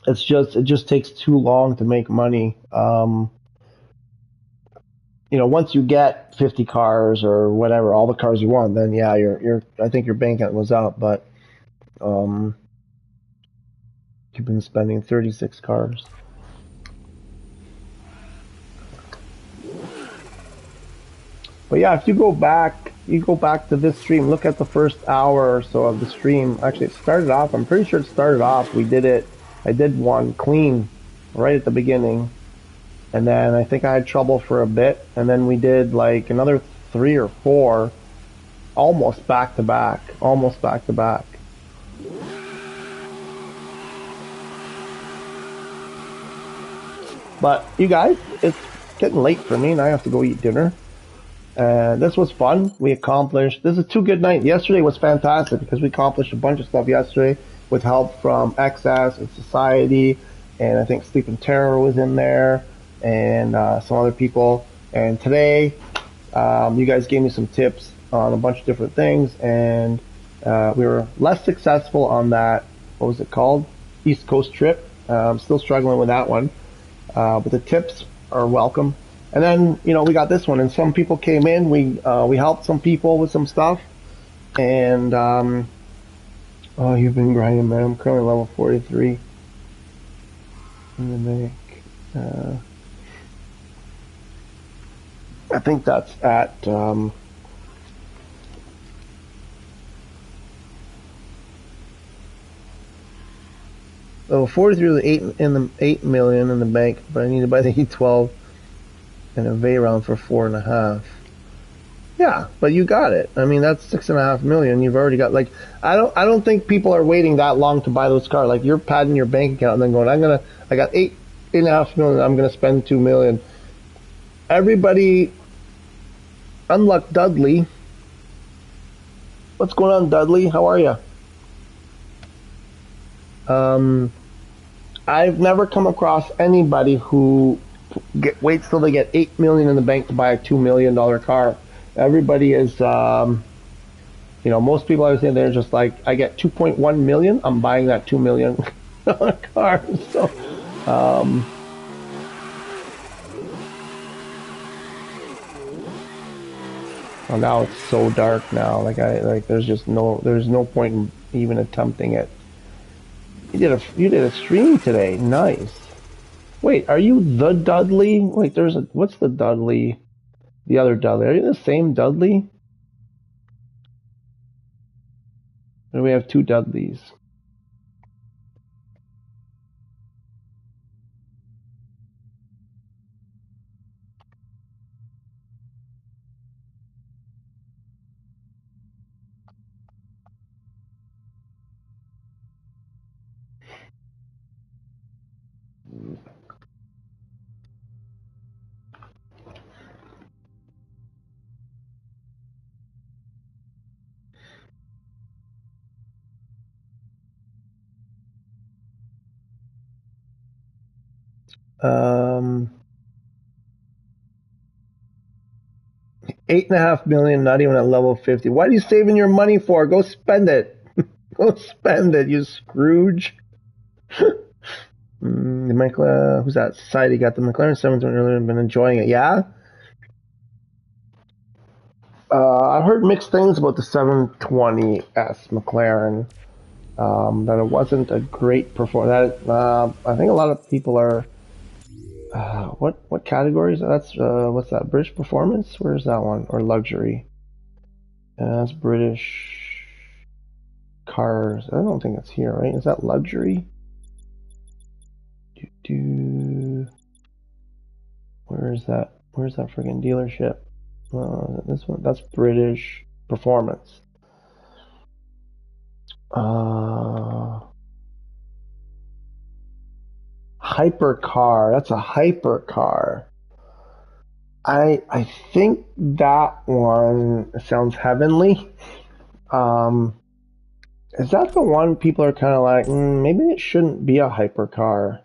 It just takes too long to make money. Once you get 50 cars or whatever, all the cars you want, then yeah, I think your bank account was up, but you've been spending 36 cars. But yeah, if you go back to this stream, look at the first hour or so of the stream. Actually, it started off, I'm pretty sure it started off, I did one clean right at the beginning. And then I think I had trouble for a bit. And then we did like another 3 or 4, almost back to back. But you guys, it's getting late for me and I have to go eat dinner. This was fun. This is 2 good nights. Yesterday was fantastic because we accomplished a bunch of stuff yesterday with help from XS and Society, and I think Sleep in Terror was in there, and some other people. And today, you guys gave me some tips on a bunch of different things, and we were less successful on that, what was it called? East Coast trip. I'm still struggling with that one. But the tips are welcome. And then, we got this one, and some people came in. We helped some people with some stuff. And, oh, you've been grinding, man. I'm currently level 43 in the bank. I think that's at, level 43 with 8 million in the bank, but I need to buy the E12 and a V round for 4.5. Yeah, but you got it. I mean, that's 6.5 million. You've already got like I don't think people are waiting that long to buy those cars. Like you're padding your bank account and then going, I got 8.5 million. I'm gonna spend 2 million. Everybody, unluck Dudley. What's going on, Dudley? How are you? Um, I've never come across anybody who waits till they get 8 million in the bank to buy a $2 million car. Everybody is, most people I would say they're just like, I get 2.1 million, I'm buying that $2 million car. So, um, well, now it's so dark now. There's no point in even attempting it. You did a stream today. Nice. Wait, are you the Dudley? Wait, what's the Dudley? The other Dudley. Are you the same Dudley? Or do we have two Dudleys? Um, 8.5 million, not even at level 50. What are you saving your money for? Go spend it. Go spend it, you Scrooge. Who's that? He got the McLaren 720 earlier and been enjoying it. Yeah? I've heard mixed things about the 720S McLaren. That it wasn't a great performance. I think a lot of people are. What categories? That's what's that? British performance? Where's that one? Or luxury? That's British cars. I don't think it's here, right? Is that luxury? Where is that? Where's that friggin' dealership? This one. That's British performance. Hypercar. That's a hypercar. I think that one sounds heavenly. Um, is that the one people are kind of like, maybe it shouldn't be a hypercar?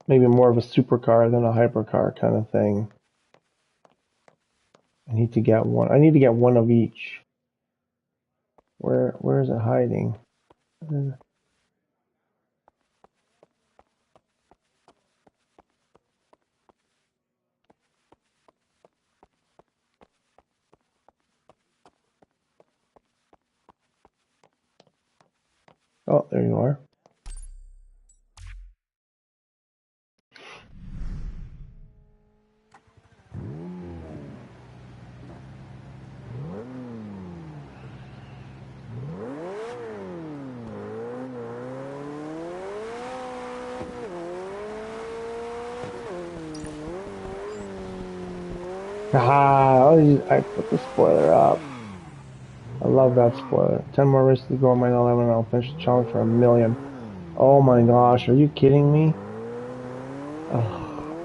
Maybe more of a supercar than a hypercar kind of thing. I need to get one. I need to get one of each. Where is it hiding? Oh, there you are. I put the spoiler up. I love that spoiler. 10 more races to go on my 11 and I'll finish the challenge for 1 million. Oh my gosh, are you kidding me? Oh,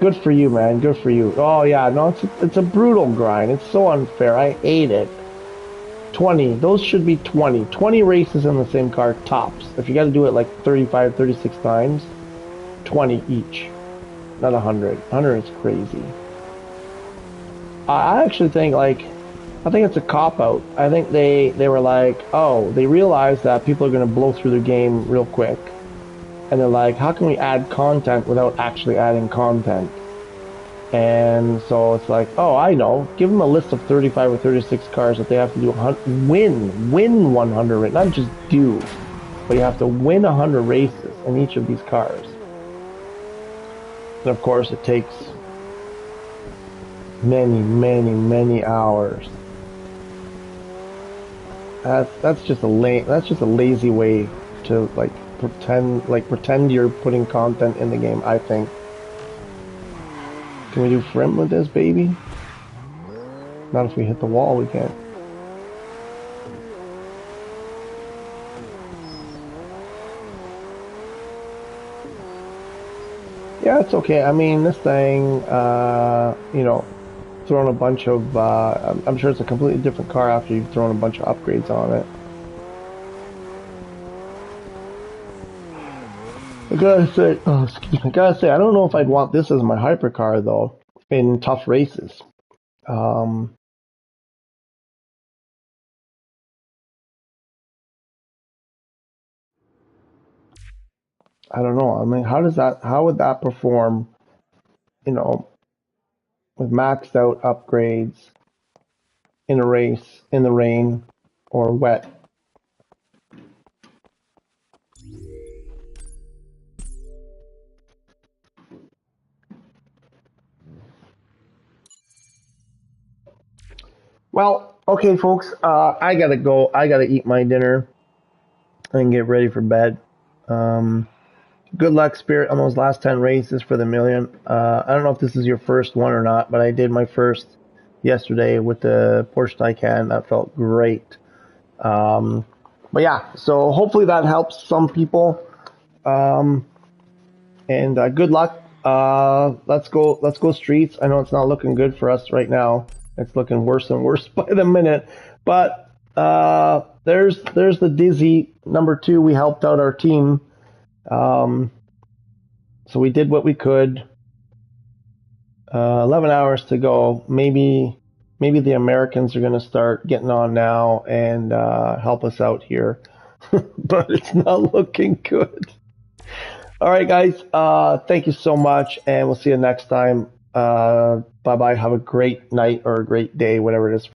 good for you, man. Good for you. Oh yeah, no, it's a brutal grind. It's so unfair. I hate it. 20. Those should be 20. 20 races in the same car tops. If you got to do it like 35, 36 times, 20 each. Not 100. 100 is crazy. I actually think I think it's a cop out. I think they were like, oh, they realized that people are going to blow through their game real quick, and they're like, how can we add content without actually adding content? And so it's like, oh, I know, give them a list of 35 or 36 cars that they have to do win 100, not just do, but you have to win 100 races in each of these cars. And of course, it takes many hours. That's just a lazy way to like pretend you're putting content in the game, I think. Can we do FRIM with this, baby? Not if we hit the wall, we can't. Yeah, it's okay. I mean, this thing, throwing a bunch of, I'm sure it's a completely different car after you've thrown a bunch of upgrades on it. I gotta say, I don't know if I'd want this as my hypercar though, in tough races. Um, I don't know. I mean, how would that perform, you know, with maxed out upgrades in a race, in the rain, or wet? Well, okay, folks, I gotta go. I gotta eat my dinner and get ready for bed. Um, Good luck, Spirit, on those last 10 races for the million. I don't know if this is your first one or not, but I did my first yesterday with the Porsche Taycan. That felt great. Um, but yeah, so hopefully that helps some people. Um, and good luck. Let's go streets. I know it's not looking good for us right now. It's looking worse and worse by the minute. But there's the Dizzy number 2. We helped out our team. Um, so we did what we could. 11 hours to go. Maybe the Americans are going to start getting on now and help us out here. But it's not looking good. All right, guys. Thank you so much, and we'll see you next time. Bye bye. Have a great night or a great day, whatever it is.